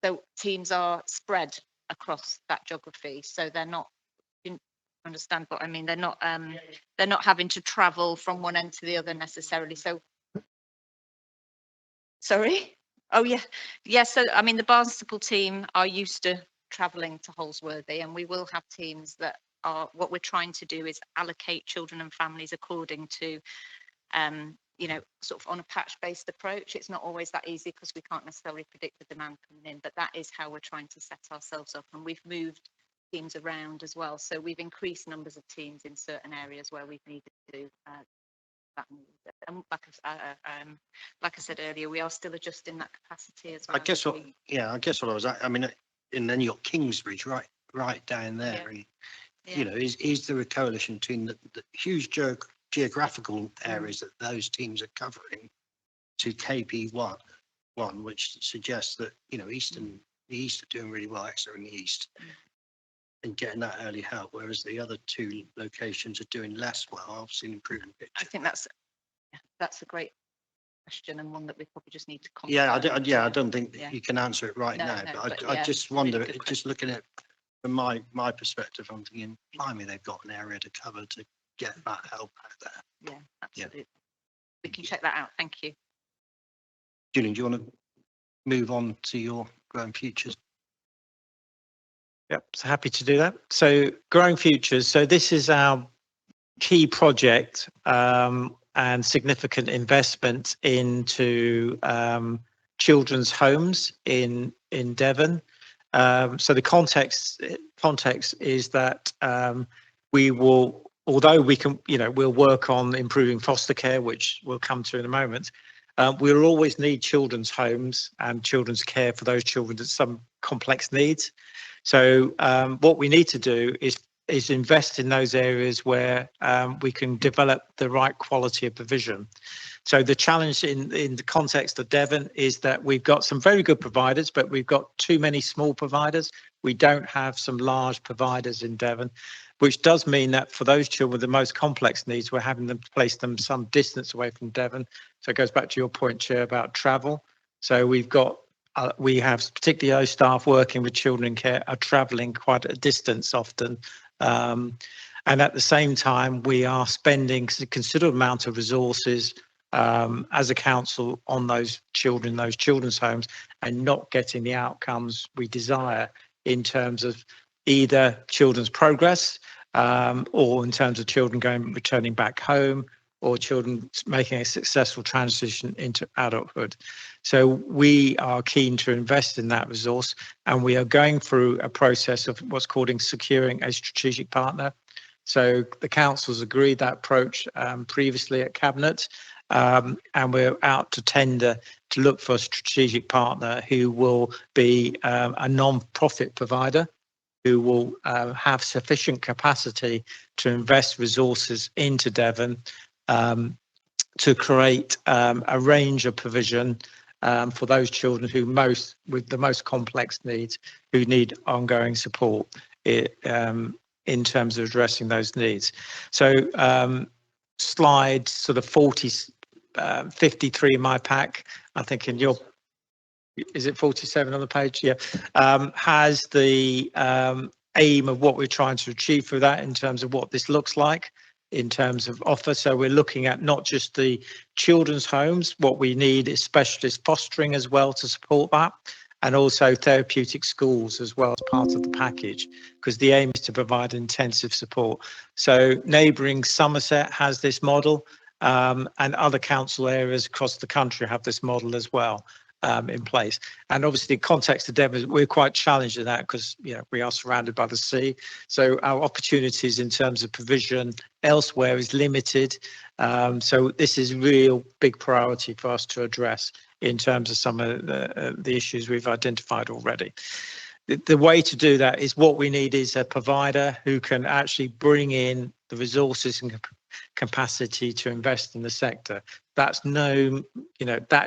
So teams are spread across that geography. So they're not, you understand what I mean? They're not having to travel from one end to the other necessarily. So, sorry? Oh yeah. Yeah, so I mean, the Barnstaple team are used to travelling to Holsworthy, and we will have teams that are, what we're trying to do is allocate children and families according to, you know, sort of on a patch-based approach. It's not always that easy because we can't necessarily predict the demand coming in, but that is how we're trying to set ourselves up. And we've moved teams around as well. So we've increased numbers of teams in certain areas where we've needed to that move. And like I said earlier, we are still adjusting that capacity as well. I guess what I was at, I mean, and then you got Kingsbridge right down there. Yeah. And, you know, is there a coalition between the huge geographical areas that those teams are covering to KP1, which suggests that, you know, the east are doing really well, Exeter in the east, and getting that early help, whereas the other two locations are doing less well. I've seen improvement. I think that's a great question, and one that we probably just need to confirm. I don't think you can answer it right now, but I just wonder, really just looking at from my perspective, I'm thinking, blimey, they've got an area to cover to get that help out there. Yeah, absolutely. We can check that out. Thank you. Julian, do you want to move on to your Growing Futures? Yep, so happy to do that. So Growing Futures, so this is our key project and significant investment into children's homes in Devon. So the context is that we will, although we can, you know, we'll work on improving foster care, which we'll come to in a moment. We'll always need children's homes and children's care for those children with some complex needs. So what we need to do is invest in those areas where we can develop the right quality of provision. So the challenge in the context of Devon is that we've got some very good providers, but we've got too many small providers. We don't have some large providers in Devon, which does mean that for those children with the most complex needs, we're having them place them some distance away from Devon. So it goes back to your point, Chair, about travel. So we have particularly those staff working with children in care are travelling quite a distance often. And at the same time, we are spending a considerable amount of resources as a council on those children's homes, and not getting the outcomes we desire in terms of either children's progress or in terms of children returning back home, or children making a successful transition into adulthood. So we are keen to invest in that resource, and we are going through a process of what's called securing a strategic partner. So the council's agreed that approach previously at Cabinet, and we're out to tender to look for a strategic partner who will be a non-profit provider, who will have sufficient capacity to invest resources into Devon to create a range of provision for those children with the most complex needs, who need ongoing support in terms of addressing those needs. So slide sort of 40 53 in my pack, I think in your, is it 47 on the page? Yeah. Has the aim of what we're trying to achieve for that in terms of what this looks like in terms of offer. So we're looking at not just the children's homes, what we need is specialist fostering as well to support that, and also therapeutic schools as well as part of the package, because the aim is to provide intensive support. So neighbouring Somerset has this model, and other council areas across the country have this model as well. In place, and obviously, in context of Devon, we're quite challenged in that because we are surrounded by the sea, so our opportunities in terms of provision elsewhere is limited. So this is a real big priority for us to address in terms of some of the issues we've identified already. The way to do that is what we need is a provider who can actually bring in the resources and capacity to invest in the sector. That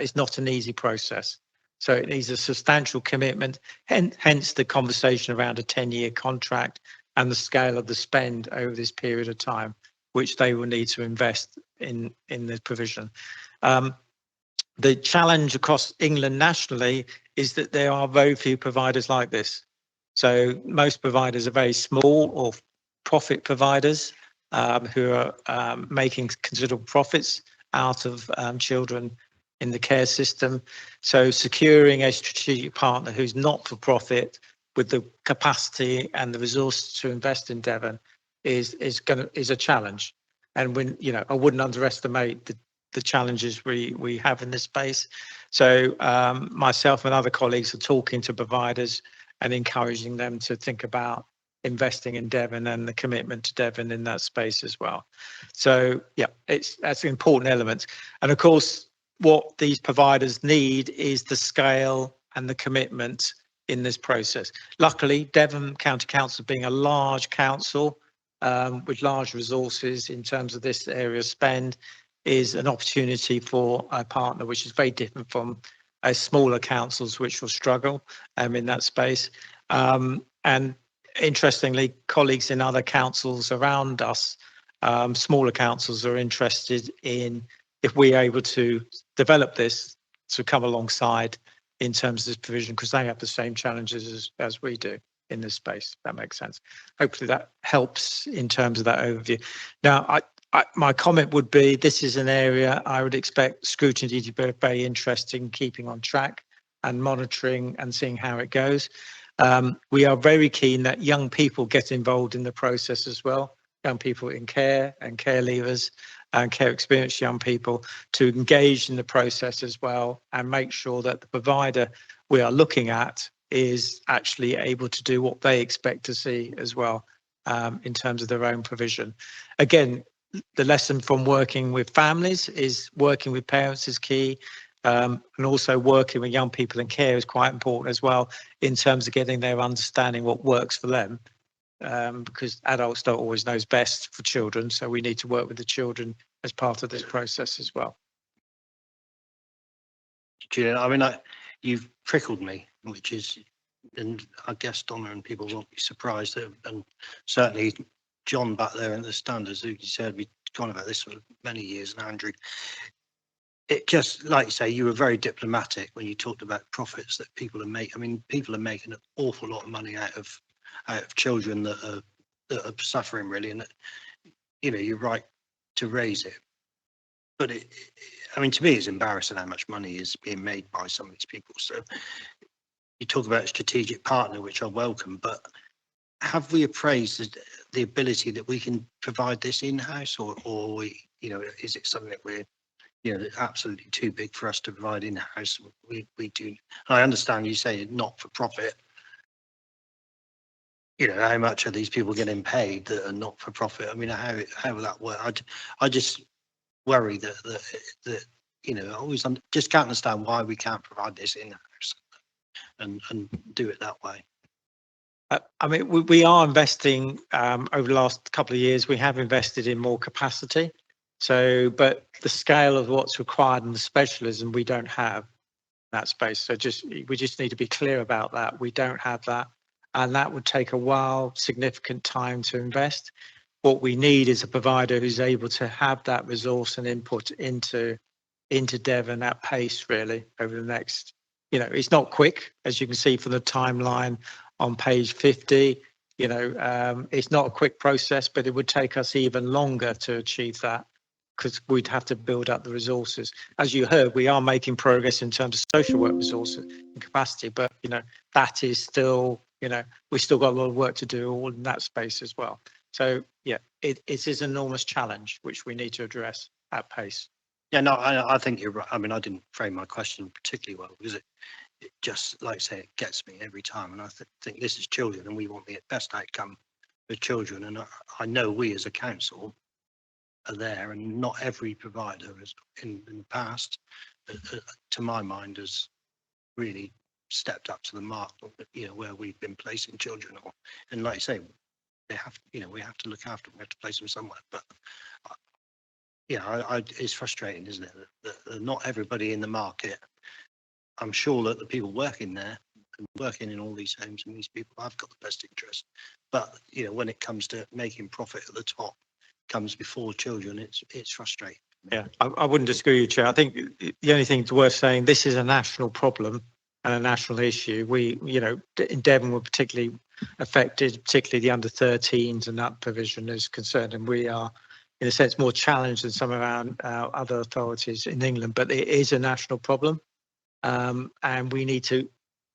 is not an easy process. So it needs a substantial commitment, hence the conversation around a 10-year contract and the scale of the spend over this period of time, which they will need to invest in the provision. The challenge across England nationally is that there are very few providers like this. So most providers are very small or profit providers who are making considerable profits out of children in the care system. So securing a strategic partner who's not for profit with the capacity and the resources to invest in Devon is a challenge. And when I wouldn't underestimate the challenges we have in this space. So myself and other colleagues are talking to providers and encouraging them to think about investing in Devon and the commitment to Devon in that space as well. So yeah, that's an important element. And of course, what these providers need is the scale and the commitment in this process. Luckily, Devon County Council being a large council with large resources in terms of this area of spend is an opportunity for a partner which is very different from smaller councils which will struggle in that space. And interestingly, colleagues in other councils around us, smaller councils, are interested in, if we're able to develop this, to come alongside in terms of this provision, because they have the same challenges as we do in this space. That makes sense. Hopefully that helps in terms of that overview. Now, my comment would be, this is an area I would expect Scrutiny to be very interested in keeping on track and monitoring and seeing how it goes. We are very keen that young people get involved in the process as well, young people in care and care leavers and care experienced young people, to engage in the process as well and make sure that the provider we are looking at is actually able to do what they expect to see as well in terms of their own provision. Again, the lesson from working with families is working with parents is key, and also working with young people in care is quite important as well in terms of getting their understanding what works for them, because adults don't always know best for children, so we need to work with the children as part of this process as well. Julian, I mean, you've prickled me, which is, and I guess Donna and people won't be surprised, and certainly John back there in the stand, as you said, we've gone about this for many years, and Andrew, it just, like you say, you were very diplomatic when you talked about profits that people are making. I mean, people are making an awful lot of money out of children that are suffering, really, and you're right to raise it. But I mean, to me, it's embarrassing how much money is being made by some of these people. So you talk about a strategic partner, which I welcome, but have we appraised the ability that we can provide this in-house, or is it something that we're, absolutely too big for us to provide in-house? We do. I understand you say not for profit. How much are these people getting paid that are not for profit? I mean, how will that work? I just worry that I always just can't understand why we can't provide this in-house and do it that way. I mean, we are investing over the last couple of years. We have invested in more capacity. So, but the scale of what's required and the specialism we don't have in that space. So we just need to be clear about that. We don't have that, and that would take a while, significant time to invest. What we need is a provider who's able to have that resource and input into into Devon at pace really over the next, it's not quick, as you can see from the timeline on page 50. It's not a quick process, but it would take us even longer to achieve that because we'd have to build up the resources. As you heard, we are making progress in terms of social work resources and capacity, but that is still, we've still got a lot of work to do all in that space as well. So yeah, it is an enormous challenge which we need to address at pace. Yeah, no, I think you're right. I mean, I didn't frame my question particularly well because it just, like I say, it gets me every time. And I think this is children and we want the best outcome for children. And I know we as a council are there, and not every provider has in the past, to my mind, has really stepped up to the mark, where we've been placing children. And like I say, they have, we have to look after them, we have to place them somewhere. But it's frustrating, isn't it, that not everybody in the market. I'm sure that the people working there and working in all these homes and these people have got the best interest. But when it comes to making profit at the top, comes before children, it's frustrating. Yeah, I wouldn't disagree with you, Chair. I think the only thing worth saying, this is a national problem and a national issue. We, in Devon, were particularly affected, particularly the under 13s and that provision is concerned, and we are, in a sense, more challenged than some of our other authorities in England. But it is a national problem, and we need to.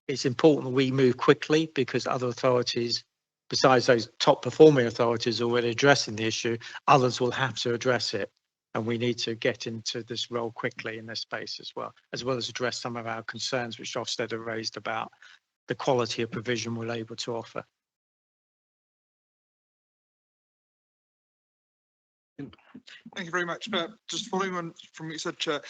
It's important that we move quickly because other authorities, besides those top performing authorities already addressing the issue, others will have to address it. And we need to get into this role quickly in this space as well as address some of our concerns which Ofsted have raised about the quality of provision we're able to offer. Thank you very much. Just following on from what you said, Chair,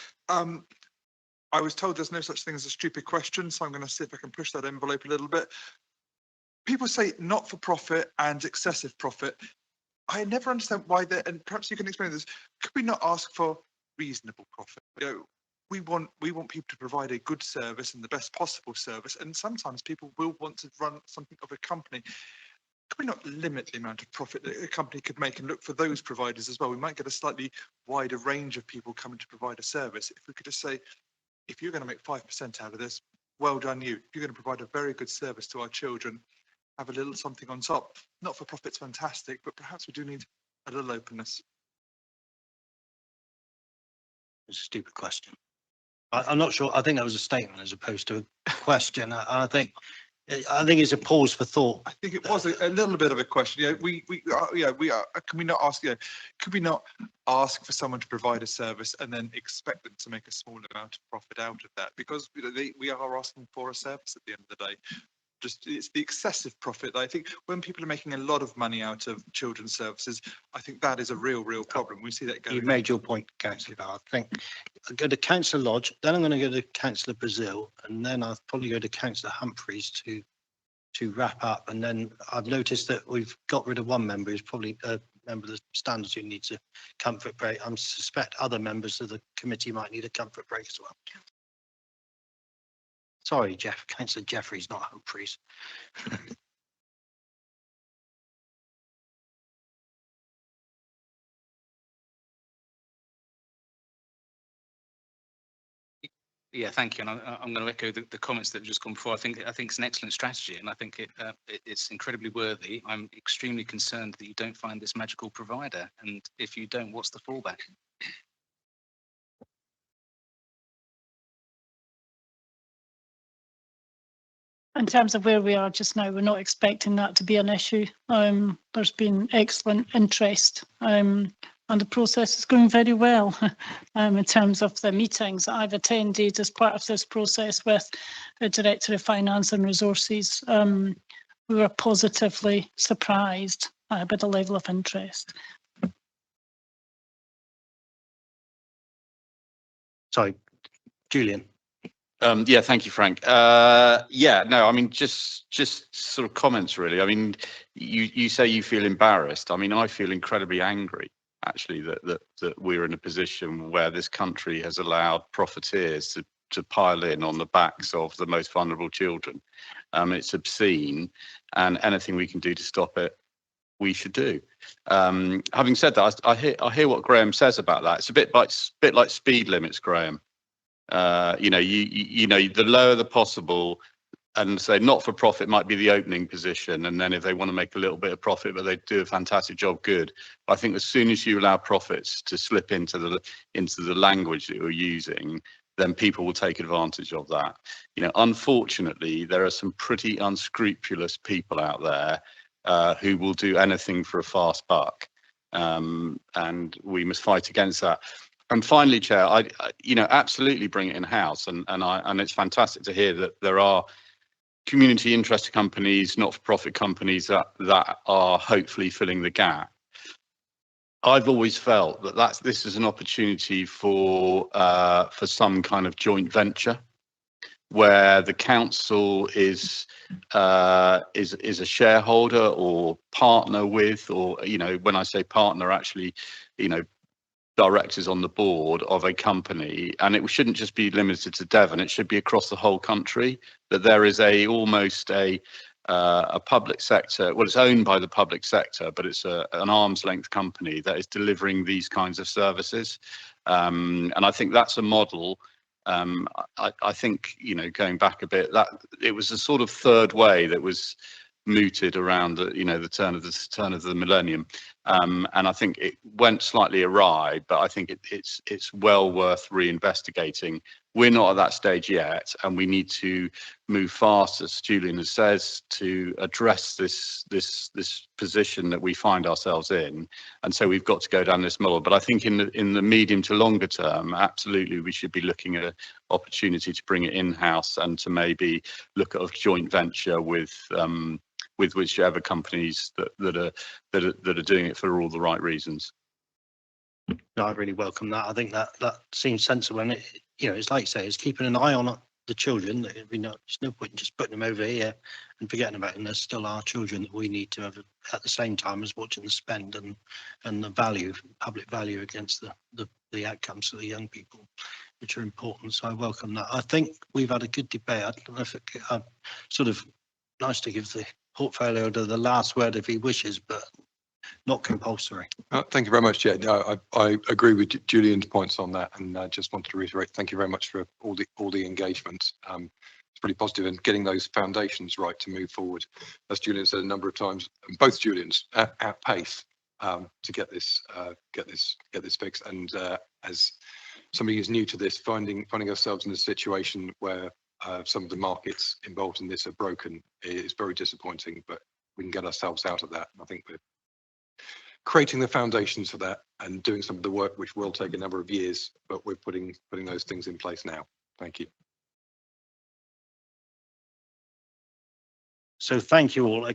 I was told there's no such thing as a stupid question, so I'm going to see if I can push that envelope a little bit. People say not for profit and excessive profit. I never understand why that, and perhaps you can explain this. Could we not ask for reasonable profit? We want people to provide a good service and the best possible service, and sometimes people will want to run something of a company. Could we not limit the amount of profit that a company could make and look for those providers as well? We might get a slightly wider range of people coming to provide a service. If we could just say, if you're going to make 5% out of this, well done you. If you're going to provide a very good service to our children, have a little something on top. Not for profit's fantastic, but perhaps we do need a little openness. It's a stupid question. I'm not sure. I think that was a statement as opposed to a question. I think it's a pause for thought. I think it was a little bit of a question. Can we not ask? Could we not ask for someone to provide a service and then expect them to make a small amount of profit out of that? Because we are asking for a service at the end of the day. Just it's the excessive profit. I think when people are making a lot of money out of children's services, I think that is a real problem. We see that going. You've made your point, Councillor. I think I'll go to Councillor Lodge, then I'm going to go to Councillor Brazil, and then I'll probably go to Councillor Humphreys to wrap up. And then I've noticed that we've got rid of one member who's probably a member of the standards who needs a comfort break. I suspect other members of the committee might need a comfort break as well. Sorry, Councillor Jeffreys, not Humphreys. Yeah, thank you. And I'm going to echo the comments that have just gone before. I think it's an excellent strategy, and I think it's incredibly worthy. I'm extremely concerned that you don't find this magical provider, and if you don't, what's the fallback? In terms of where we are just now, we're not expecting that to be an issue. There's been excellent interest, and the process is going very well. In terms of the meetings that I've attended as part of this process with the Director of Finance and Resources, we were positively surprised by the level of interest. Sorry, Julian. Yeah, thank you, Frank. Yeah, no, I mean, just sort of comments, really. I mean, you say you feel embarrassed. I mean, I feel incredibly angry, actually, that we're in a position where this country has allowed profiteers to pile in on the backs of the most vulnerable children. It's obscene, and anything we can do to stop it, we should do. Having said that, I hear what Graham says about that. It's a bit like speed limits, Graham. You know, you know, the lower the possible, and say not for profit might be the opening position, and then if they want to make a little bit of profit but they do a fantastic job, good. But I think as soon as you allow profits to slip into the language that you're using, then people will take advantage of that. You know, unfortunately, there are some pretty unscrupulous people out there who will do anything for a fast buck, and we must fight against that. And finally, Chair, I you know, absolutely bring it in house, and it's fantastic to hear that there are community interest companies, not-for-profit companies that are hopefully filling the gap. I've always felt that this is an opportunity for some kind of joint venture where the council is a shareholder or partner with, or, you know, when I say partner, actually, you know, directors on the board of a company, and it shouldn't just be limited to Devon, it should be across the whole country, that there is almost a public sector, well, it's owned by the public sector, but it's an arm's length company that is delivering these kinds of services. And I think that's a model. I think, you know, going back a bit, that it was a sort of third way that was mooted around the turn of the millennium, and I think it went slightly awry, but I think it's well worth reinvestigating. We're not at that stage yet, and we need to move fast, as Julian says, to address this position that we find ourselves in, and so we've got to go down this model. But I think in the medium to longer term, absolutely we should be looking at an opportunity to bring it in-house and to maybe look at a joint venture with whichever companies that are doing it for all the right reasons. No, I really welcome that. I think that seems sensible, and it's like you say, it's keeping an eye on the children. There's no point in just putting them over here and forgetting about them. There's still our children that we need to have at the same time as watching the spend and the value, public value against the outcomes for the young people, which are important. So I welcome that. I think we've had a good debate. I don't know if sort of nice to give the portfolio to the last word if he wishes, but not compulsory. Thank you very much, Chair. I agree with Julian's points on that, and I just wanted to reiterate, thank you very much for all the engagement. It's pretty positive, and getting those foundations right to move forward, as Julian said a number of times, and both Julians at pace to get this fixed. And as somebody who's new to this, finding ourselves in a situation where some of the markets involved in this are broken is very disappointing, but we can get ourselves out of that. I think we're creating the foundations for that and doing some of the work, which will take a number of years, but we're putting those things in place now. Thank you. So thank you all.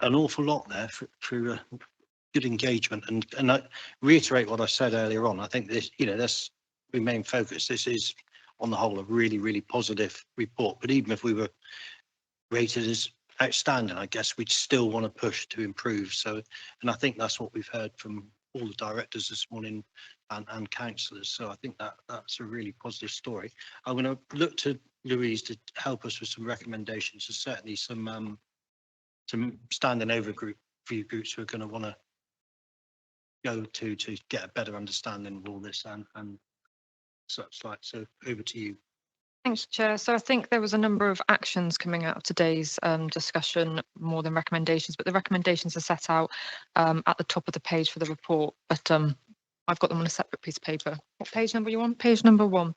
An awful lot there for good engagement, and I reiterate what I said earlier on. I think this, that's the main focus. This is on the whole a really, really positive report, but even if we were rated as outstanding, I guess we'd still want to push to improve. So, and I think that's what we've heard from all the directors this morning and councillors. So I think that's a really positive story. I'm going to look to Louise to help us with some recommendations. There's certainly some standing over view groups who are going to want to go to get a better understanding of all this and such like. So over to you. Thanks, Chair. So I think there was a number of actions coming out of today's discussion, more than recommendations, but the recommendations are set out at the top of the page for the report, but I've got them on a separate piece of paper. What page number you on? Page number 1.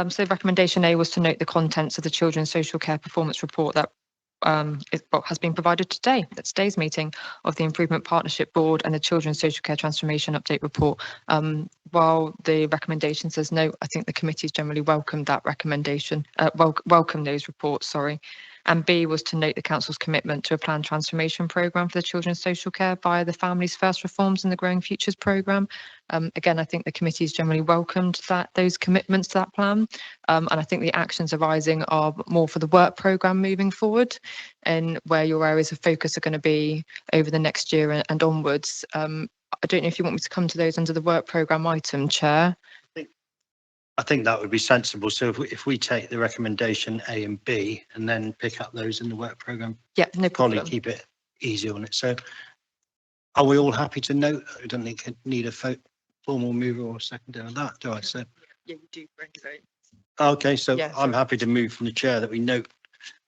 So recommendation A was to note the contents of the Children's Social Care Performance Report that has been provided today at today's meeting of the Improvement Partnership Board and the Children's Social Care Transformation Update Report. While the recommendation says no, I think the committee's generally welcomed that recommendation, welcome those reports, sorry. And B was to note the council's commitment to a planned transformation programme for the children's social care via the Families First reforms and the Growing Futures programme. Again, I think the committee's generally welcomed those commitments to that plan. And I think the actions arising are more for the work programme moving forward, and where your areas of focus are going to be over the next year and onwards. I don't know if you want me to come to those under the work programme item, Chair. I think that would be sensible. So if we take the recommendation A and B and then pick up those in the work programme, yeah, no problem. Probably keep it easy on it. So Are we all happy to note? I don't think I need a formal mover or seconder on that, do I? So, Yeah, you do bring vote. okay, so Yeah, I'm sure. happy to move from the chair that we note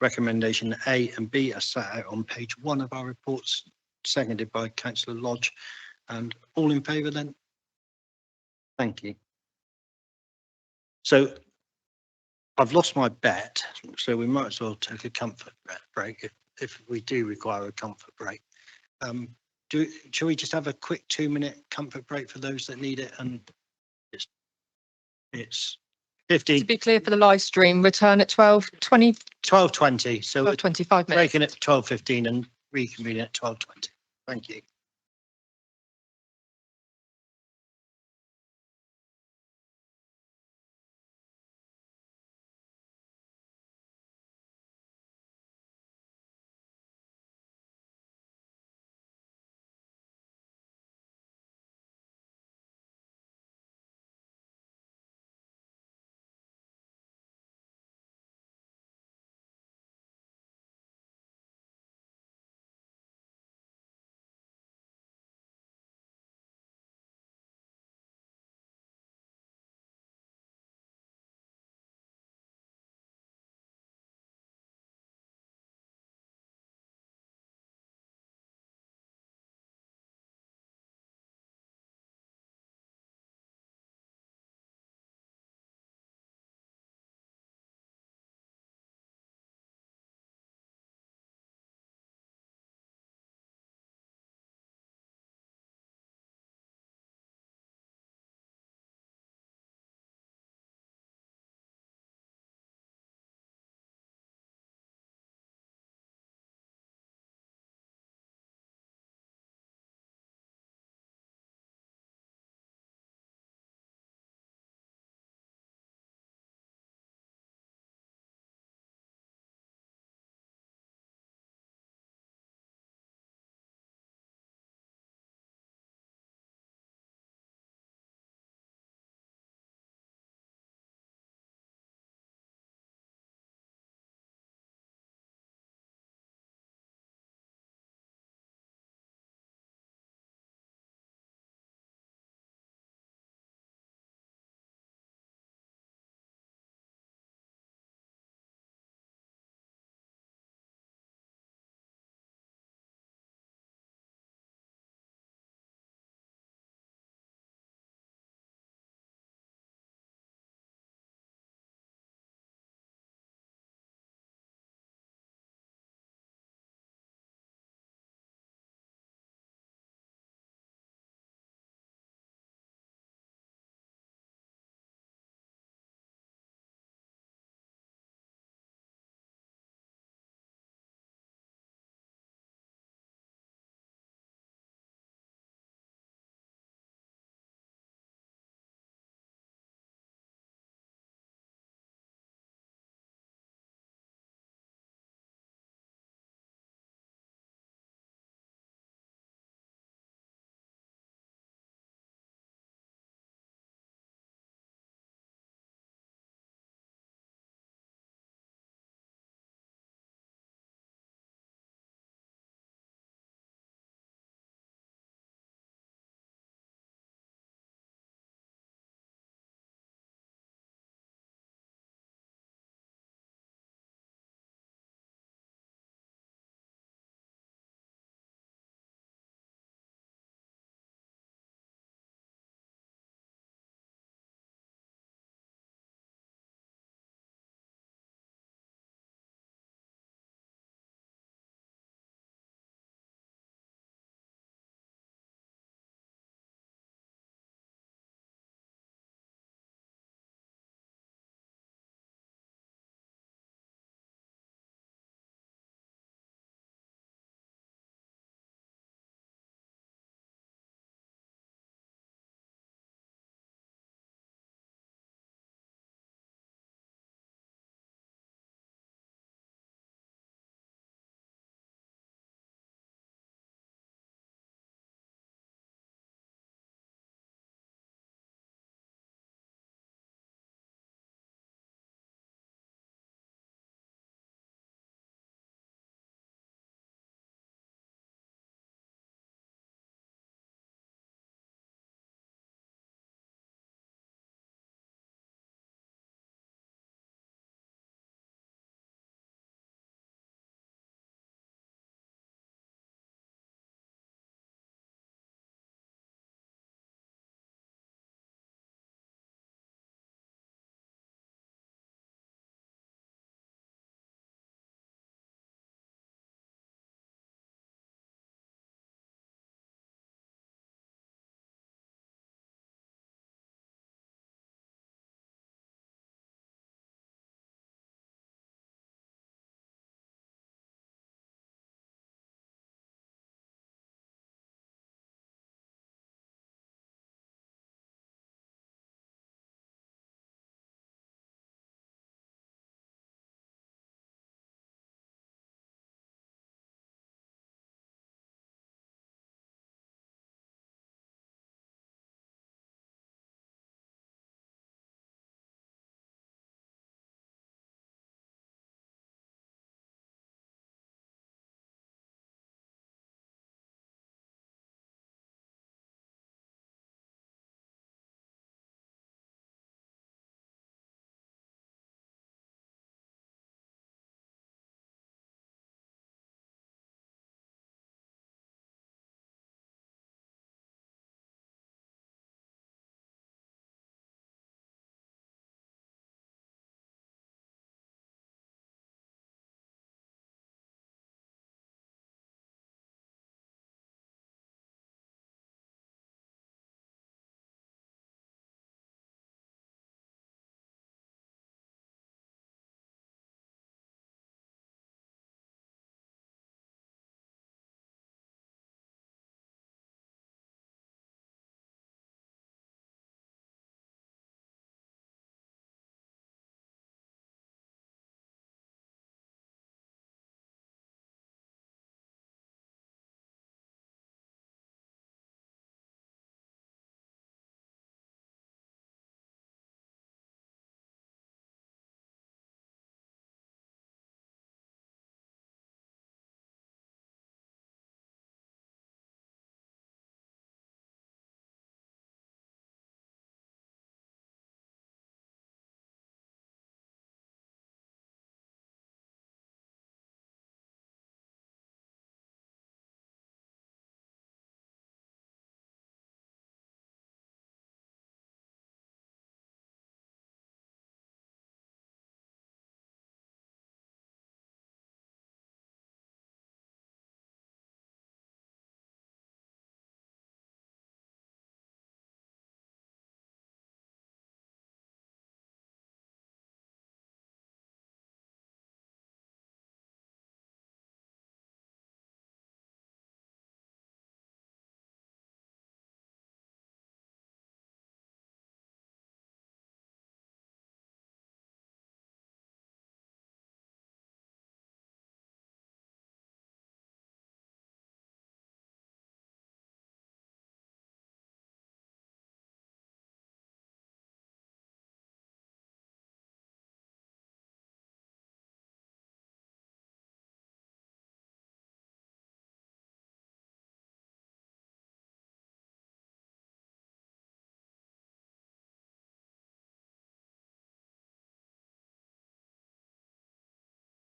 recommendation A and B are set out on page 1 of our reports, seconded by councillor Lodge. And all in favour then? Thank you. So I've lost my bet, so we might as well take a comfort break if we do require a comfort break. Shall we just have a quick 2-minute comfort break for those that need it? And it's 15. To be clear for the live stream, return at 12:20. 12:20. So 12:25 minutes. breaking at 12:15 and reconvening at 12:20. Thank you.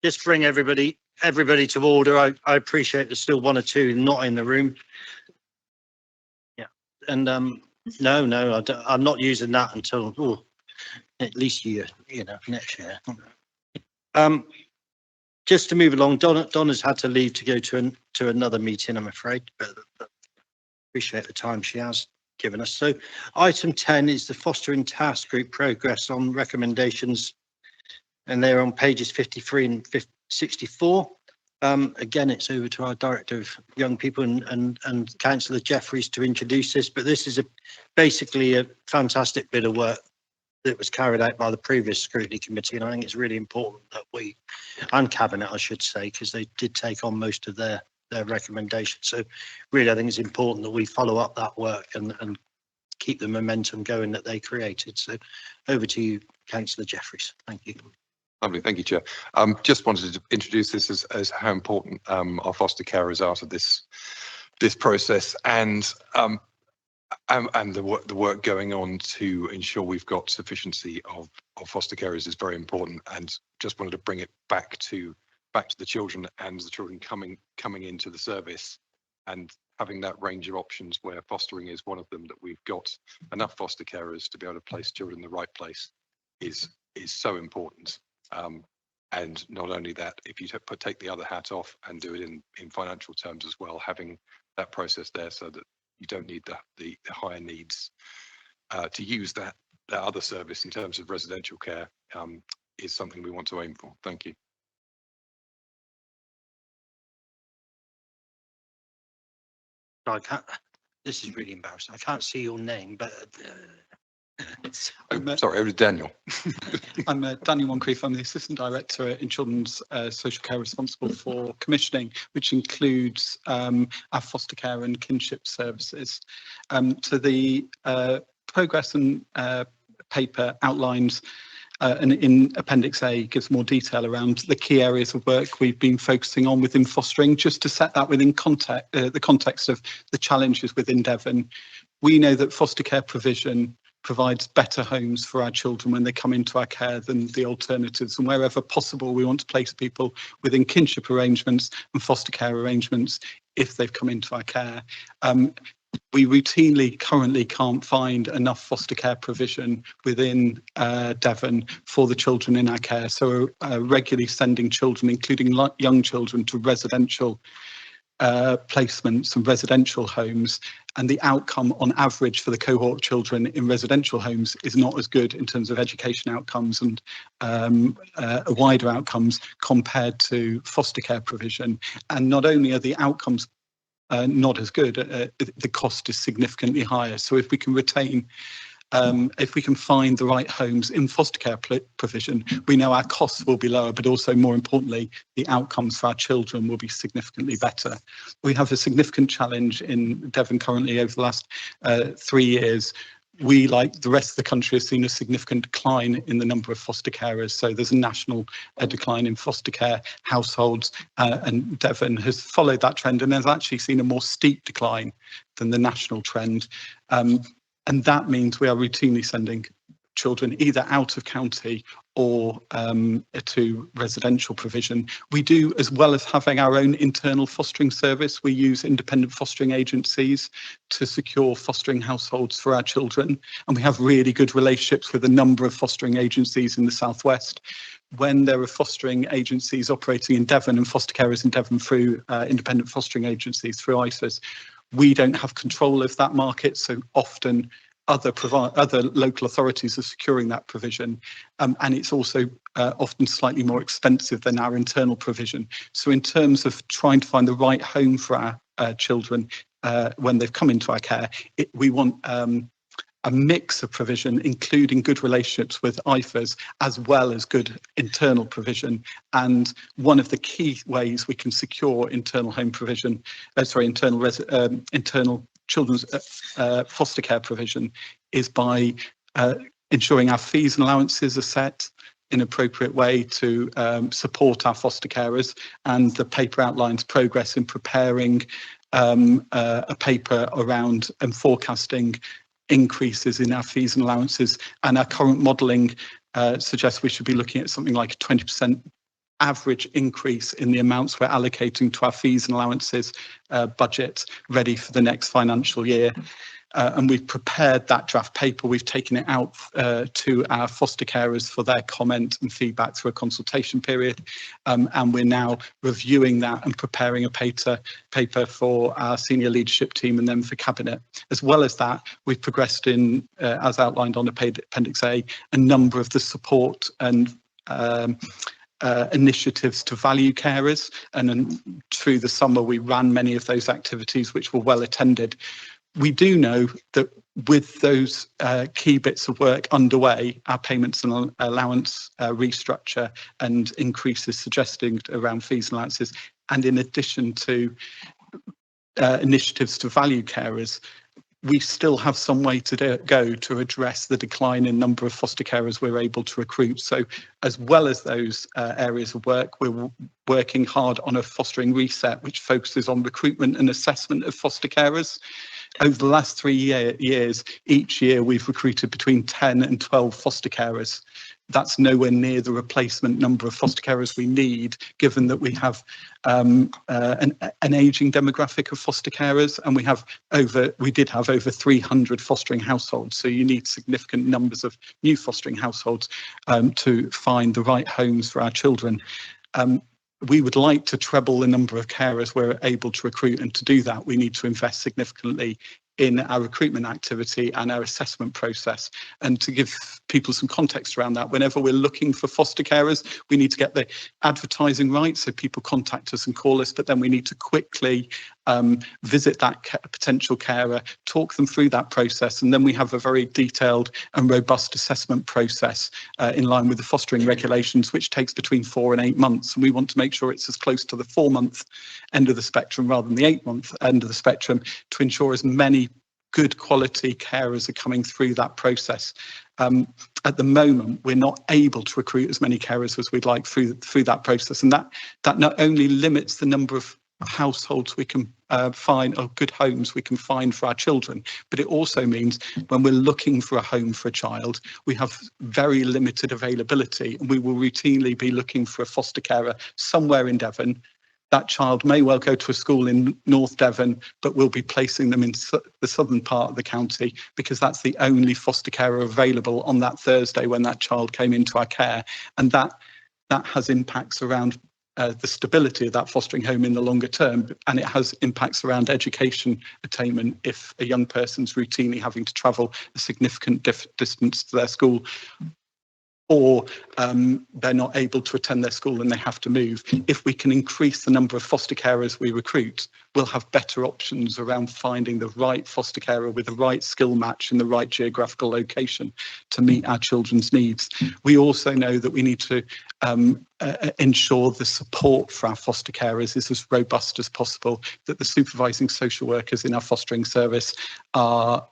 just bring everybody to order. I appreciate there's still one or two not in the room. Yeah, and no, I'm not using that until at least next year. Just to move along, Donna's had to leave to go to another meeting, I'm afraid, but appreciate the time she has given us. So item 10 is the Fostering Task Group progress on recommendations, and they're on pages 53 and 64. Again, it's over to our Director of Young People and Councillor Jeffries to introduce this, but this is basically a fantastic bit of work that was carried out by the previous Scrutiny Committee, and I think it's really important that we, and Cabinet I should say, because they did take on most of their recommendations. So really I think it's important that we follow up that work and keep the momentum going that they created. So over to you, Councillor Jeffries. Thank you. Lovely, thank you, Chair. Just wanted to introduce this as how important our foster carers are to this process, and the work going on to ensure we've got sufficiency of foster carers is very important. And just wanted to bring it back to the children and the children coming into the service, and having that range of options where fostering is one of them, that we've got enough foster carers to be able to place children in the right place is so important. And not only that, if you take the other hat off and do it in financial terms as well, having that process there so that you don't need the higher needs to use that other service in terms of residential care is something we want to aim for. Thank you. I can't, this is really embarrassing. I can't see your name, but Sorry, it was Daniel. I'm Daniel Moncrief. I'm the Assistant Director in Children's Social Care, responsible for commissioning, which includes our foster care and kinship services. So the progress and paper outlines and in Appendix A gives more detail around the key areas of work we've been focusing on within fostering. Just to set that within the context of the challenges within Devon, we know that foster care provision provides better homes for our children when they come into our care than the alternatives, and wherever possible we want to place people within kinship arrangements and foster care arrangements if they've come into our care. We routinely currently can't find enough foster care provision within Devon for the children in our care, so regularly sending children, including young children, to residential placements and residential homes, and the outcome on average for the cohort of children in residential homes is not as good in terms of education outcomes and wider outcomes compared to foster care provision. And not only are the outcomes not as good, the cost is significantly higher. So if we can retain if we can find the right homes in foster care provision, we know our costs will be lower, but also more importantly, the outcomes for our children will be significantly better. We have a significant challenge in Devon currently over the last 3 years. We, like the rest of the country, have seen a significant decline in the number of foster carers. So there's a national decline in foster care households, and Devon has followed that trend and has actually seen a more steep decline than the national trend. And that means we are routinely sending children either out of county or to residential provision. We do, as well as having our own internal fostering service, we use independent fostering agencies to secure fostering households for our children. And we have really good relationships with a number of fostering agencies in the Southwest. When there are fostering agencies operating in Devon and foster carers in Devon through independent fostering agencies, through ISAs, we don't have control of that market, so often other local authorities are securing that provision, and it's also often slightly more expensive than our internal provision. So in terms of trying to find the right home for our children when they've come into our care, we want a mix of provision, including good relationships with IFAs, as well as good internal provision. And one of the key ways we can secure internal home provision, internal children's foster care provision, is by ensuring our fees and allowances are set in an appropriate way to support our foster carers. And the paper outlines progress in preparing a paper around and forecasting increases in our fees and allowances, and our current modelling suggests we should be looking at something like a 20% average increase in the amounts we're allocating to our fees and allowances budget ready for the next financial year. And we've prepared that draft paper. We've taken it out to our foster carers for their comment and feedback through a consultation period. And we're now reviewing that and preparing a paper for our senior leadership team and then for Cabinet. As well as that, we've progressed in, as outlined on Appendix A, a number of the support and initiatives to value carers. And then through the summer, we ran many of those activities which were well attended. We do know that with those key bits of work underway, our payments and allowance restructure and increases suggesting around fees and allowances, and in addition to initiatives to value carers, we still have some way to go to address the decline in number of foster carers we're able to recruit. So as well as those areas of work, we're working hard on a fostering reset, which focuses on recruitment and assessment of foster carers. Over the last 3 years, each year we've recruited between 10 and 12 foster carers. That's nowhere near the replacement number of foster carers we need, given that we have an ageing demographic of foster carers, and we did have over 300 fostering households. So you need significant numbers of new fostering households to find the right homes for our children. We would like to treble the number of carers we're able to recruit, and to do that we need to invest significantly in our recruitment activity and our assessment process. And to give people some context around that, whenever we're looking for foster carers, we need to get the advertising right, so people contact us and call us, but then we need to quickly visit that potential carer, talk them through that process, and then we have a very detailed and robust assessment process in line with the fostering regulations, which takes between 4 and 8 months. And we want to make sure it's as close to the 4-month end of the spectrum rather than the 8-month end of the spectrum, to ensure as many good quality carers are coming through that process. At the moment, we're not able to recruit as many carers as we'd like through that process, and that not only limits the number of households we can find, or good homes we can find for our children, but it also means when we're looking for a home for a child, we have very limited availability, and we will routinely be looking for a foster carer somewhere in Devon. That child may well go to a school in North Devon, but we'll be placing them in the southern part of the county because that's the only foster carer available on that Thursday when that child came into our care. And that has impacts around the stability of that fostering home in the longer term, and it has impacts around education attainment if a young person's routinely having to travel a significant distance to their school, or they're not able to attend their school and they have to move. If we can increase the number of foster carers we recruit, we'll have better options around finding the right foster carer with the right skill match in the right geographical location to meet our children's needs. We also know that we need to ensure the support for our foster carers is as robust as possible, that the supervising social workers in our fostering service are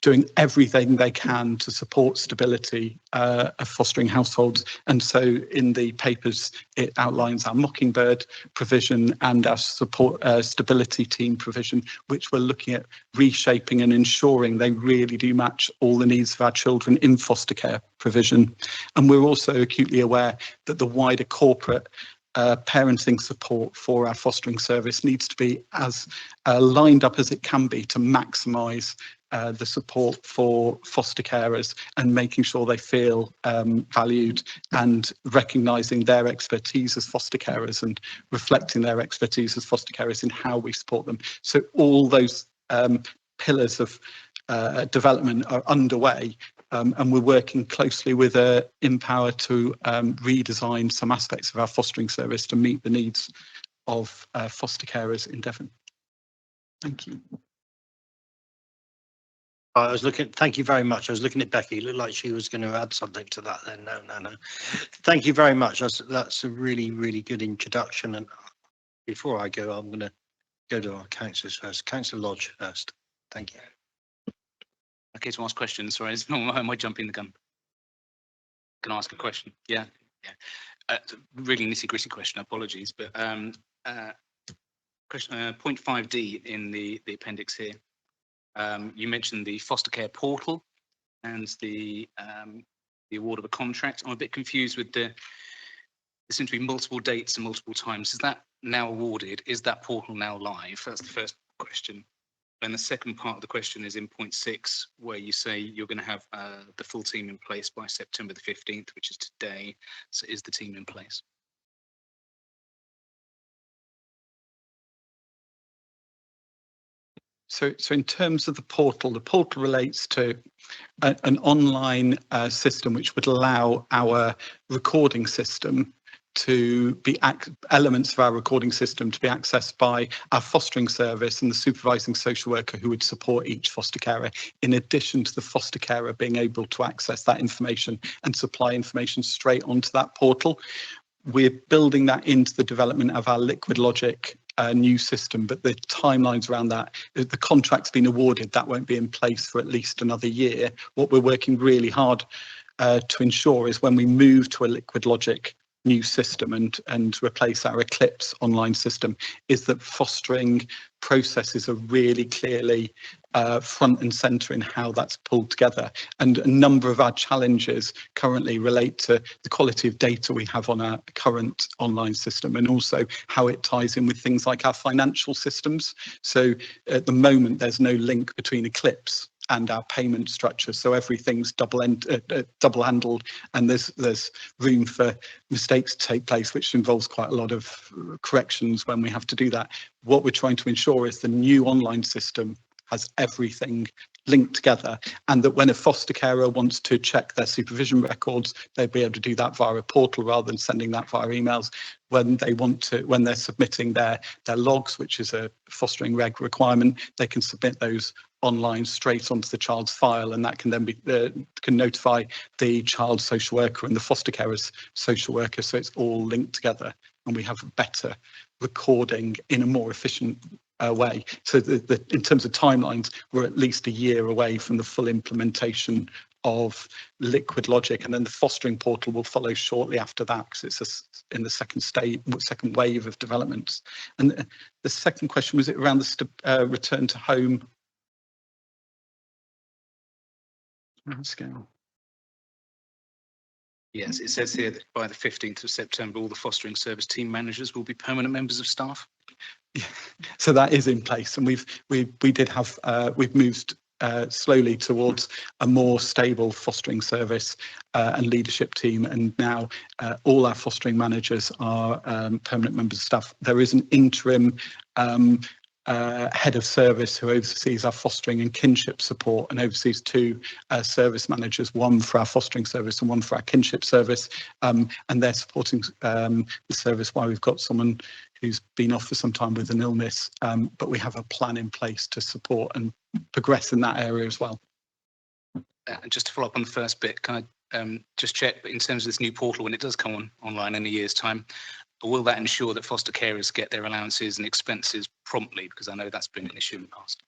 doing everything they can to support stability of fostering households. And so in the papers, it outlines our Mockingbird provision and our support stability team provision, which we're looking at reshaping and ensuring they really do match all the needs of our children in foster care provision. And we're also acutely aware that the wider corporate parenting support for our fostering service needs to be as lined up as it can be to maximise the support for foster carers and making sure they feel valued, and recognising their expertise as foster carers and reflecting their expertise as foster carers in how we support them. So all those pillars of development are underway, and we're working closely with Empower to redesign some aspects of our fostering service to meet the needs of foster carers in Devon. Thank you. Thank you very much. I was looking at Becky. It looked like she was going to add something to that then. No. Thank you very much. That's a really, really good introduction. And before I go, I'm going to go to our councillors first. Councillor Lodge first. Thank you. Okay, to ask questions. Sorry, am I jumping the gun? Can I ask a question? Yeah. Really nitty-gritty question. Apologies, but question point 5D in the appendix here. You mentioned the foster care portal and the award of a contract. I'm a bit confused with seems to be multiple dates and multiple times. Is that now awarded? Is that portal now live? That's the first question. And the second part of the question is in point 6, where you say you're going to have the full team in place by September the 15th, which is today. So is the team in place? So in terms of the portal relates to an online system which would allow our recording system to be elements of our recording system to be accessed by our fostering service and the supervising social worker who would support each foster carer, in addition to the foster carer being able to access that information and supply information straight onto that portal. We're building that into the development of our Liquid Logic new system, but the timelines around that, the contract's been awarded, that won't be in place for at least another year. What we're working really hard to ensure is when we move to a Liquid Logic new system and replace our Eclipse online system, is that fostering processes are really clearly front and centre in how that's pulled together. And a number of our challenges currently relate to the quality of data we have on our current online system, and also how it ties in with things like our financial systems. So at the moment, there's no link between Eclipse and our payment structure, so everything's double-handled, and there's room for mistakes to take place, which involves quite a lot of corrections when we have to do that. What we're trying to ensure is the new online system has everything linked together, and that when a foster carer wants to check their supervision records, they'll be able to do that via a portal rather than sending that via emails. When they're submitting their logs, which is a fostering reg requirement, they can submit those online straight onto the child's file, and that can then be can notify the child social worker and the foster carer's social worker, so it's all linked together and we have better recording in a more efficient way. So in terms of timelines, we're at least a year away from the full implementation of Liquid Logic, and then the fostering portal will follow shortly after that, because it's in the second wave of developments. And the second question, was it around the return to home scale? Yes, it says here that by the 15th of September, all the fostering service team managers will be permanent members of staff. Yeah, so that is in place, and we've moved slowly towards a more stable fostering service and leadership team, and now all our fostering managers are permanent members of staff. There is an interim head of service who oversees our fostering and kinship support, and oversees 2 service managers, one for our fostering service and one for our kinship service, and they're supporting the service while we've got someone who's been off for some time with an illness, but we have a plan in place to support and progress in that area as well. And just to follow up on the first bit, can I just check, in terms of this new portal, when it does come online in a year's time, will that ensure that foster carers get their allowances and expenses promptly? Because I know that's been an issue in the past.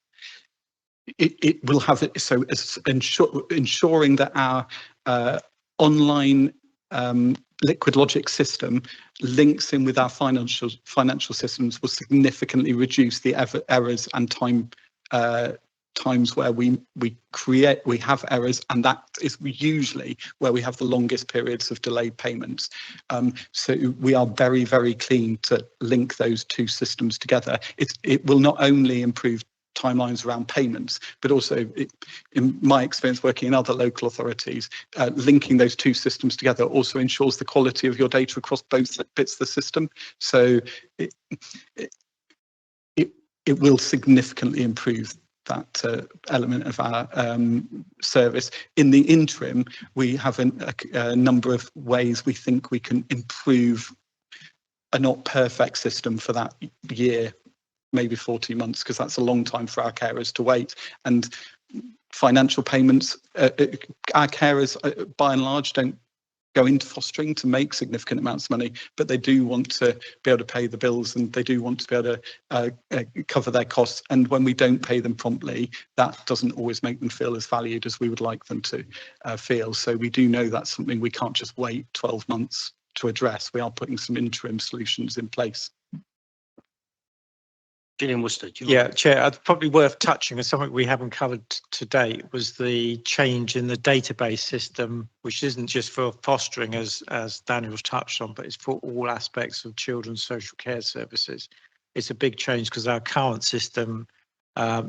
It will have it, so as ensuring that our online Liquid Logic system links in with our financial systems will significantly reduce the errors and times where we have errors, and that is usually where we have the longest periods of delayed payments. So we are very, very keen to link those 2 systems together. It will not only improve timelines around payments, but also, in my experience working in other local authorities, linking those 2 systems together also ensures the quality of your data across both bits of the system. So it will significantly improve that element of our service. In the interim, we have a number of ways we think we can improve a not perfect system for that year, maybe 14 months, because that's a long time for our carers to wait. And financial payments, our carers by and large don't go into fostering to make significant amounts of money, but they do want to be able to pay the bills, and they do want to be able to cover their costs. And when we don't pay them promptly, that doesn't always make them feel as valued as we would like them to feel. So we do know that's something we can't just wait 12 months to address. We are putting some interim solutions in place. Gillian Worcester. Yeah, Chair, it's probably worth touching on something we haven't covered to date was the change in the database system, which isn't just for fostering as Daniel's touched on, but it's for all aspects of children's social care services. It's a big change because our current system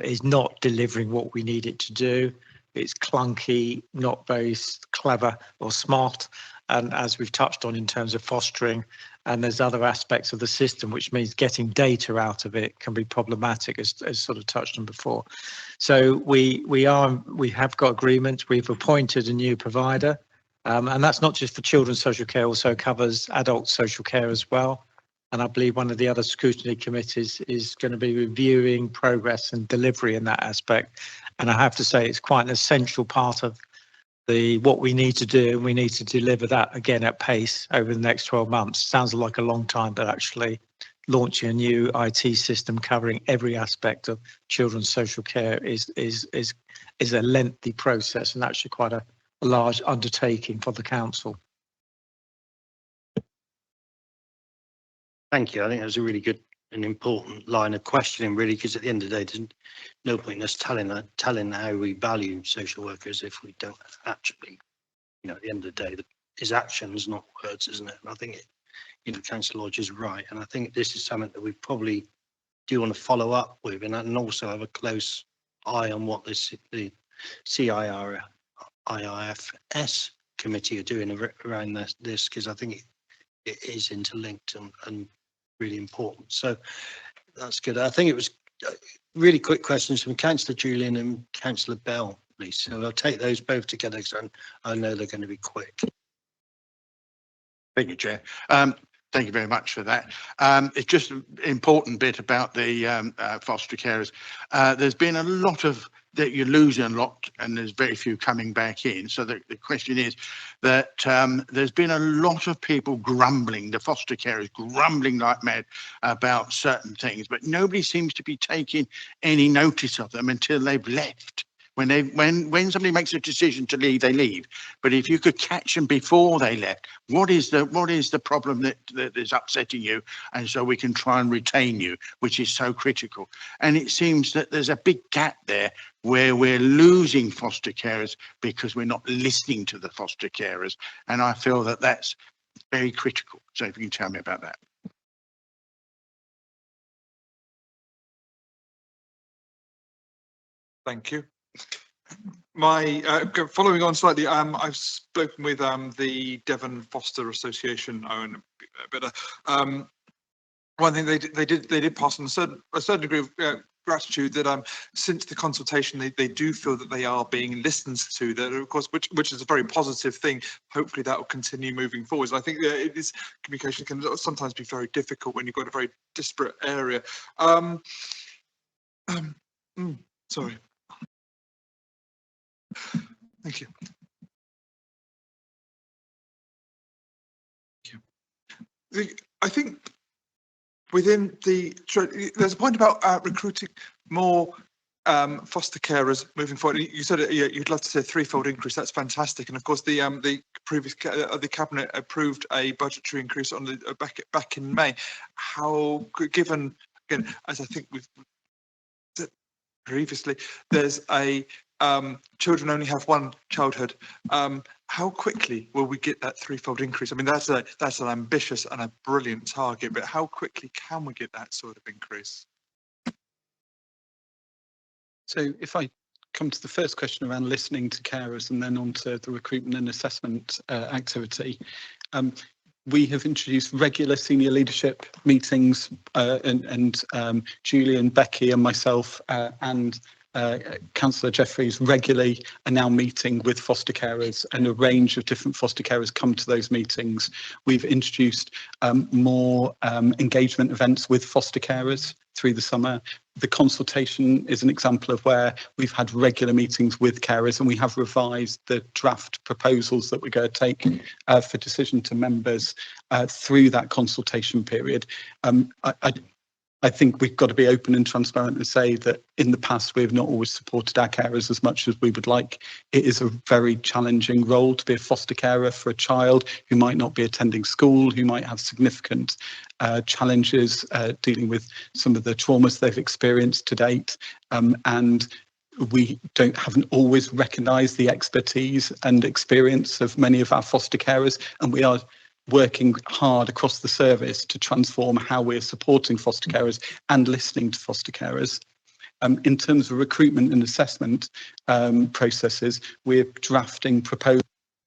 is not delivering what we need it to do. It's clunky, not very clever or smart. And as we've touched on in terms of fostering, and there's other aspects of the system, which means getting data out of it can be problematic, as sort of touched on before. So we have got agreement. We've appointed a new provider, and that's not just for children's social care, also covers adult social care as well. And I believe one of the other scrutiny committees is going to be reviewing progress and delivery in that aspect. And I have to say it's quite an essential part of what we need to do, and we need to deliver that again at pace over the next 12 months. Sounds like a long time, but actually launching a new IT system covering every aspect of children's social care is a lengthy process and actually quite a large undertaking for the council. Thank you. I think that was a really good and important line of questioning, really, because at the end of the day, there's no point in us telling how we value social workers if we don't actually, at the end of the day, it's actions, not words, isn't it? And I think, Councillor Lodge is right. And I think this is something that we probably do want to follow up with and also have a close eye on what the CIRFS committee are doing around this, because I think it is interlinked and really important. So that's good. I think it was really quick questions from Councillor Julian and Councillor Bell, please. So I'll take those both together because I know they're going to be quick. Thank you, Chair. Thank you very much for that. It's just an important bit about the foster carers. There's been a lot of that you're losing a lot, and there's very few coming back in. So the question is that there's been a lot of people grumbling, the foster carers grumbling like mad about certain things, but nobody seems to be taking any notice of them until they've left. When somebody makes a decision to leave, they leave. But if you could catch them before they left, what is the problem that is upsetting you? And so we can try and retain you, which is so critical. And it seems that there's a big gap there where we're losing foster carers because we're not listening to the foster carers. And I feel that that's very critical. So if you can tell me about that. Thank you. Following on slightly, I've spoken with the Devon Foster Association, but one thing they did pass on a certain degree of gratitude that since the consultation they do feel that they are being listened to, that of course which is a very positive thing. Hopefully that will continue moving forwards. I think that communication can sometimes be very difficult when you've got a very disparate area. Sorry. Thank you. I think within there's a point about recruiting more foster carers moving forward. You said you'd love to see a threefold increase. That's fantastic. And of course, the previous the cabinet approved a budgetary increase on the back in May. How, given again, as I think we've said previously, there's a children only have one childhood. How quickly will we get that threefold increase? I mean, that's an ambitious and a brilliant target, but how quickly can we get that sort of increase? So if I come to the first question around listening to carers and then on to the recruitment and assessment activity, we have introduced regular senior leadership meetings and Julie and Becky and myself and Councillor Jeffreys regularly are now meeting with foster carers, and a range of different foster carers come to those meetings. We've introduced more engagement events with foster carers through the summer. The consultation is an example of where we've had regular meetings with carers, and we have revised the draft proposals that we're going to take for decision to members through that consultation period. I think we've got to be open and transparent and say that in the past we've not always supported our carers as much as we would like. It is a very challenging role to be a foster carer for a child who might not be attending school, who might have significant challenges dealing with some of the traumas they've experienced to date, and we haven't always recognised the expertise and experience of many of our foster carers, and we are working hard across the service to transform how we're supporting foster carers and listening to foster carers. In terms of recruitment and assessment processes, we're drafting proposals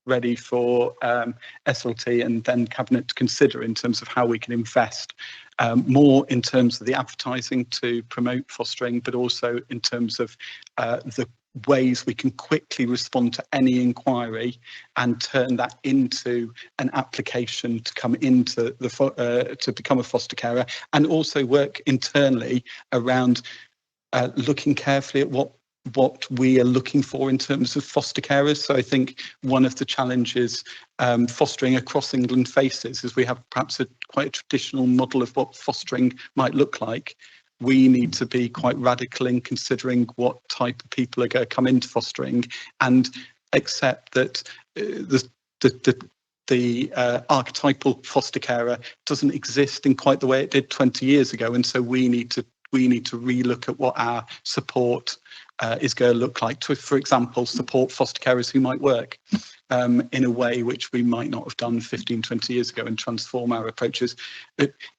ready for SLT and then Cabinet to consider in terms of how we can invest more in terms of the advertising to promote fostering, but also in terms of the ways we can quickly respond to any inquiry and turn that into an application to come into the to become a foster carer, and also work internally around looking carefully at what we are looking for in terms of foster carers. So I think one of the challenges fostering across England faces is we have perhaps quite a traditional model of what fostering might look like. We need to be quite radical in considering what type of people are going to come into fostering, and accept that the archetypal foster carer doesn't exist in quite the way it did 20 years ago. And so we need to relook at what our support is going to look like to, for example, support foster carers who might work in a way which we might not have done 15, 20 years ago, and transform our approaches.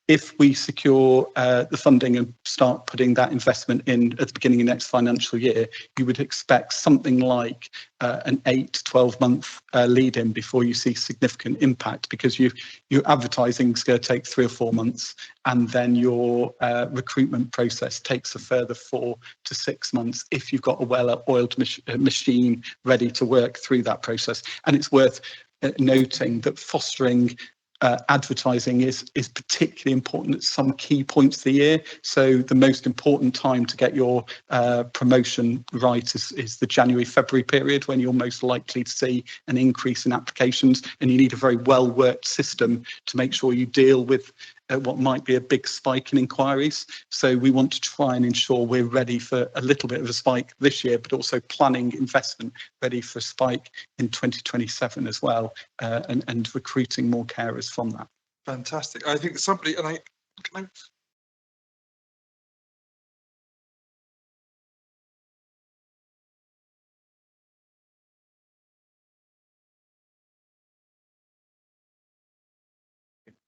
If we secure the funding and start putting that investment in at the beginning of next financial year, you would expect something like an 8 to 12 month lead in before you see significant impact, because your advertising is going to take 3 or 4 months, and then your recruitment process takes a further 4 to 6 months if you've got a well-oiled machine ready to work through that process. And it's worth noting that fostering advertising is particularly important at some key points of the year. So the most important time to get your promotion right is the January-February period, when you're most likely to see an increase in applications, and you need a very well-worked system to make sure you deal with what might be a big spike in inquiries. So we want to try and ensure we're ready for a little bit of a spike this year, but also planning investment ready for a spike in 2027 as well, and recruiting more carers from that. Fantastic. I think somebody, and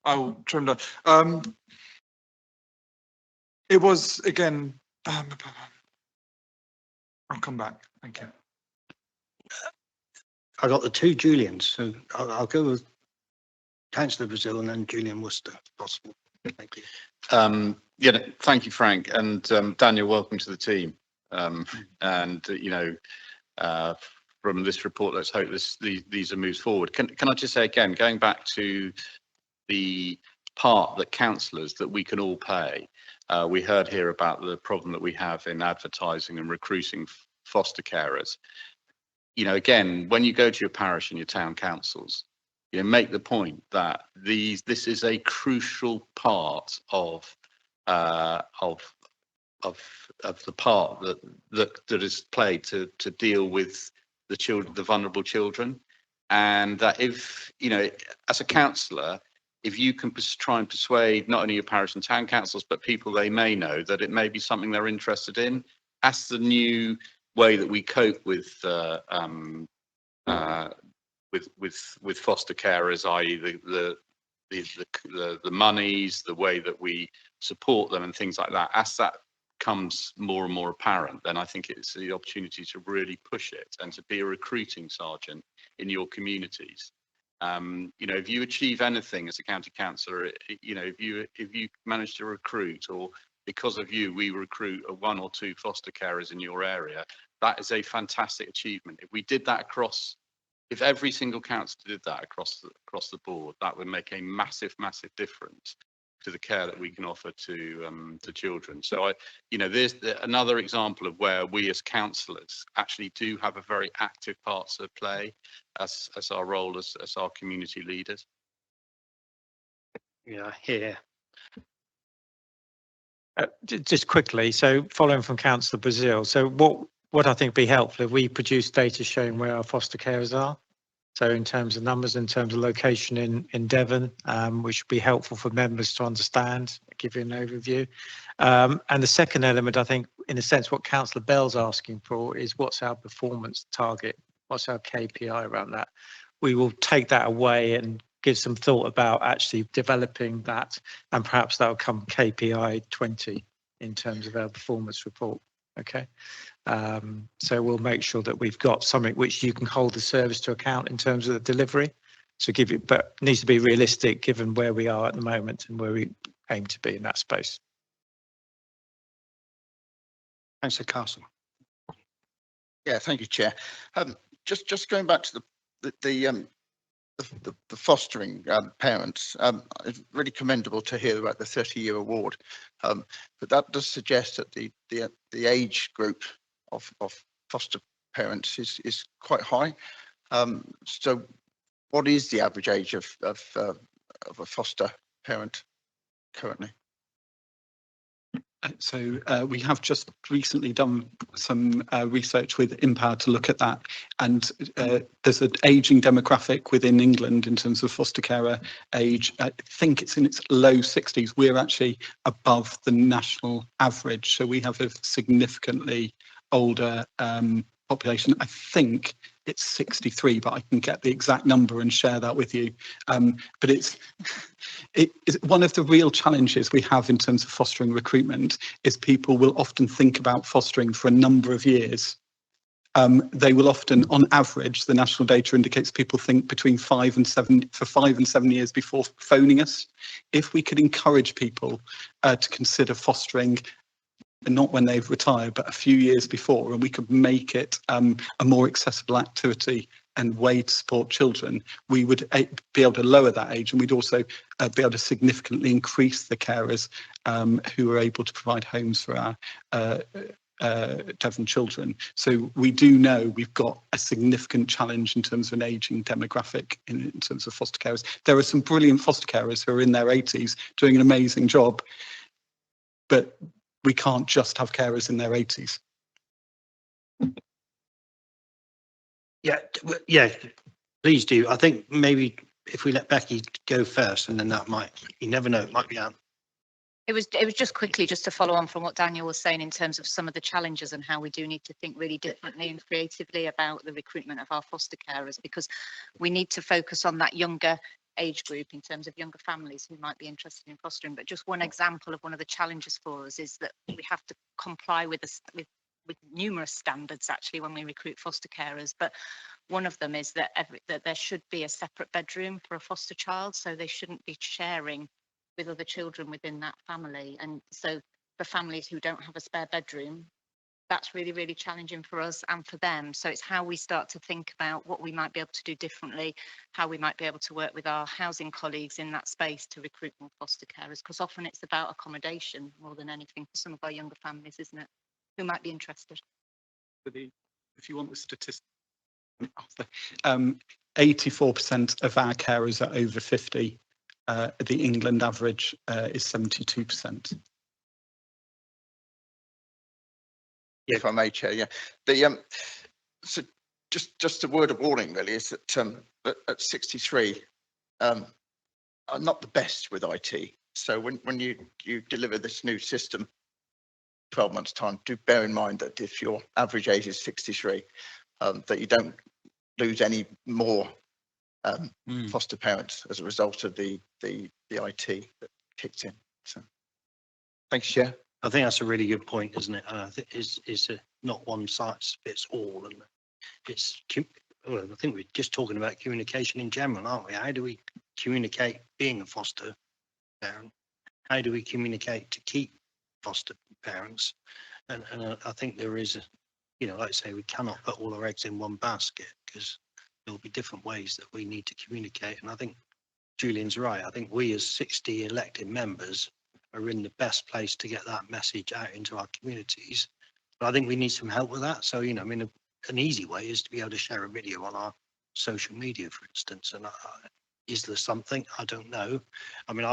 I'll trim down. It was again. I'll come back. Thank you. I got the two Julians, so I'll go with Councillor Brazil and then Julian Worcester, if possible. Thank you. Yeah, thank you, Frank, and Daniel, welcome to the team. And from this report, let's hope these are moves forward. Can I just say again, going back to the part that councillors, that we can all play. We heard here about the problem that we have in advertising and recruiting foster carers. Again, when you go to your parish and your town councils, make the point that this is a crucial part of the part that is played to deal with the children, the vulnerable children, and that if as a councillor, if you can try and persuade not only your parish and town councils, but people they may know that it may be something they're interested in, that's the new way that we cope with foster carers, i.e. the monies, the way that we support them and things like that. As that comes more and more apparent, then I think it's the opportunity to really push it and to be a recruiting sergeant in your communities. If you achieve anything as a county councillor, if you manage to recruit, or because of you we recruit 1 or 2 foster carers in your area, that is a fantastic achievement. If we did that if every single council did that across the board, that would make a massive difference to the care that we can offer to children. So there's another example of where we as councillors actually do have a very active part to play as our role as our community leaders. Yeah, here. Just quickly, so following from Councillor Brazil, so what I think would be helpful if we produce data showing where our foster carers are. So in terms of numbers, in terms of location in Devon, which would be helpful for members to understand, give you an overview. And the second element, I think, in a sense, what Councillor Bell's asking for is what's our performance target? What's our KPI around that? We will take that away and give some thought about actually developing that, and perhaps that will come KPI 20 in terms of our performance report. Okay. So we'll make sure that we've got something which you can hold the service to account in terms of the delivery. So give it, but needs to be realistic given where we are at the moment and where we aim to be in that space. Councillor Carson. Yeah, thank you, Chair. Just going back to the fostering parents, it's really commendable to hear about the 30-year award, but that does suggest that the age group of foster parents is quite high. So what is the average age of a foster parent currently? So we have just recently done some research with Empower to look at that, and there's an ageing demographic within England in terms of foster carer age. I think it's in its low 60s. We're actually above the national average, so we have a significantly older population. I think it's 63, but I can get the exact number and share that with you. But it's one of the real challenges we have in terms of fostering recruitment is people will often think about fostering for a number of years. They will often, on average, the national data indicates people think between 5 and 7 years before phoning us. If we could encourage people to consider fostering, not when they've retired, but a few years before, and we could make it a more accessible activity and way to support children, we would be able to lower that age, and we'd also be able to significantly increase the carers who are able to provide homes for our Devon children. So we do know we've got a significant challenge in terms of an ageing demographic in terms of foster carers. There are some brilliant foster carers who are in their 80s doing an amazing job, but we can't just have carers in their 80s. Yeah, please do. I think maybe if we let Becky go first, and then that might, you never know, it might be out. It was just quickly just to follow on from what Daniel was saying in terms of some of the challenges and how we do need to think really differently and creatively about the recruitment of our foster carers, because we need to focus on that younger age group in terms of younger families who might be interested in fostering. But just one example of one of the challenges for us is that we have to comply with numerous standards actually when we recruit foster carers. But one of them is that there should be a separate bedroom for a foster child, so they shouldn't be sharing with other children within that family. And so for families who don't have a spare bedroom, that's really, really challenging for us and for them. So it's how we start to think about what we might be able to do differently, how we might be able to work with our housing colleagues in that space to recruit more foster carers, because often it's about accommodation more than anything for some of our younger families, isn't it, who might be interested. If you want the statistics, 84% of our carers are over 50. The England average is 72%. If I may, Chair, so just a word of warning really is that at 63, I'm not the best with IT. So when you deliver this new system 12 months time, do bear in mind that if your average age is 63, that you don't lose any more foster parents as a result of the IT that kicks in. So thanks, Chair. I think that's a really good point, isn't it? I think it's not one size fits all, and it's. Well, I think we're just talking about communication in general, aren't we? How do we communicate being a foster parent? How do we communicate to keep foster parents? And I think there is, like I say, we cannot put all our eggs in one basket, because there will be different ways that we need to communicate. And I think Julian's right. I think we as 60 elected members are in the best place to get that message out into our communities. But I think we need some help with that. So, an easy way is to be able to share a video on our social media, for instance. And is there something? I don't know. I mean,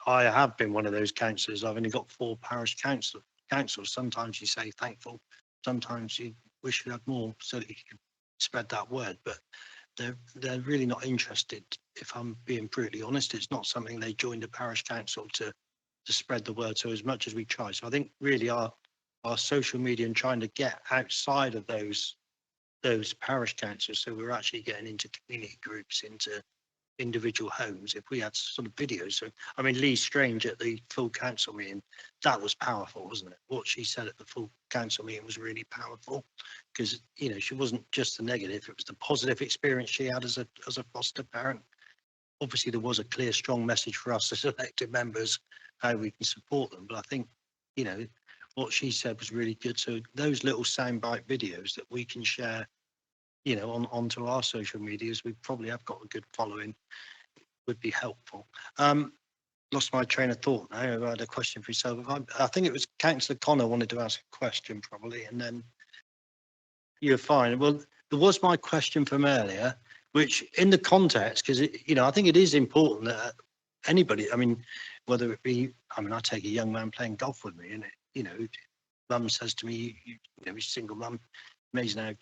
I have been one of those councillors. I've only got 4 parish councils. Sometimes you say thankful. Sometimes you wish you had more so that you could spread that word. But they're really not interested. If I'm being brutally honest, it's not something they joined the parish council to spread the word. So as much as we try, so I think really our social media and trying to get outside of those parish councils, so we're actually getting into community groups, into individual homes. If we had sort of videos, so I mean, Lee Strange at the full council meeting, that was powerful, wasn't it? What she said at the full council meeting was really powerful, because you know, she wasn't just the negative, it was the positive experience she had as a foster parent. Obviously there was a clear, strong message for us as elected members how we can support them, but I think, you know, what she said was really good. So those little soundbite videos that we can share, you know, onto our social medias, we probably have got a good following, would be helpful. Lost my train of thought now. I had a question for yourself. I think it was Councillor Connor wanted to ask a question probably, and then you're fine. Well, there was my question from earlier, which in the context, because you know, I think it is important that anybody, I mean, whether it be, I mean, I take a young man playing golf with me, and you know, mum says to me, you know, he's a single mum, amazing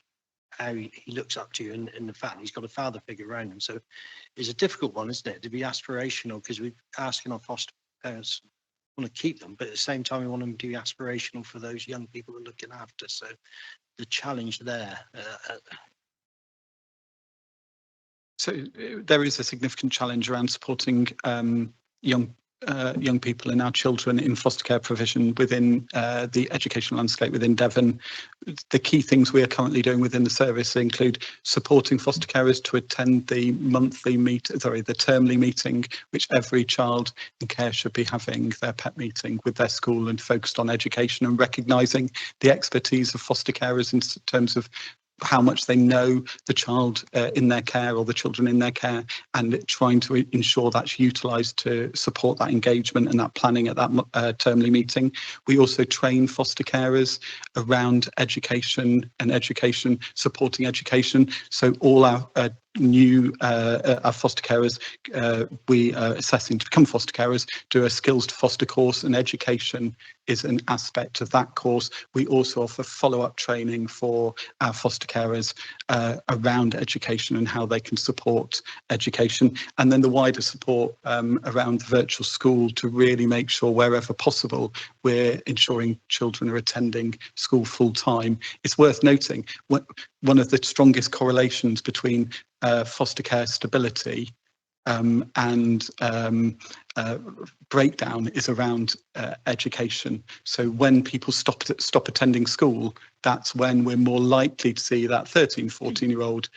how he looks up to you, and the fact he's got a father figure around him. So it's a difficult one, isn't it, to be aspirational, because we're asking our foster parents want to keep them, but at the same time we want them to be aspirational for those young people we're looking after. So the challenge there. So there is a significant challenge around supporting young people and our children in foster care provision within the educational landscape within Devon. The key things we are currently doing within the service include supporting foster carers to attend the the termly meeting, which every child in care should be having, their PEP meeting with their school, and focused on education and recognising the expertise of foster carers in terms of how much they know the child in their care or the children in their care, and trying to ensure that's utilised to support that engagement and that planning at that termly meeting. We also train foster carers around education and supporting education. So all our new our foster carers we are assessing to become foster carers do a skills to foster course, and education is an aspect of that course. We also offer follow-up training for our foster carers around education and how they can support education, and then the wider support around the virtual school to really make sure wherever possible we're ensuring children are attending school full time. It's worth noting one of the strongest correlations between foster care stability and breakdown is around education. So when people stop attending school, that's when we're more likely to see that 13, 14-year-old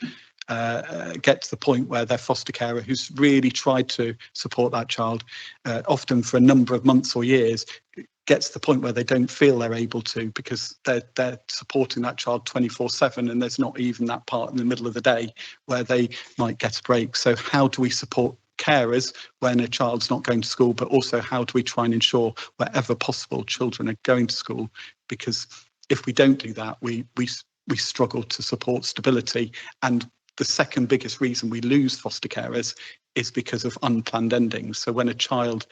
get to the point where their foster carer, who's really tried to support that child, often for a number of months or years, gets to the point where they don't feel they're able to, because they're supporting that child 24/7, and there's not even that part in the middle of the day where they might get a break. So how do we support carers when a child's not going to school, but also how do we try and ensure wherever possible children are going to school? Because if we don't do that, we struggle to support stability. And the second biggest reason we lose foster carers is because of unplanned endings. So when a child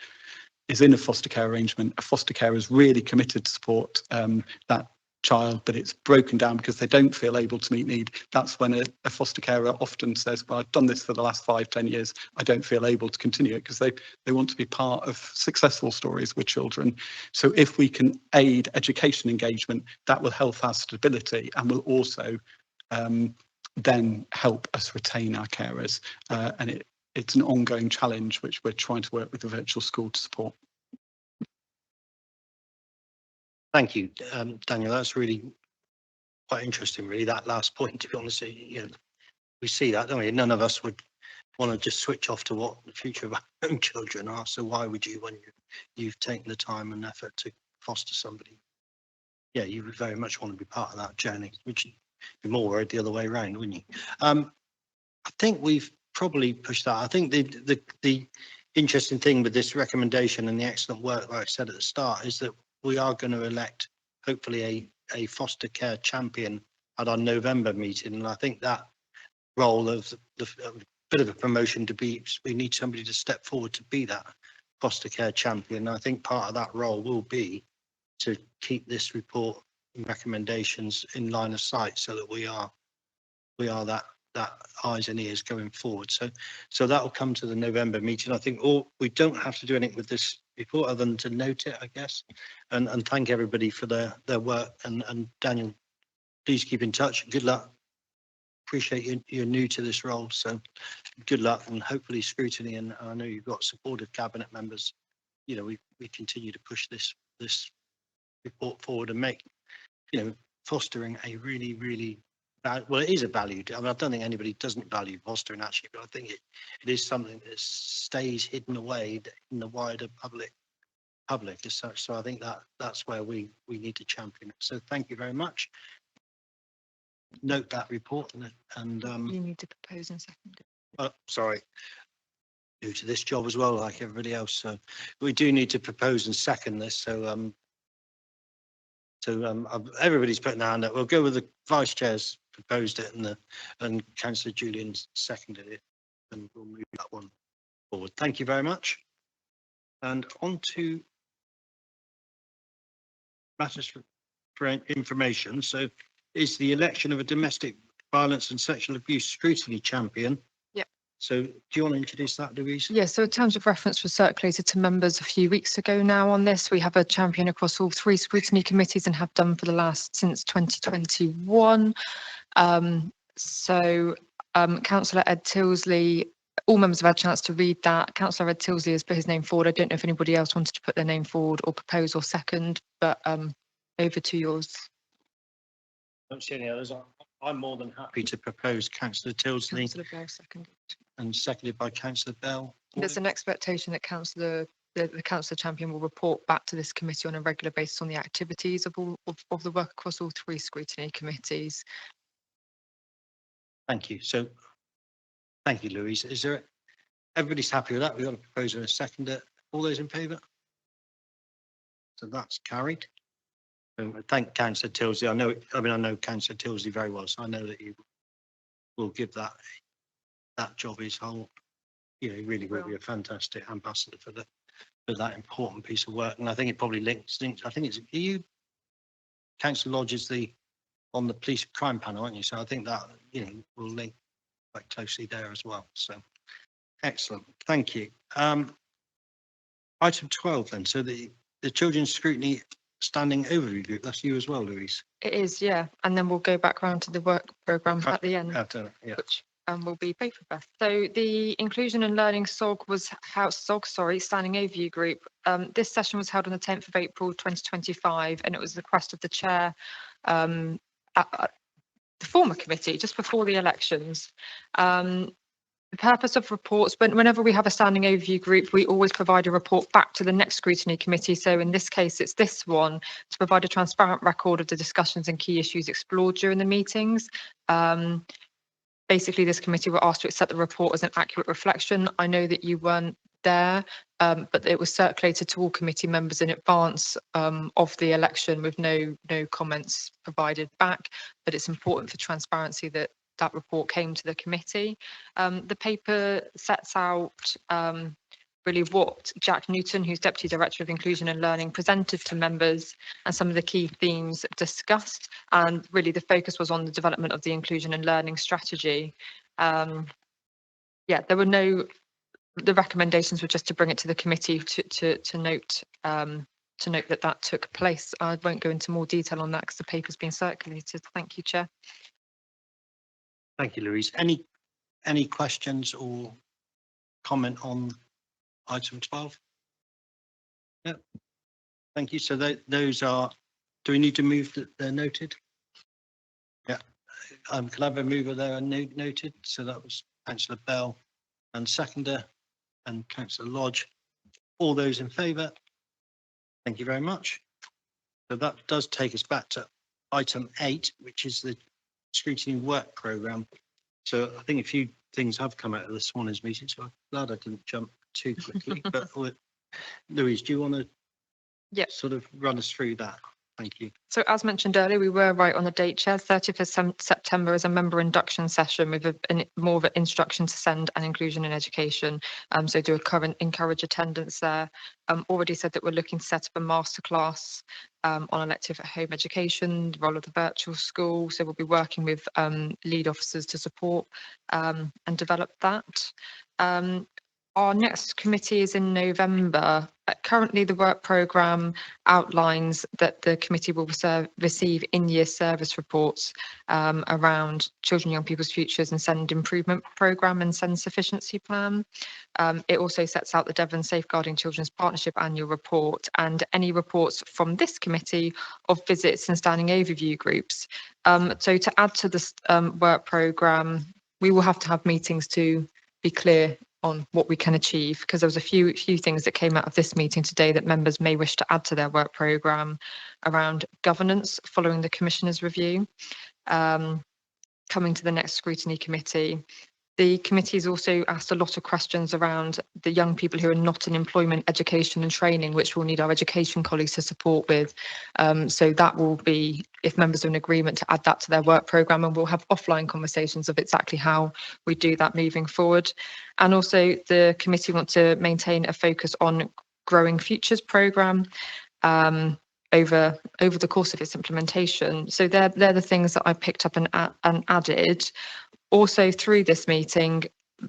is in a foster care arrangement, a foster carer is really committed to support that child, but it's broken down because they don't feel able to meet need. That's when a foster carer often says, well, I've done this for the last 5-10 years, I don't feel able to continue it, because they want to be part of successful stories with children. So if we can aid education engagement, that will help our stability and will also then help us retain our carers. And it's an ongoing challenge which we're trying to work with the virtual school to support. Thank you, Daniel. That's really quite interesting, really, that last point, to be honest. You know, we see that, don't we? None of us would want to just switch off to what the future of our own children are. So why would you, when you've taken the time and effort to foster somebody? Yeah, you would very much want to be part of that journey, which you'd be more worried the other way around, wouldn't you? I think we've probably pushed that. I think the interesting thing with this recommendation and the excellent work, like I said at the start, is that we are going to elect hopefully a foster care champion at our November meeting. And I think that role of the bit of a promotion to be, we need somebody to step forward to be that foster care champion. I think part of that role will be to keep this report and recommendations in line of sight, so that we are that that eyes and ears going forward. So that will come to the November meeting. I think we don't have to do anything with this report other than to note it, I guess, and thank everybody for their work. And Daniel, please keep in touch. Good luck. Appreciate you're new to this role, so good luck, and hopefully Scrutiny, and I know you've got supportive cabinet members. You know, we continue to push this report forward and make, you know, fostering a really well, it is a valued. I mean, I don't think anybody doesn't value fostering actually, but I think it is something that stays hidden away in the wider public as such. So I think that's where we need to champion it. So thank you very much. Note that report and You need to propose and second it. oh, sorry, new to this job as well, like everybody else. So we do need to propose and second this. So everybody's putting their hand up. We'll go with the vice chair's proposed it and Councillor Julian seconded it, and we'll move that one forward. Thank you very much. And on to matters for information. So is the election of a domestic violence and sexual abuse scrutiny champion. Yep. So do you want to introduce that, Louise? Yeah, so terms of reference was circulated to members a few weeks ago now on this. We have a champion across all 3 scrutiny committees and have done for the last since 2021. Councillor Ed Tilsley, all members have had a chance to read that. Councillor Ed Tilsley has put his name forward. I don't know if anybody else wanted to put their name forward or propose or second, but over to yours. I don't see any others. I'm more than happy to propose Councillor Tilsley. Councillor Bell seconded. And seconded by Councillor Bell. There's an expectation that the councillor champion will report back to this committee on a regular basis on the activities of all of the work across all 3 scrutiny committees. Thank you. So, thank you, Louise. Is there, everybody's happy with that? We've got a proposer and a seconder. All those in favour? So that's carried. So I thank Councillor Tilsley. I know Councillor Tilsley very well, so I know that you will give that job his whole, you know, he really will be a fantastic ambassador for that important piece of work. And I think it probably links, I think it's, Councillor Lodge is on the police crime panel, aren't you? So I think that, you know, will link quite closely there as well. So excellent. Thank you. Item 12 then. So the Children's Scrutiny Standing Overview Group, that's you as well, Louise. It is, yeah. And then we'll go back round to the work programme at the end, Yeah. which will be both of us. So the Inclusion and Learning Standing Overview Group. This session was held on the 10th of April 2025, and it was the request of the chair at the former committee just before the elections. The purpose of reports, whenever we have a standing overview group, we always provide a report back to the next scrutiny committee. So in this case, it's this one, to provide a transparent record of the discussions and key issues explored during the meetings. Basically, this committee were asked to accept the report as an accurate reflection. I know that you weren't there, but it was circulated to all committee members in advance of the election with no comments provided back. But it's important for transparency that report came to the committee. The paper sets out really what Jack Newton, who's Deputy Director of Inclusion and Learning, presented to members and some of the key themes discussed. And really the focus was on the development of the inclusion and learning strategy. There were the recommendations were just to bring it to the committee to note that took place. I won't go into more detail on that because the paper's been circulated. Thank you, Chair. Thank you, Louise. Any questions or comment on item 12? Yeah. Thank you. So those are, do we need to move that they're noted? Yeah. Can I have a mover there and noted? So that was Councillor Bell and seconder and Councillor Lodge. All those in favour? Thank you very much. So that does take us back to item 8, which is the Scrutiny Work Programme. So I think a few things have come out of this morning's meeting, so I'm glad I didn't jump too quickly. But Louise, do you want to sort of run us through that? Thank you. So as mentioned earlier, we were right on the date, Chair. 30th of September is a member induction session with more of an instruction to send and inclusion in education. So do encourage attendance there. Already said that we're looking to set up a masterclass on elective at home education, the role of the virtual school. So we'll be working with lead officers to support and develop that. Our next committee is in November. Currently, the work programme outlines that the committee will receive in-year service reports around children and young people's futures and SEND improvement programme and SEND sufficiency plan. It also sets out the Devon Safeguarding Children's Partnership annual report and any reports from this committee of visits and standing overview groups. So to add to this work programme, we will have to have meetings to be clear on what we can achieve, because there was a few things that came out of this meeting today that members may wish to add to their work programme around governance following the Commissioner's review. Coming to the next scrutiny committee. The committee has also asked a lot of questions around the young people who are not in employment, education and training, which we'll need our education colleagues to support with. So that will be, if members are in agreement, to add that to their work programme, and we'll have offline conversations of exactly how we do that moving forward. And also the committee want to maintain a focus on Growing Futures programme over the course of its implementation. So they're the things that I picked up and added. Also through this meeting,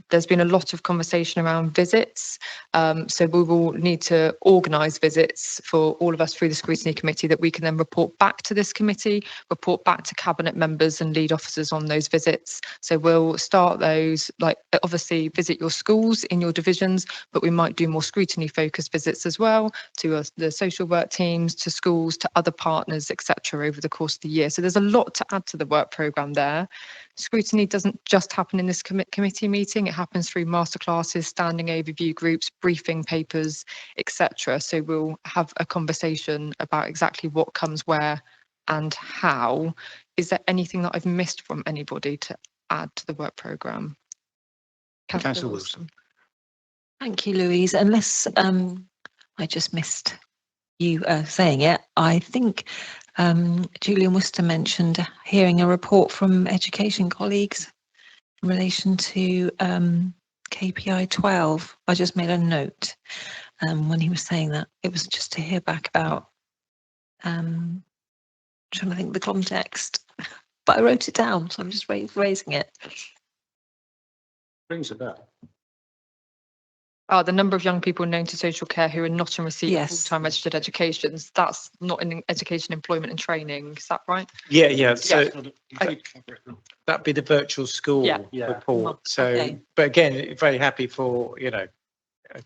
there's been a lot of conversation around visits. So we will need to organise visits for all of us through the scrutiny committee that we can then report back to this committee, report back to cabinet members and lead officers on those visits. So we'll start those, like obviously visit your schools in your divisions, but we might do more scrutiny focused visits as well to the social work teams, to schools, to other partners, etc. over the course of the year. So there's a lot to add to the work programme there. Scrutiny doesn't just happen in this committee meeting, it happens through masterclasses, standing overview groups, briefing papers, etc. So we'll have a conversation about exactly what comes where and how. Is there anything that I've missed from anybody to add to the work programme? Councillor Wilson. Thank you, Louise. Unless I just missed you saying it, I think Julian Worcester mentioned hearing a report from education colleagues in relation to KPI 12. I just made a note when he was saying that. It was just to hear back about trying to think the context, but I wrote it down, so I'm just raising it. Rings a bell. The number of young people known to social care who are not in receipt of full-time registered education. That's not in education, employment and training. Is that right? Yeah. So that'd be the virtual school report. So, Okay. but again, very happy for, a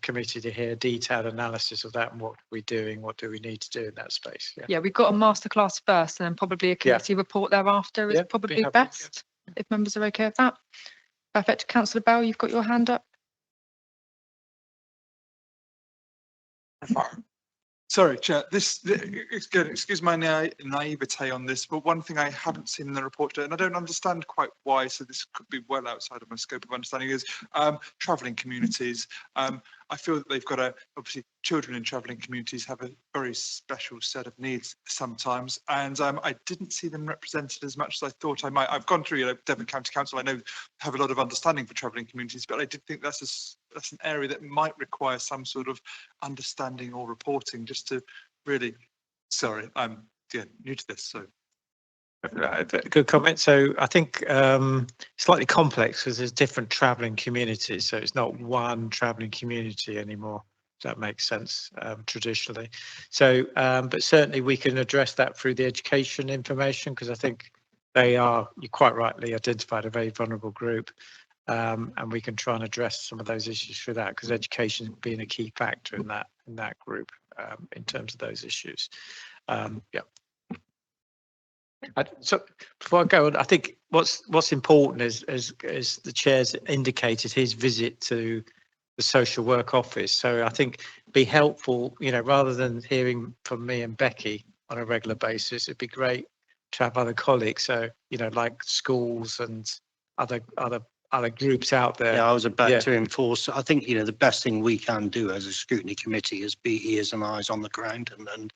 committee to hear detailed analysis of that and what we're doing, what do we need to do in that space. Yeah, we've got a masterclass first and then probably a committee report thereafter is probably best, if members are okay with that. Perfect. Councillor Bell, you've got your hand up. Sorry, Chair, excuse my naivete on this, but one thing I haven't seen in the report today, and I don't understand quite why, so this could be well outside of my scope of understanding, is travelling communities. I feel that they've got obviously children in travelling communities have a very special set of needs sometimes, and I didn't see them represented as much as I thought I might. I've gone through Devon County Council, I know have a lot of understanding for travelling communities, but I did think that's an area that might require some sort of understanding or reporting just to really, sorry, I'm new to this, so. Good comment. So I think slightly complex because there's different travelling communities. So it's not one travelling community anymore. If that makes sense traditionally. So, but certainly we can address that through the education information because I think they are, you quite rightly identified, a very vulnerable group. And we can try and address some of those issues through that because education being a key factor in that group in terms of those issues. So before I go on, I think what's important is the chair's indicated his visit to the social work office. So I think be helpful, rather than hearing from me and Becky on a regular basis, it'd be great to have other colleagues. So, like schools and other other groups out there. Yeah, I was about Yeah. to enforce. I think, the best thing we can do as a scrutiny committee is be ears and eyes on the ground. And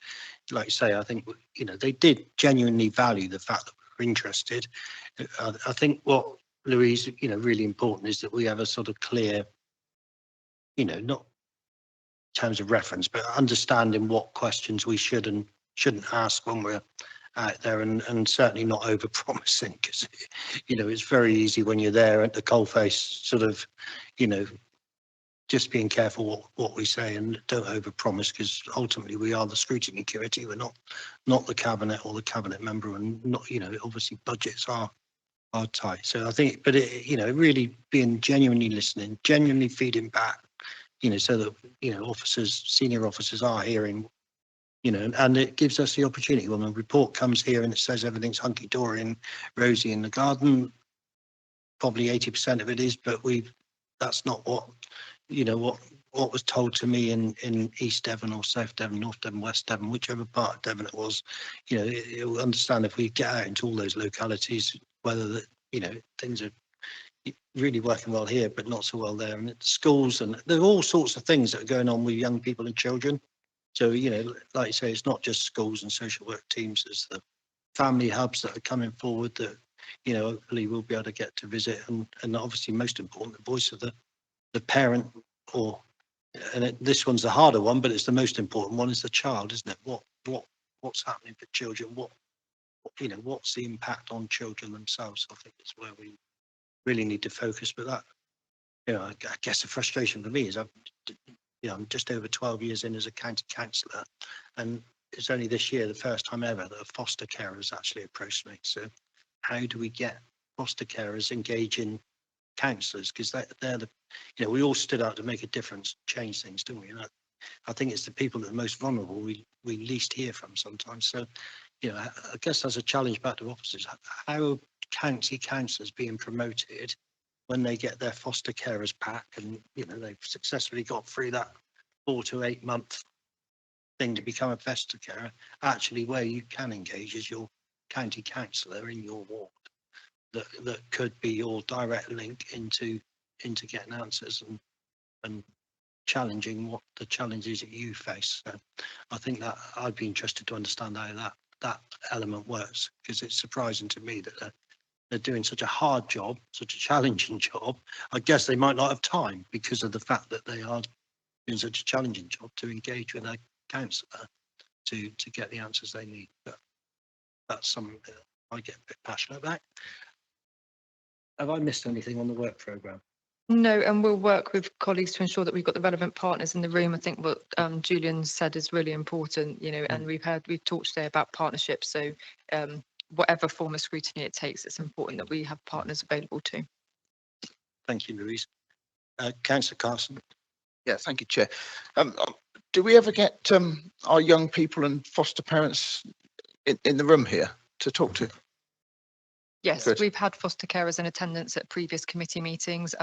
like you say, I think, they did genuinely value the fact that we're interested. I think what, Louise, really important is that we have a sort of clear, not terms of reference, but understanding what questions we should and shouldn't ask when we're out there, and certainly not over promising, because it's very easy when you're there at the coalface, sort of, just being careful what we say and don't over promise, because ultimately we are the scrutiny committee. We're not the cabinet or the cabinet member, and not, obviously budgets are tight. So I think, but really being genuinely listening, genuinely feeding back, so that, officers, senior officers are hearing, and it gives us the opportunity when the report comes here and it says everything's hunky-dory and rosy in the garden, probably 80% of it is, but that's not what, what was told to me in East Devon or South Devon, North Devon, West Devon, whichever part of Devon it was. You'll understand if we get out into all those localities, whether things are really working well here, but not so well there. And it's schools, and there are all sorts of things that are going on with young people and children. So, like you say, it's not just schools and social work teams, it's the family hubs that are coming forward that, hopefully we'll be able to get to visit. And obviously, most important, the voice of the parent, this one's the harder one, but it's the most important one, is the child, isn't it? What's happening for children? What's the impact on children themselves? I think is where we really need to focus. But that, I guess the frustration for me is I'm just over 12 years in as a county councillor, and it's only this year, the first time ever, that a foster carer has actually approached me. So how do we get foster carers engaging councillors? Because they're the, we all stood out to make a difference, change things, don't we? And I think it's the people that are most vulnerable we least hear from sometimes. So, I guess that's a challenge back to officers. How are county councillors being promoted when they get their foster carers back and, they've successfully got through that 4 to 8 month thing to become a foster carer? Actually, where you can engage is your county councillor in your ward that could be your direct link into getting answers and challenging what the challenges that you face. So I think that I'd be interested to understand how that element works, because it's surprising to me that they're doing such a hard job, such a challenging job. I guess they might not have time because of the fact that they are doing such a challenging job to engage with their counsellor to get the answers they need. But that's something that I get a bit passionate about. Have I missed anything on the work programme? No, and we'll work with colleagues to ensure that we've got the relevant partners in the room. I think what Julian said is really important, and we've talked today about partnerships. So whatever form of scrutiny it takes, it's important that we have partners available too. Thank you, Louise. Councillor Carson. Yeah, thank you, Chair. Do we ever get our young people and foster parents in the room here to talk to? Yes, Good. we've had foster carers in attendance at previous committee meetings.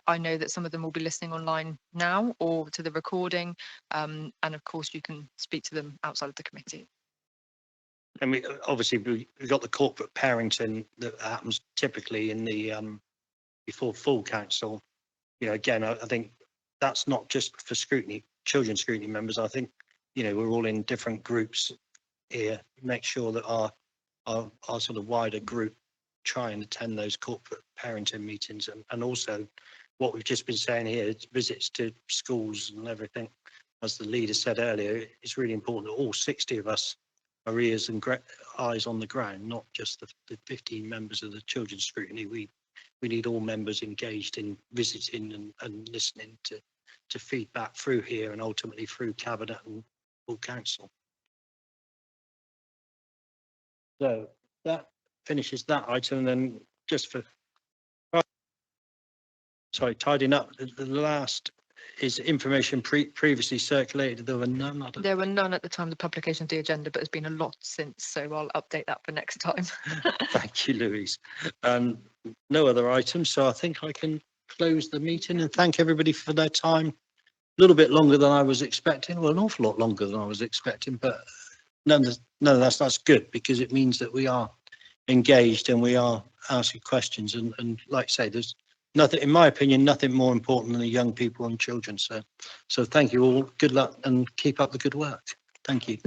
I know that some of them will be listening online now or to the recording. And of course, you can speak to them outside of the committee. And we've got the corporate parenting that happens typically in the before full council. Again, I think that's not just for scrutiny, children scrutiny members. I think, we're all in different groups here. Make sure that our sort of wider group try and attend those corporate parenting meetings, and also what we've just been saying here, visits to schools and everything. As the leader said earlier, it's really important that all 60 of us are ears and eyes on the ground, not just the 15 members of the children's scrutiny. We need all members engaged in visiting and listening to feedback through here and ultimately through cabinet and full council. So that finishes that item. And then just for tidying up, the last is information previously circulated. There were none. There were none at the time of the publication of the agenda, but there's been a lot since, so I'll update that for next time. Thank you, Louise. No other items, so I think I can close the meeting and thank everybody for their time. A little bit longer than I was expecting, well, an awful lot longer than I was expecting, but nonetheless, that's good, because it means that we are engaged and we are asking questions, and like I say, there's nothing, in my opinion, nothing more important than the young people and children. So thank you all. Good luck and keep up the good work. Thank you.